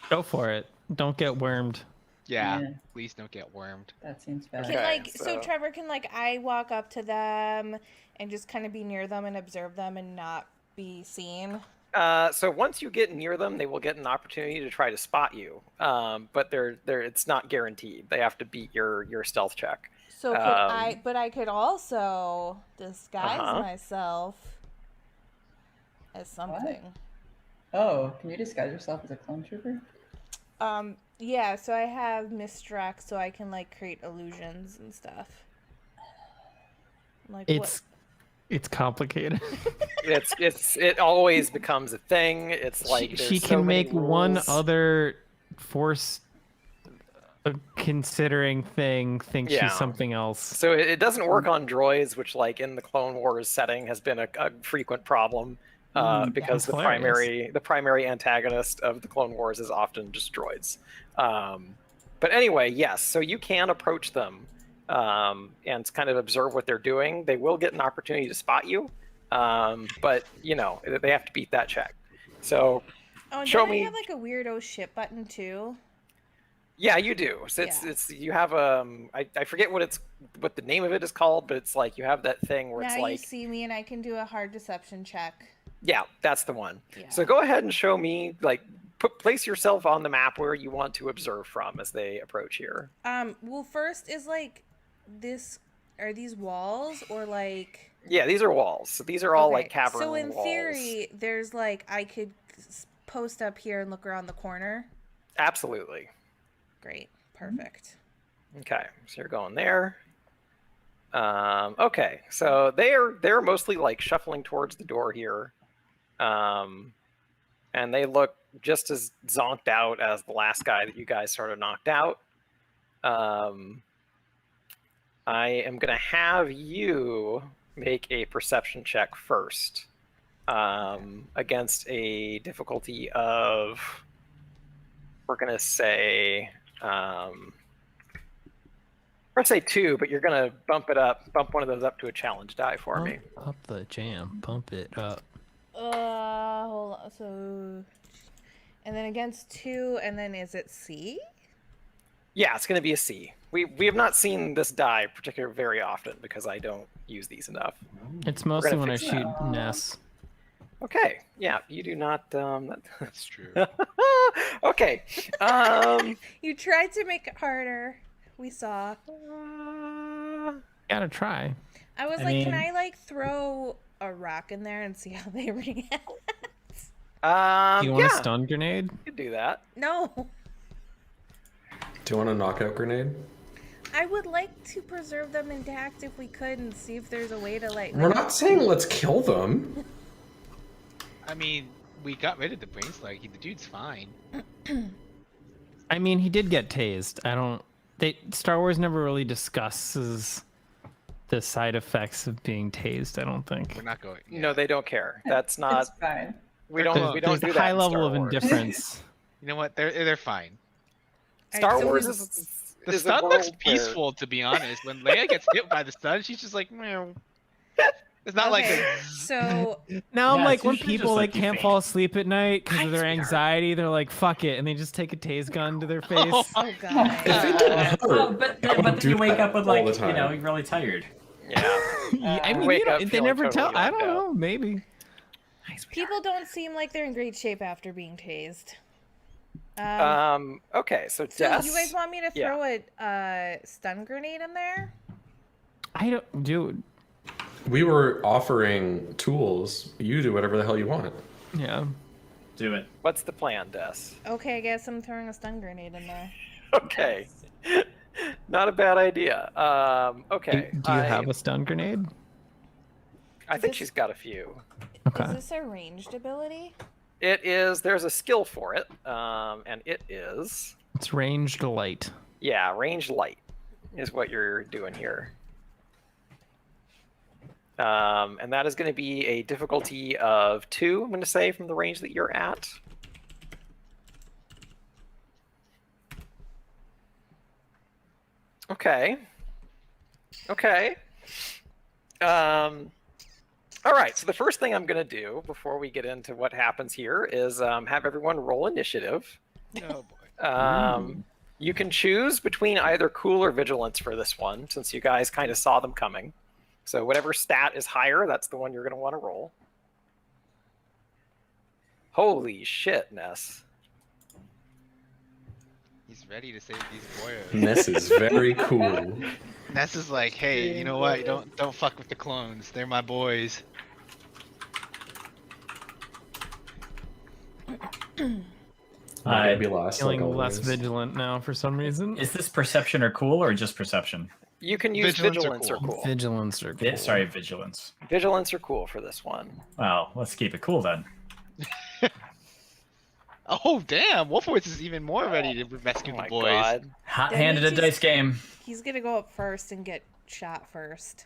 Go for it. Don't get wormed. Yeah, Yeah. please don't get wormed. That seems bad. Can Okay, so so- Trevor, can like I walk up to them and just kind of be near them and observe them and not be seen? So once you get near them, they will get an opportunity to try to spot you. But it's not guaranteed. They have to beat your stealth check. So could I could also disguise myself as something. Oh, can you disguise yourself as a clone trooper? Yeah, so I have misdirect, so I can like create illusions and stuff. Like It's complicated. It always becomes a thing. It's like she there's so can many make one rules. other force considering thing think Yeah. she's something else. So it doesn't work on droids, which like in the Clone Wars setting has been a frequent problem. Because That's hilarious. the primary antagonist of the Clone Wars is often just droids. But anyway, yes. So you can approach them and kind of observe what they're doing. They will get an opportunity to spot you, but you know they have to beat that check. So and show then me. I have like a weirdo ship button too. Yeah, you do. So it's you have I forget what the name of it is called, but it's like you have that thing where Now it's like you see me and I can do a hard deception check. yeah, that's the one. Yeah. So go ahead and show me like place yourself on the map where you want to observe from as they approach here. Well, first is like this. Are these walls or like? Yeah, these are walls. So these are all Okay, like cavern So in walls. theory, there's like I could post up here and look around the corner. Absolutely. Great, perfect. Okay, so you're going there. Okay, so they're mostly like shuffling towards the door here, and they look just as zonked out as the last guy that you guys sort of knocked out. I am gonna have you make a perception check first, against a difficulty of, we're gonna say. Let's say 2, but you're gonna bump one of those up to a challenge die for me. Up the jam, pump it up. Hold on. So, and then against 2, and then is it C? Yeah, it's gonna be a C. We have not seen this die particularly very often because I don't use these enough. It's mostly when I fix shoot Ness. Okay, yeah, you do not. That's true. Okay. You tried to make it harder. We saw. Gotta try. I was I like, can mean- I like throw a rock in there and see how they react? Do you want yeah, a stun grenade? you could do that. No. Do you want a knockout grenade? I would like to preserve them intact if we could and see if there's a way to like. We're not saying let's kill them. I mean, we got rid of the brain slug. The dude's fine. I mean, he did get tased. Star Wars never really discusses the side effects of being tased. I don't think. We're not going. No, they don't care. That's not. It's fine. We They're don't. close. We don't There's do a that. high in level Star of Wars. indifference. You know what? They're fine. Star so Wars who- is. The is a sun looks world where- peaceful, to be honest. When Leia gets hit by the sun, she's just like, meow. It's not like Okay, a... so Now, Yeah, like it's when usually people just like like you can't faint. fall asleep at night because Hi, of their sweetheart. anxiety, they're like, "Fuck it," and they just take a tase gun to their face. Oh oh god. Oh, but then you wake up with all like, the time. you're really tired. Yeah. I mean, Wake you up don't, they feeling never totally tell. I wiped don't out. know. Maybe. People don't seem like they're in great shape after being tased. Okay, so So Des. you guys want me to yeah. throw a stun grenade in there? I don't, dude. We were offering tools. You do whatever the hell you want. Yeah. Do it. What's the plan, Des? Okay, I guess I'm throwing a stun grenade in there. Okay. Not a bad idea. Okay. Do you have a stun grenade? I think This- she's got a few. Okay. Is this a ranged ability? It is. There's a skill for it, and it is. It's ranged light. Yeah, ranged light is what you're doing here. And that is going to be a difficulty of 2, I'm going to say, from the range that you're at. Okay. Okay. All right, so the first thing I'm going to do before we get into what happens here is have everyone roll initiative. Oh, boy. You can choose between either cool or vigilance for this one, since you guys kind of saw them coming. So whatever stat is higher, that's the one you're going to want to roll. Holy shit, Ness. He's ready to save these boyos. Ness is very cool. Ness is like, hey, you know what? Don't fuck with the clones. They're my boys. Not gonna be lost. Feeling like less always. vigilant now for some reason. Is this perception or cool or just perception? You can use Vigilance or vigilance or cool. Vigilance or cool. Sorry, vigilance. Vigilance or cool for this one. Well, let's keep it cool then. Oh, damn. Wolfowitz is even more ready to rescue Oh the my boys. god. Hot-handed a means dice game. He's gonna go up first and get shot first.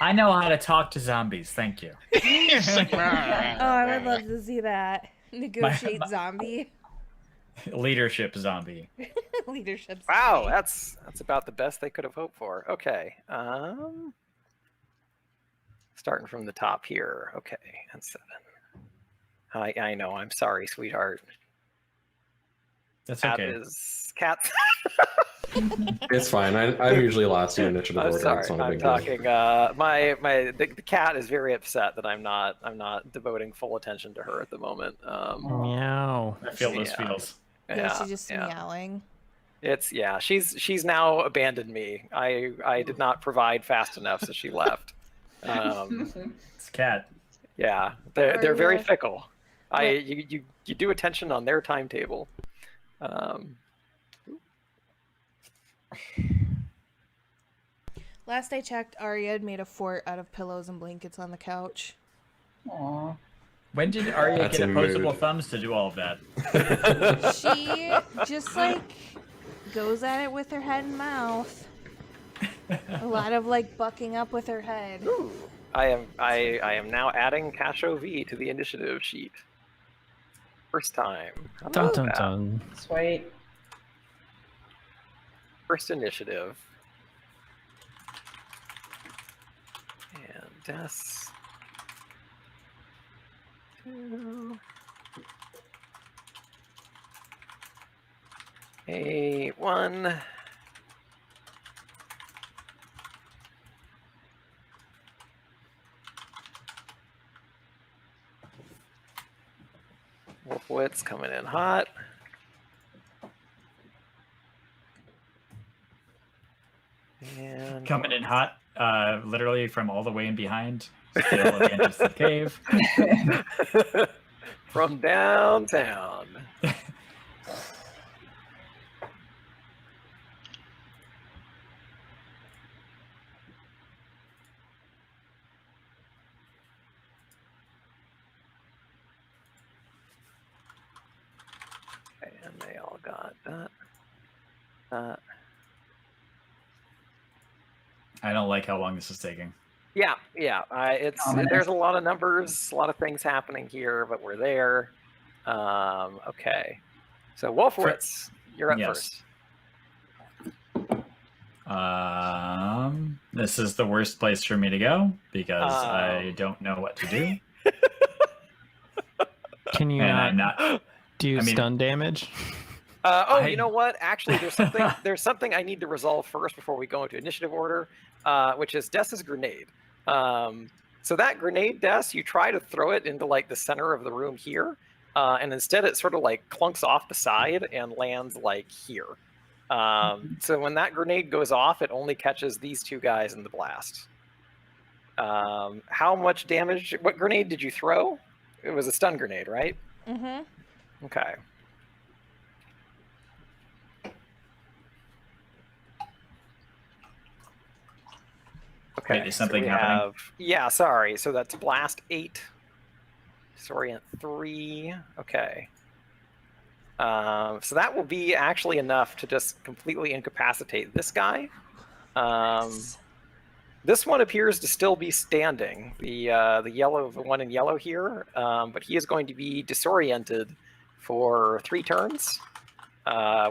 I know how to talk to zombies. Thank you. You're just like, Oh, I would love to see that. Negotiate my- zombie Leadership zombie. leadership. Wow, zombie. that's about the best they could have hoped for. Okay. Starting from the top here. Okay, and 7. I know. I'm sorry, sweetheart. That's Cat okay. is cat. It's fine. I'm usually last in initiative I'm order. sorry. It's not a I'm big deal. talking. The cat is very upset that I'm not devoting full attention to her at the moment. Meow. I feel those yeah. feels. Yeah, she's just meowing. It's she's now abandoned me. I did not provide fast enough, so she left. It's cat. Yeah, they're very you- fickle. You do attention on their timetable. Last I checked, Arya had made a fort out of pillows and blankets on the couch. Aw. When did Arya That's get a opposable mood. thumbs to do all of that? She just like goes at it with her head and mouth. A lot of like bucking up with her head. I am now adding Casho V to the initiative sheet. First time. How Dun about dun that? dun. Sweet. First initiative. And Des. 2. A 1. Wolfowitz coming in hot. And Coming in hot, literally from all the way in behind, still at the entrance to the cave. from downtown. Okay, and they all got that. I don't like how long this is taking. Yeah. There's a lot of numbers, a lot of things happening here, but we're there. Okay. So Wolfowitz, you're up Yes. first. This is the worst place for me to go because I don't know what to do. Can you And I'm not do stun damage? You know what? Actually, there's something I need to resolve first before we go into initiative order, which is Dessa's grenade. So that grenade, Des, you try to throw it into like the center of the room here, and instead it sort of like clunks off the side and lands like here. So when that grenade goes off, it only catches these two guys in the blast. How much damage? What grenade did you throw? It was a stun grenade, right? Mm-hmm. Okay. Okay. Wait, is something happening? Yeah, sorry. So that's blast 8. Disorient 3. Okay. So that will be actually enough to just completely incapacitate this guy. This one appears to still be standing. The one in yellow here, but he is going to be disoriented for 3 turns,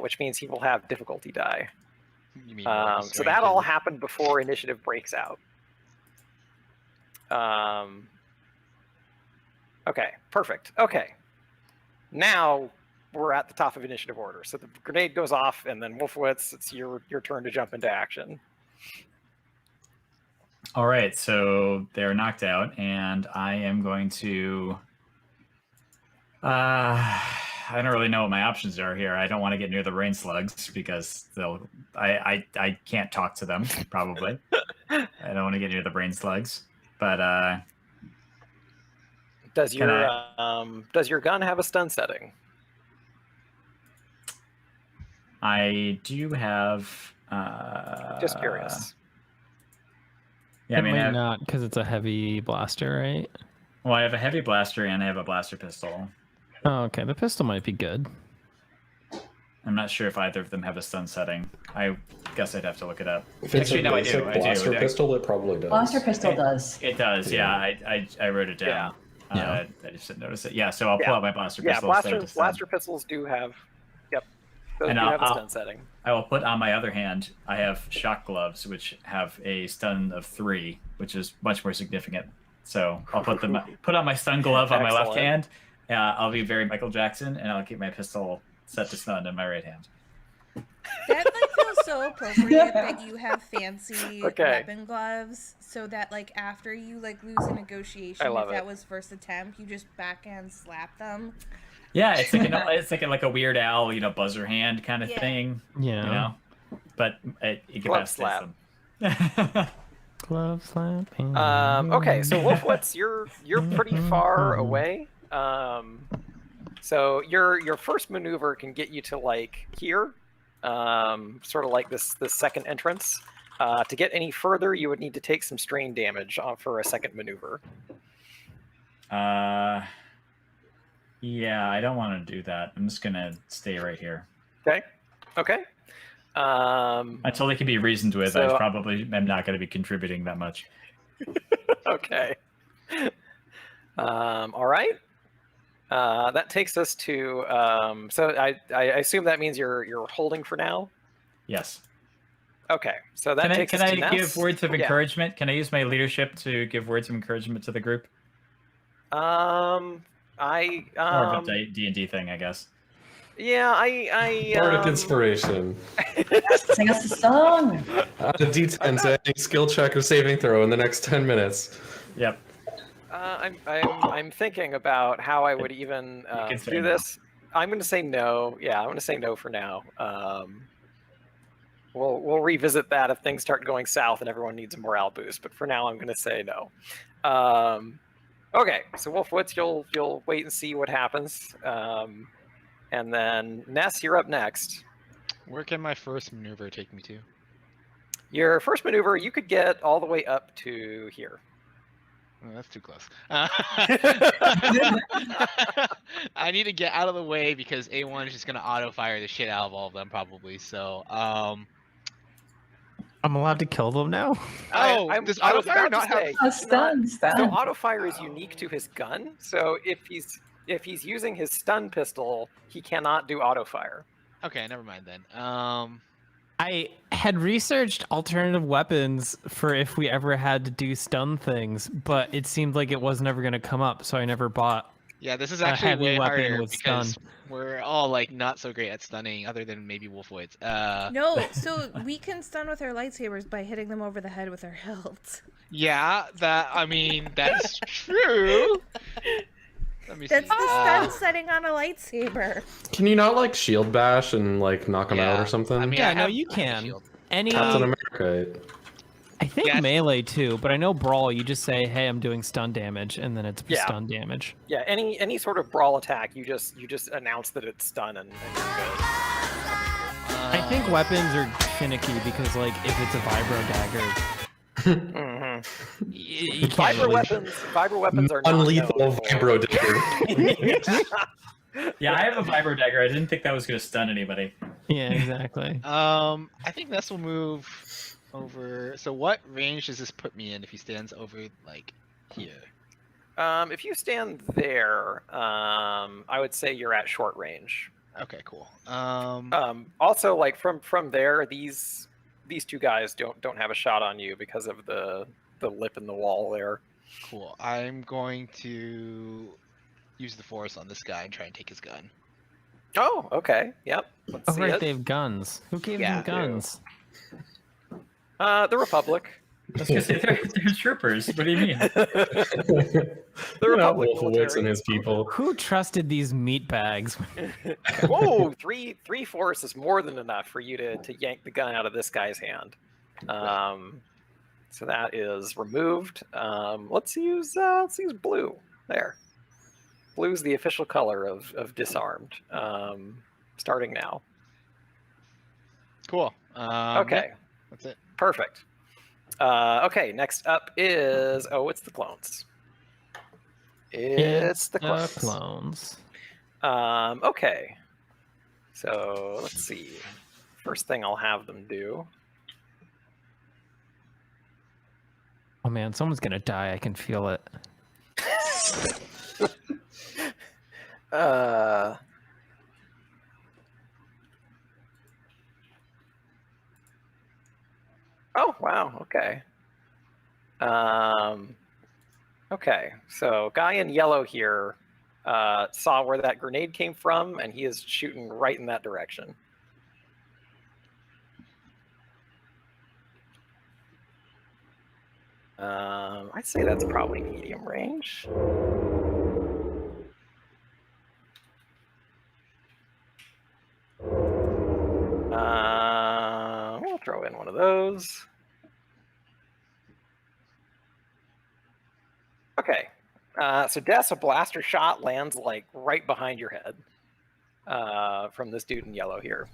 which means he will have difficulty die. You mean So that all happened before initiative breaks out. Okay, perfect. Okay, now we're at the top of initiative order. So the grenade goes off, and then Wolfowitz, it's your turn to jump into action. All right, so they're knocked out, and I am going to. I don't really know what my options are here. I don't want to get near the rain slugs because I can't talk to them probably. I don't want to get near the brain slugs, but does your gun have a stun setting? I do have. Just curious. Yeah, It might not because it's a heavy blaster, right? Well, I have a heavy blaster and I have a blaster pistol. Oh, okay. The pistol might be good. I'm not sure if either of them have a stun setting. I guess I'd have to look it up. If it's Actually, a no, I basic do. blaster pistol, it probably does. Blaster pistol does. It does, yeah. I wrote it down. Yeah. I just didn't notice it. Yeah, so I'll pull out my blaster pistol. Yeah, blaster pistols do have. Yep. Those do have a stun setting. I will put on my other hand, I have shock gloves, which have a stun of 3, which is much more significant. So I'll put on my stun glove on my left hand. I'll be very Michael Jackson, and I'll keep my pistol set to stun in my right hand. That like feels so appropriate that you have fancy weapon gloves, so that like after you like lose a negotiation, if that was first attempt, you just backhand slap them. Yeah, it's like a Weird Al, buzzer hand kind of thing. Yeah. But it incapacitates them. Glove slapping. Okay, so Wolfowitz, you're pretty far away. So your first maneuver can get you to like here, sort of like this second entrance. To get any further, you would need to take some strain damage for a second maneuver. Yeah, I don't want to do that. I'm just gonna stay right here. Okay. Until they can be reasoned with, I probably am not going to be contributing that much. Okay. All right. That takes us to. So I assume that means you're holding for now. Yes. Okay. So that takes us to Can I give words of encouragement? Can I use my leadership to give words of encouragement to the group? More of a D&D thing, I guess. Yeah, I Bardic inspiration. Sing us a song. A D10 to any skill check or saving throw in the next 10 minutes. Yep. I'm thinking about how I would even do this. No. I'm going to say no. Yeah, I'm going to say no for now. We'll revisit that if things start going south and everyone needs a morale boost. But for now, I'm going to say no. Okay, so Wolfowitz, you'll wait and see what happens. And then Ness, you're up next. Where can my first maneuver take me to? Your first maneuver, you could get all the way up to here. Oh, that's too close. I need to get out of the way because A1 is just going to auto-fire the shit out of all of them probably. So I'm allowed to kill them now. Oh, I'm- does I was autofire about to not have? say, A stun, So stun. auto fire is unique to his gun. So if he's using his stun pistol, he cannot do auto fire. Okay, never mind then. I had researched alternative weapons for if we ever had to do stun things, but it seemed like it was never going to come up, so I never bought. Yeah, this is A actually heavy way weapon harder with because stun. we're all like not so great at stunning, other than maybe Wolfoids. No, so we can stun with our lightsabers by hitting them over the head with our hilts. Yeah, that's true. Let me That's see. the stun setting on a lightsaber. Can you not like shield bash and like knock them out Yeah, or something? I mean, Yeah, I no, have- you I have a can. shield. Any, Captain America. I think Yes. melee too, but I know brawl. You just say, "Hey, I'm doing stun damage," and then it's Yeah. stun damage. Yeah, any sort of brawl attack, you just announce that it's stun and you're good. I think weapons are finicky because, like, if it's a vibro dagger, Mm-hmm. you can't Vibro weapons are not Unlethal known for- vibro dagger. Yeah, I have a vibro dagger. I didn't think that was going to stun anybody. Yeah, exactly. I think Ness will move over. So what range does this put me in if he stands over like here? If you stand there, I would say you're at short range. Okay, cool. Also, like from there, these two guys don't have a shot on you because of the lip in the wall there. Cool. I'm going to use the force on this guy and try and take his gun. Oh, okay. Yep. Let's Oh, see right, it. they have guns. Who gave Yeah, them guns? The Republic. I was going to say, they're troopers. What do you mean? The You know, Republic Wolfowitz and military. his people. Who trusted these meat bags? Whoa, three force is more than enough for you to yank the gun out of this guy's hand. So that is removed. Let's use blue. There. Blue's the official color of disarmed. Starting now. Cool. Okay. yeah, that's it. Perfect. Okay, next up is it's the clones. It's the clones. Okay. So let's see. First thing I'll have them do. Oh man, someone's gonna die. I can feel it. Oh wow. Okay. Okay. So guy in yellow here saw where that grenade came from, and he is shooting right in that direction. I'd say that's probably medium range. We'll throw in one of those. Okay. So Des, a blaster shot lands like right behind your head from this dude in yellow here.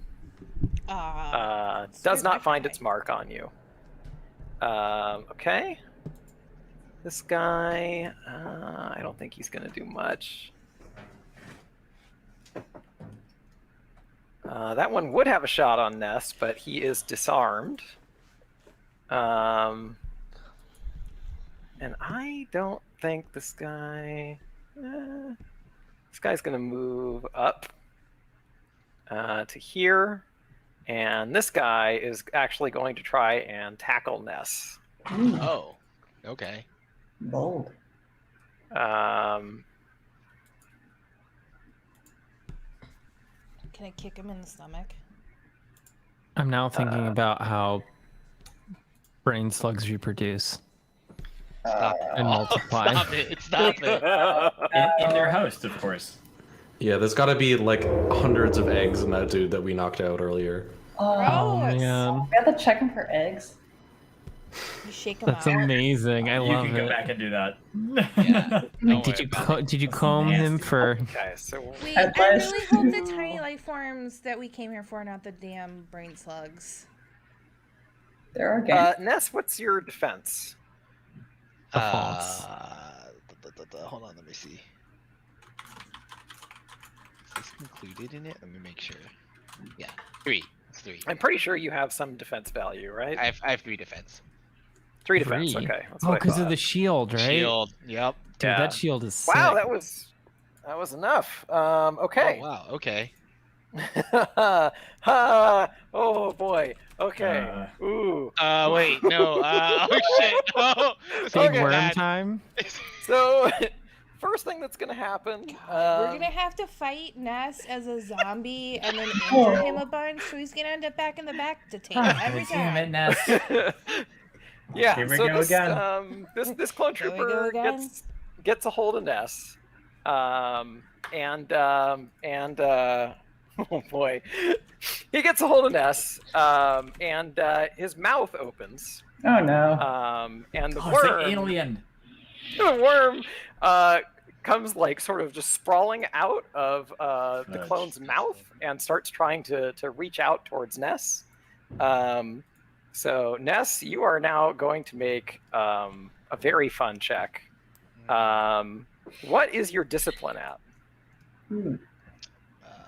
Does not find its mark on you. Okay. This guy, I don't think he's going to do much. That one would have a shot on Ness, but he is disarmed. And I don't think this guy... this guy's going to move up to here. And this guy is actually going to try and tackle Ness. Oh, okay. Bold. Can I kick him in the stomach? I'm now thinking about how brain slugs reproduce Stop and multiply. Stop it. Stop it. In their host, of course. Yeah, there's got to be like hundreds of eggs in that dude that we knocked out earlier. Gross. Oh man, We have to check him for eggs. You shake him that's out. amazing. I You love can go it. back and do that. Yeah. Like, did you comb him for? Okay, so Wait, At I last. really hope the tiny life forms that we came here for, not the damn brain slugs. They're organic. Ness, what's your defense? False. Hold on, let me see. Is this included in it? Let me make sure. Yeah, 3. It's 3. I'm pretty sure you have some defense value, right? I have 3 defense. 3 defense. 3. Okay. That's Oh, what I because of thought. the shield, right? Shield. Yep. Dude, Yeah. that shield is sick. Wow, that was enough. Okay. Oh wow. Okay. Oh boy. Okay. Ooh. Wait. No. Oh shit. No. This Big is worm bad. time. So, first thing that's gonna happen. We're gonna have to fight Ness as a zombie and then injure him a bunch, so he's gonna end up back in the back to take every Damn it, time. Ness. Yeah. Here we so go this, again. This clone Here we go trooper again. gets a hold of Ness, oh boy, he gets a hold of Ness, and his mouth opens, Oh no. and the Oh, it's worm, like alien. the worm, comes like sort of just sprawling out of the Fudge. clone's mouth and starts trying to reach out towards Ness. So Ness, you are now going to make a very fun check. What is your discipline at?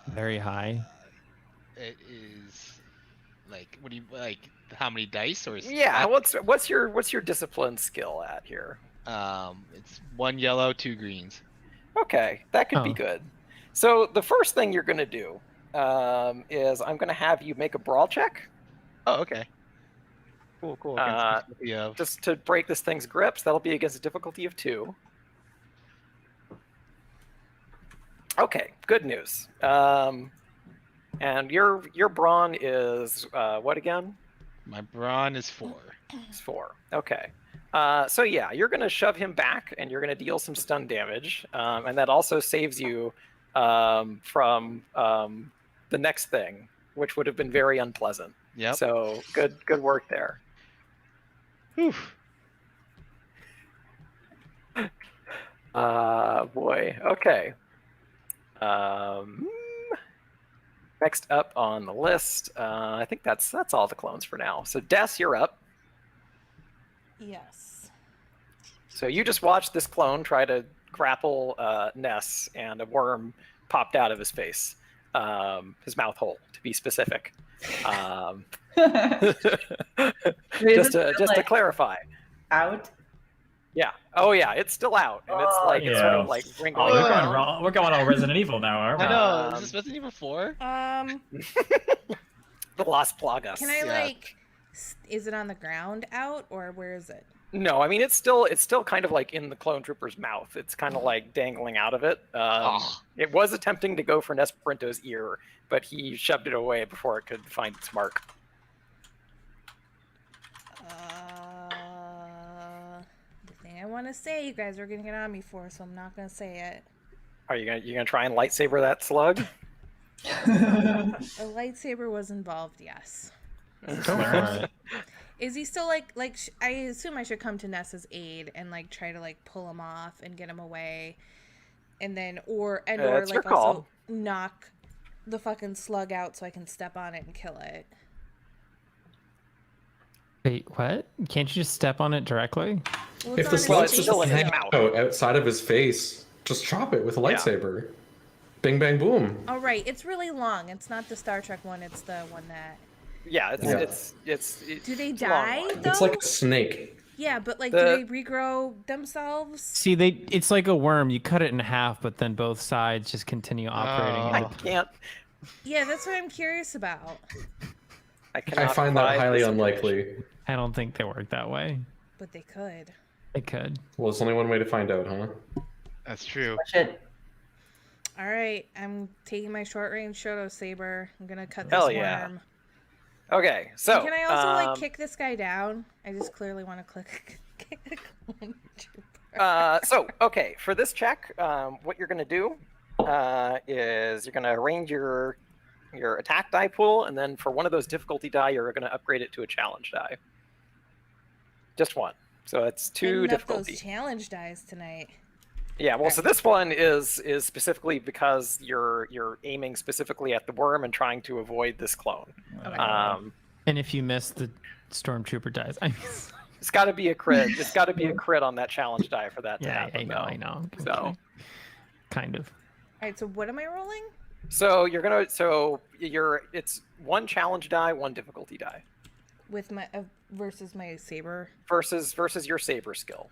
Very high. It is like what do you like? How many dice or? Yeah, what's your discipline skill at here? It's 1 yellow, 2 greens. Okay, that could be Oh. good. So the first thing you're gonna do is I'm gonna have you make a brawl check Oh, okay. Cool. Against difficulty of- just to break this thing's grips. That'll be against a difficulty of 2. Okay, good news. And your brawn is what again? My brawn is 4. It's 4. Okay. So yeah, you're gonna shove him back, and you're gonna deal some stun damage, and that also saves you from the next thing, which would have been very unpleasant. Yep. So good work there. Whew. Boy. Okay. Next up on the list, I think that's all the clones for now. So Des, you're up. Yes. So you just watched this clone try to grapple Ness, and a worm popped out of his face, his mouth hole, to be specific. Just to clarify. Out. Yeah. Oh yeah, it's still out, and it's like it's sort of Yeah. like Oh, wrinkling we're around. going, we're going all Resident Evil now, aren't we? I know. Um, Is this Resident Evil 4? The Las Plagas. Can I Yeah. like? Is it on the ground out or where is it? No, I mean it's still kind of like in the clone trooper's mouth. It's kind of like dangling out of it. Oh. It was attempting to go for Nesperanto's ear, but he shoved it away before it could find its mark. The thing I want to say, you guys are gonna get on me for, so I'm not gonna say it. Are you gonna try and lightsaber that slug? A lightsaber was involved, yes. Go for it. Is he still like I assume I should come to Ness's aid and like try to like pull him off and get him away, and then or it's your like call. also knock the fucking slug out so I can step on it and kill it. Wait, what? Can't you just step on it directly? Well, If it's the on slug's his just still in his hanging mouth. out outside of his face, just chop it with a Yeah. lightsaber. Bing bang boom. All right, it's really long. It's not the Star Trek one. It's the one that. Yeah, Yeah. it's Do they it's a long die one. though? It's like a snake. Yeah, but like, The- do they regrow themselves? See, it's like a worm. You cut it in half, but then both sides just continue operating. I and can't. Yeah, that's what I'm curious about. I I cannot. find that provide highly this unlikely. I don't think they work that way. But they could. It could. Well, there's only one way to find out, huh? That's true. Shit. All right, I'm taking my short range Shoto saber. I'm gonna cut this Hell yeah. worm. Okay, so And can I also like um, kick this guy down? I just clearly want to click. Kick the clone trooper. So okay, for this check, what you're gonna do is you're gonna arrange your attack die pool, and then for one of those difficulty die, you're gonna upgrade it to a challenge die. Just one. So it's 2 Hitting up difficulty. those challenge dies tonight. Yeah, well, so this one is specifically because you're aiming specifically at the worm and trying to avoid this clone. Okay. And if you miss, the stormtrooper dies. I mean, It's got to be a crit. It's got to be a crit on that challenge die for that to yeah, happen. I know. So Kind of. All right, so what am I rolling? So it's one challenge die, one difficulty die With my versus my saber. versus your saber skill.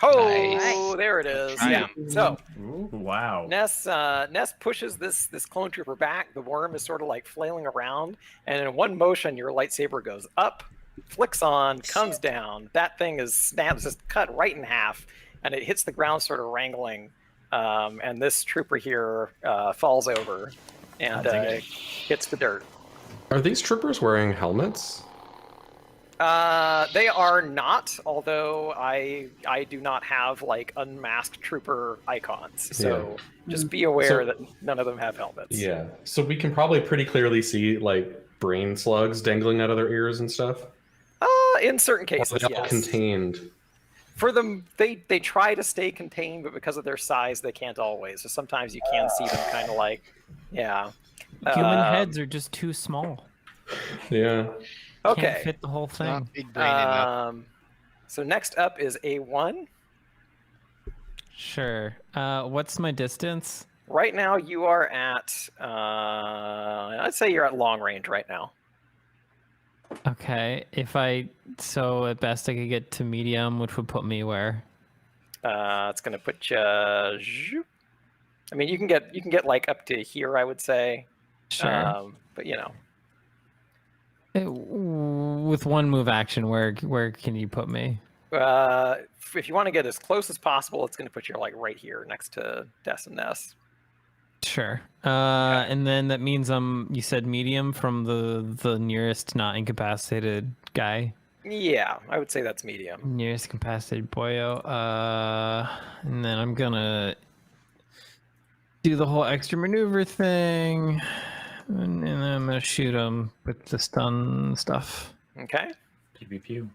Oh, Nice. there it is. Try 'em. So Ooh, wow. Ness pushes this clone trooper back. The worm is sort of like flailing around, and in one motion, your lightsaber goes up, flicks on, comes down. That thing is snaps, just cut right in half, and it hits the ground, sort of wrangling. And this trooper here falls over and hits the dirt. Are these troopers wearing helmets? They are not, although I do not have like unmasked trooper icons. So just be aware that none of them have helmets. Yeah. So we can probably pretty clearly see like brain slugs dangling out of their ears and stuff. In certain cases, Or are they all yes. contained. For them, they try to stay contained, but because of their size, they can't always. So sometimes you can see them kind of like, yeah. Human heads are just too small. Yeah. Okay. Can't fit the whole thing. Not big brain enough. So next up is A1. Sure. What's my distance? Right now you are at, I'd say you're at long range right now. Okay. So at best I could get to medium, which would put me where? It's gonna put you. I mean, you can get like up to here, I would say. Sure. But you know. With one move action, where can you put me? If you want to get as close as possible, it's going to put you like right here next to Des and Ness. Sure. And then that means you said medium from the nearest not incapacitated guy. Yeah, I would say that's medium. Nearest incapacitated boyo. And then I'm gonna do the whole extra maneuver thing. And then I'm gonna shoot him with the stun stuff. Okay. Pew pew pew.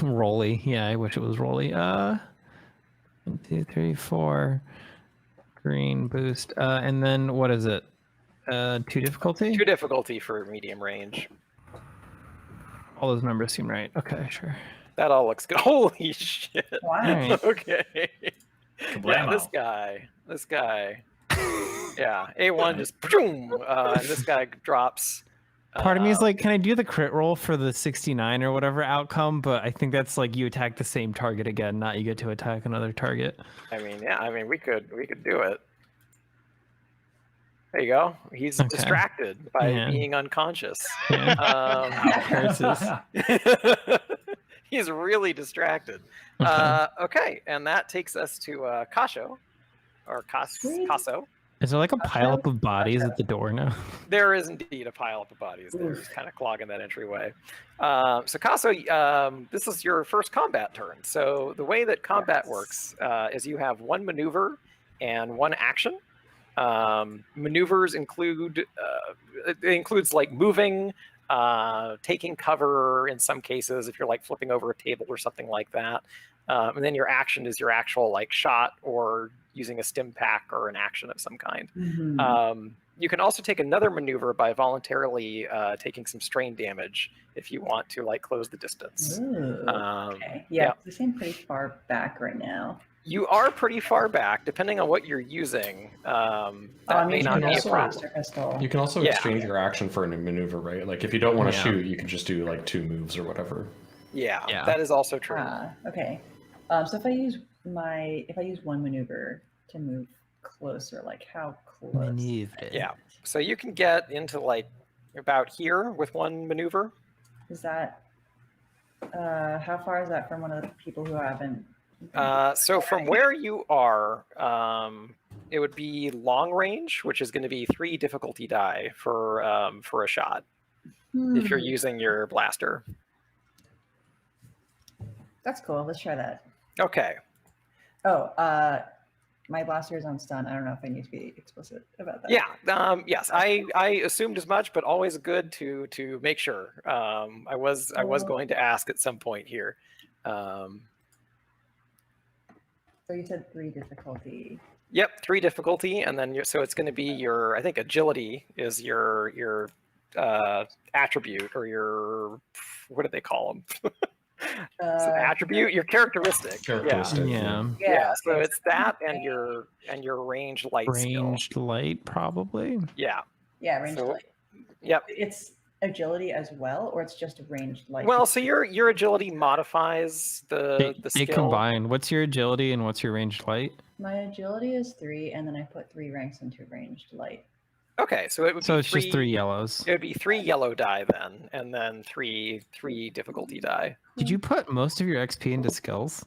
Rolly. Yeah, I wish it was Rolly. 1, 2, 3, 4. Green boost. And then what is it? 2 difficulty? 2 difficulty for medium range. All those numbers seem right. Okay, sure. That all looks good. Holy shit. Wow. Alright. Okay. Yeah, Kablamo. this guy. Yeah, A1 just boom, and this guy drops. Part of me is like, can I do the crit roll for the 69 or whatever outcome? But I think that's like you attack the same target again, not you get to attack another target. I mean, yeah, we could do it. There you go. He's distracted by being unconscious. Yeah. Curses. He's really distracted. Okay, and that takes us to Kasho, or Kaso. Is there like a pile up of bodies at the door now? There is indeed a pile up of bodies there, just kind of clogging that entryway. So Kaso, this is your first combat turn. So the way that combat works is you have 1 maneuver and 1 action. Maneuvers includes like moving, taking cover in some cases if you're like flipping over a table or something like that. And then your action is your actual like shot or using a stim pack or an action of some kind. Mm-hmm. You can also take another maneuver by voluntarily taking some strain damage if you want to like close the distance. Ooh, okay. Yeah, we seem pretty far back right now. You are pretty far back, depending on what you're using. That may not be a problem. You can also exchange your action for a maneuver, right? Like if you don't want to shoot, you can just do like 2 moves or whatever. Yeah, that is also true. Okay. So if I use 1 maneuver to move closer, like how close? Maneuver. Yeah. So you can get into like about here with 1 maneuver. Is that how far is that from one of the people who haven't? So from where you are, it would be long range, which is going to be 3 difficulty die for a shot if you're using your blaster. That's cool. Let's try that. Okay. Oh, my blaster is on stun. I don't know if I need to be explicit about that. Yeah. Yes, I assumed as much, but always good to make sure. I was going to ask at some point here. So you said 3 difficulty. Yep, 3 difficulty, and then so it's going to be your, I think agility is your attribute, or your, what do they call them? It's an attribute, your characteristic. Characteristic. Yeah. So okay. it's that and your ranged light skill. Ranged light, probably. Yeah. Yeah, ranged So- light. Yep. It's agility as well, or it's just ranged light? Well, so your agility modifies the They skill. combine. What's your agility and what's your ranged light? My agility is 3, and then I put 3 ranks into ranged light. Okay, so it would So be it's just 3 yellows. It would be 3 yellow die then, and then three difficulty die. Did you put most of your XP into skills?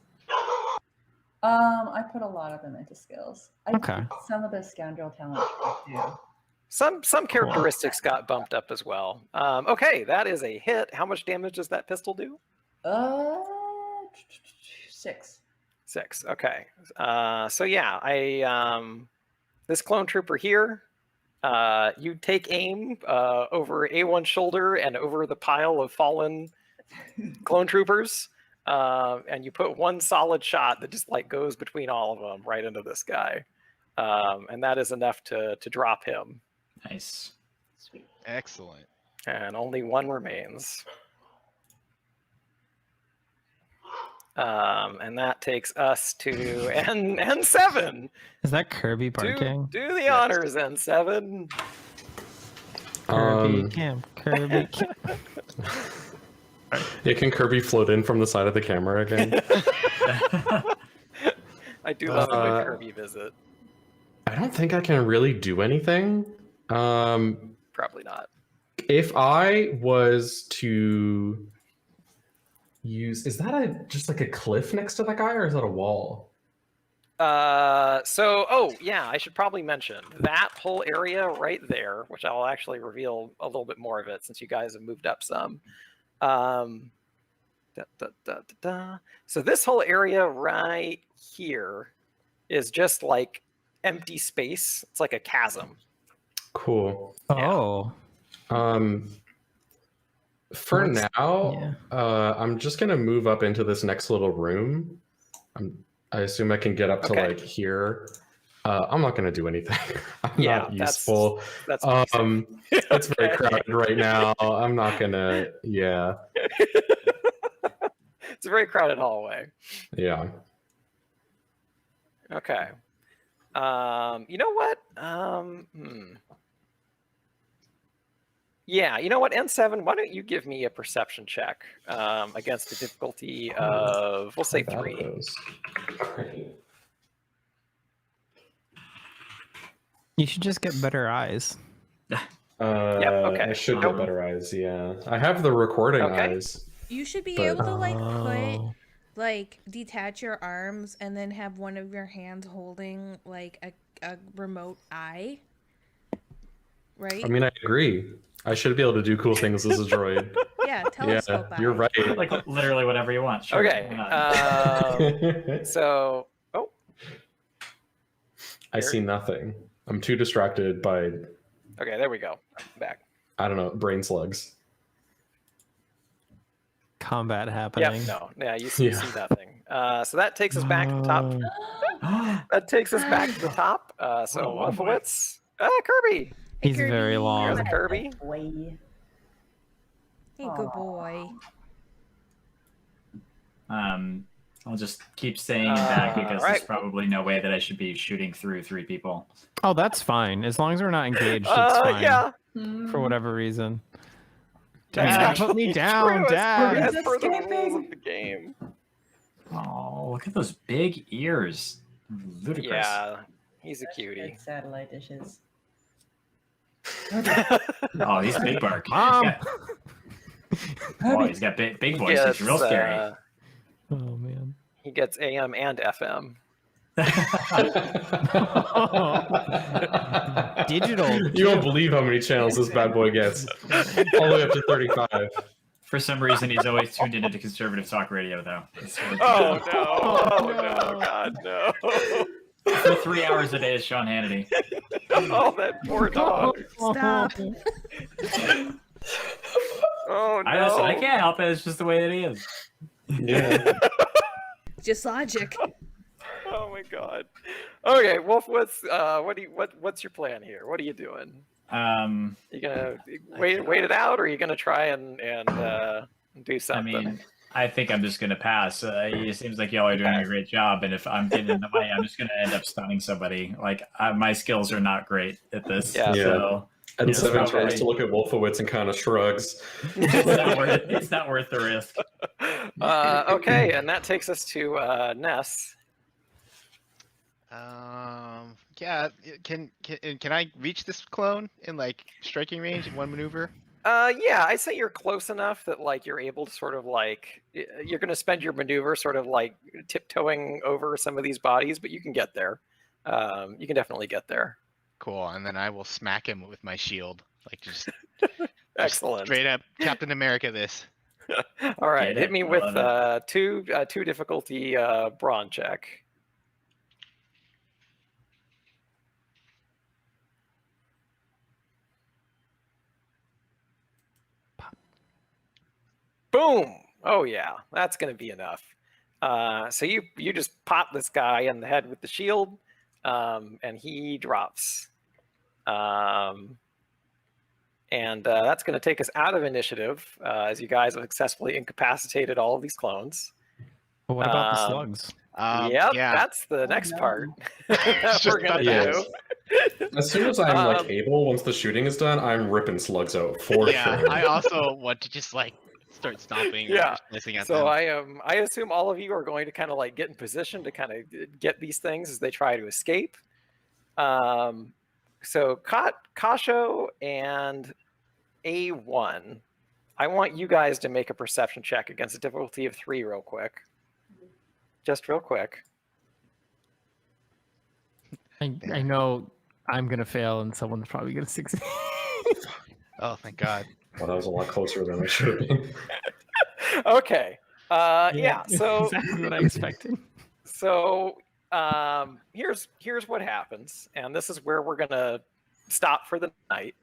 I put a lot of them into skills. I Okay. did some of the scoundrel talent too. Some characteristics got bumped up as well. Okay, that is a hit. How much damage does that pistol do? 6. 6. Okay. So yeah, this clone trooper here, you take aim over A1's shoulder and over the pile of fallen clone troopers, and you put one solid shot that just like goes between all of them right into this guy, and that is enough to drop him. Nice. Sweet. Excellent. And only one remains. And that takes us to N7. Is that Kirby barking? Do the honors, N7. Kirby camp. Kirby camp. Yeah, can Kirby float in from the side of the camera again? I do love a good Kirby visit. I don't think I can really do anything. Probably not. If I was to use, is that just like a cliff next to that guy, or is that a wall? Oh yeah, I should probably mention that whole area right there, which I'll actually reveal a little bit more of it since you guys have moved up some. So this whole area right here is just like empty space. It's like a chasm. Cool. Oh. For Let's- now, I'm just gonna move up into this next little room. I assume I can get up to Okay. like here. I'm not gonna do anything. I'm Yeah, not that's- useful. That's It's very Okay. crowded right now. I'm not gonna. Yeah, It's a very crowded hallway. yeah. Okay. You know what? Yeah, you know what, N7, why don't you give me a perception check against a difficulty of, we'll say How bad 3. are those? You should just get better eyes. okay. I should get better eyes. Yeah, I have the recording Okay. eyes. You should be But- able to like Oh. put like detach your arms and then have one of your hands holding like a remote eye. Right? I mean, I agree. I should be able to do cool things as a droid. yeah, telescope eye. You're right. Like literally whatever you want. Sure. Okay. why not? So, I see nothing. I'm too distracted by, okay, there we go. Back. I don't know, brain slugs. Combat happening. You see nothing. So that takes us back to the top. That takes us back to the top. So Oh, boy. Wolfowitz. Kirby. Hey, He's very Kirby. long. There's Kirby. Boy. Hey, good boy. I'll just keep saying it back because right. there's probably no way that I should be shooting through 3 people. Oh, that's fine. As long as we're not engaged, it's fine. Yeah. For whatever reason. That's Dad, actually put me down, true, Dad. As per the rules of the game. Oh, look at those big ears. Ludicrous. Yeah, he's a Such cutie. good satellite dishes. Oh, he's big bark. Mom. Oh, he's got big He voice. It's real scary. Oh man. He gets AM and FM. Digital. You won't believe how many channels this bad boy gets. All the way up to 35. For some reason, he's always tuned into conservative talk radio, though. Oh no! Oh no! God no! For 3 hours a day is Sean Hannity. Oh, that poor dog. Stop. Oh no! I can't help it. It's just the way that he is. Yeah. Just logic. Oh my God. Okay, Wolf. What's your plan here? What are you doing? You gonna wait it out, or are you gonna try and do I something? mean, I think I'm just gonna pass. It seems like y'all are doing a great job, and if I'm getting in the way, I'm just gonna end up stunning somebody. Like my skills are not great at this. Yeah. So And it's Seven turns probably- to look at Wolfowitz and kind of shrugs. it's not worth the risk. Okay, and that takes us to Ness. Yeah. Can I reach this clone in like striking range in one maneuver? Yeah, I say you're close enough that like you're able to sort of like you're going to spend your maneuver sort of like tiptoeing over some of these bodies, but you can get there. You can definitely get there. Cool. And then I will smack him with my shield, like just Excellent. straight up Captain America. This. All right, Get hit it? me I with love two difficulty brawn check. Boom! Oh yeah, that's gonna be enough. So you just pop this guy in the head with the shield, and he drops. And that's going to take us out of initiative, as you guys have successfully incapacitated all of these clones. But what about the slugs? Yep, Yeah. that's the next no. part that Just we're going to yes. do. As soon as I'm like able, once the shooting is done, I'm ripping slugs out for Yeah. sure. I also want to just like start stomping. Yeah. Or slicing at So them. I assume all of you are going to kind of like get in position to kind of get these things as they try to escape. So Kasho and A1, I want you guys to make a perception check against a difficulty of 3 real quick. Just real quick. I know I'm gonna fail and someone's probably gonna succeed. Oh, thank God. Well, that was a lot closer than I should have been. Okay. Yeah. So exactly what I expected. So here's what happens, and this is where we're gonna stop for the night.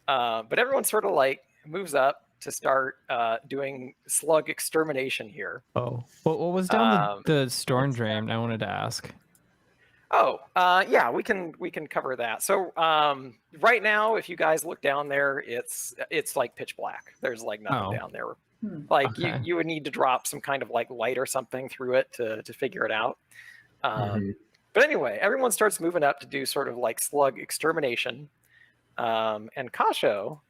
But everyone sort of like moves up to start doing slug extermination here. Oh, what was down the storm drain? I wanted to ask. Oh, yeah, we can cover that. So right now, if you guys look down there, it's like pitch black. There's like nothing down there. Like Okay. you would need to drop some kind of like light or something through it to figure it out. But anyway, everyone starts moving up to do sort of like slug extermination. And Kaso,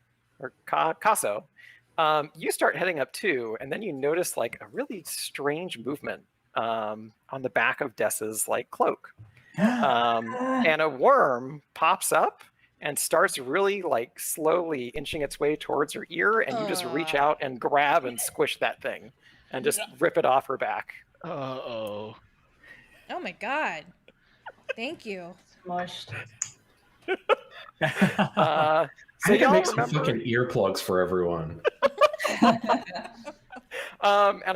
you start heading up too, and then you notice like a really strange movement on the back of Dessa's like cloak. And a worm pops up and starts really like slowly inching its way towards her ear, and you just reach out and grab and squish that thing and just rip it off her back. Uh-oh. Oh my God. Thank you. Smushed. So I can y'all make some remember, fucking earplugs for everyone. and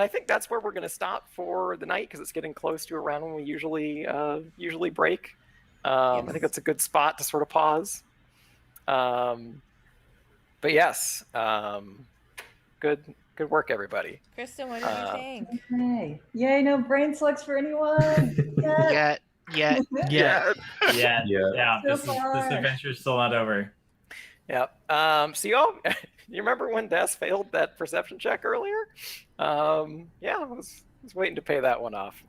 I think that's where we're going to stop for the night because it's getting close to around when we usually break. I think that's a good spot to sort of pause. But yes, good work, everybody. Kristen, what did you think? Okay. Yay, no brain slugs for anyone. Yes. Yeah. Yeah. Yeah. So This far. adventure's still not over. Yep. So y'all, you remember when Des failed that perception check earlier? Yeah, I was waiting to pay that one off.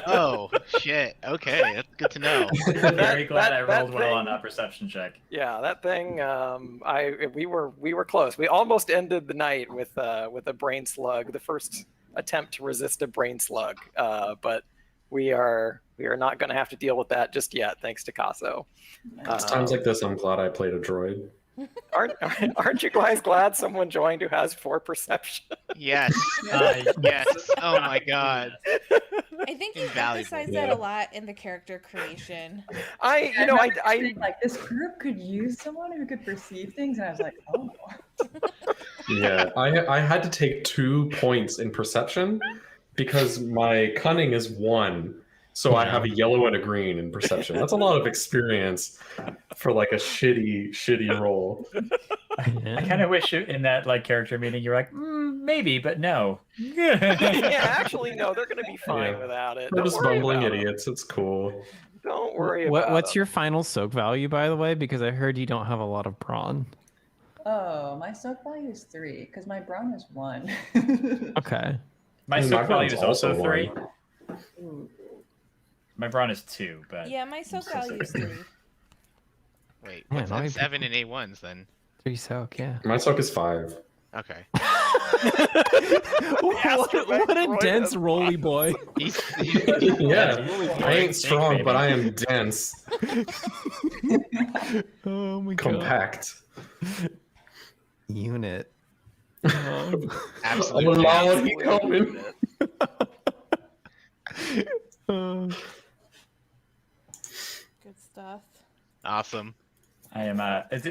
Oh shit. Okay, that's good to know. Very glad I that rolled well on thing- that perception check. Yeah, that thing. We were close. We almost ended the night with a brain slug. The first attempt to resist a brain slug, but we are not going to have to deal with that just yet, thanks to Kaso. It's times like this I'm glad I played a droid. Aren't you guys glad someone joined who has 4 perception? Yes. Yes. Oh my God. I think you Invaluable. emphasize that a lot in the character creation. I Think, like this group could use someone who could perceive things, and I was like, oh. Yeah, I had to take 2 points in perception because my cunning is 1. So I have a yellow and a green in perception. That's a lot of experience for like a shitty roll. I kind of wish in that like character meeting you were like, maybe, but no. yeah, actually, no, they're going to be fine Yeah. without it. We're Don't just worry bumbling about 'em. idiots. It's cool. Don't worry about What's it. your final soak value, by the way? Because I heard you don't have a lot of brawn. Oh, my soak value is 3 because my brawn is 1. Okay. My And soak my value brawn's is also also 3. one. Ooh. My brawn is 2, but Yeah, my soak still value is 3. Wait, Yeah, what's how many N7 and A1s then? 3 soak, yeah. My soak is 5. Okay. what a dense roly boy. He's Yeah, really I ain't big, strong, baby. but I am dense, Oh my god. compact. Unit. absolute Oh, dense. Lord, he coming. Good stuff. Awesome. I am.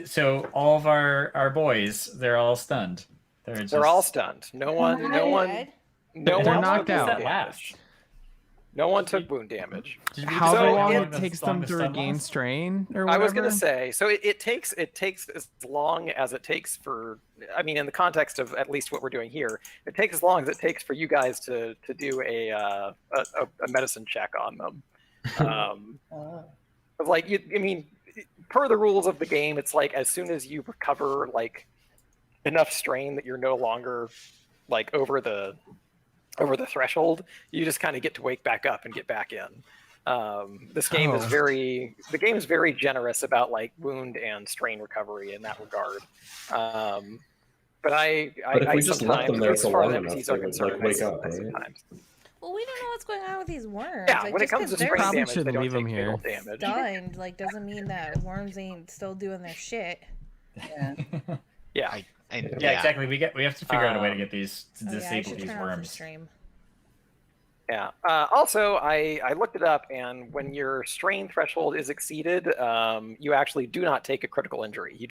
So all of our boys, they're all stunned. They're all stunned. No one They're took knocked out. wound Last. damage. No one took wound damage. Did we How decide long long it it takes them to regain loss? strain or I whatever? was gonna say, so it takes as long as it takes for. I mean, in the context of at least what we're doing here, it takes as long as it takes for you guys to do a medicine check on them. Oh. Like I mean, per the rules of the game, it's like as soon as you recover like enough strain that you're no longer like over the threshold, you just kind of get to wake back up and get back in. This game is the game is very generous about like wound and strain recovery in that regard. But But if we just left them there as for far long as enough, NPCs they are would concerned, like wake I up, right? sometimes. Well, we don't know what's going on with these worms. Yeah, Like, when it just comes 'cause to they're strain Probably damage, they shouldn't don't leave take 'em fatal here. damage. stunned, like doesn't mean that worms ain't still doing their shit. Yeah. Yeah. Yeah, exactly. We have to figure out a way to get these to Oh, yeah, I disable should these turn off the worms. stream. Yeah. Also, I looked it up, and when your strain threshold is exceeded, you actually do not take a critical injury. You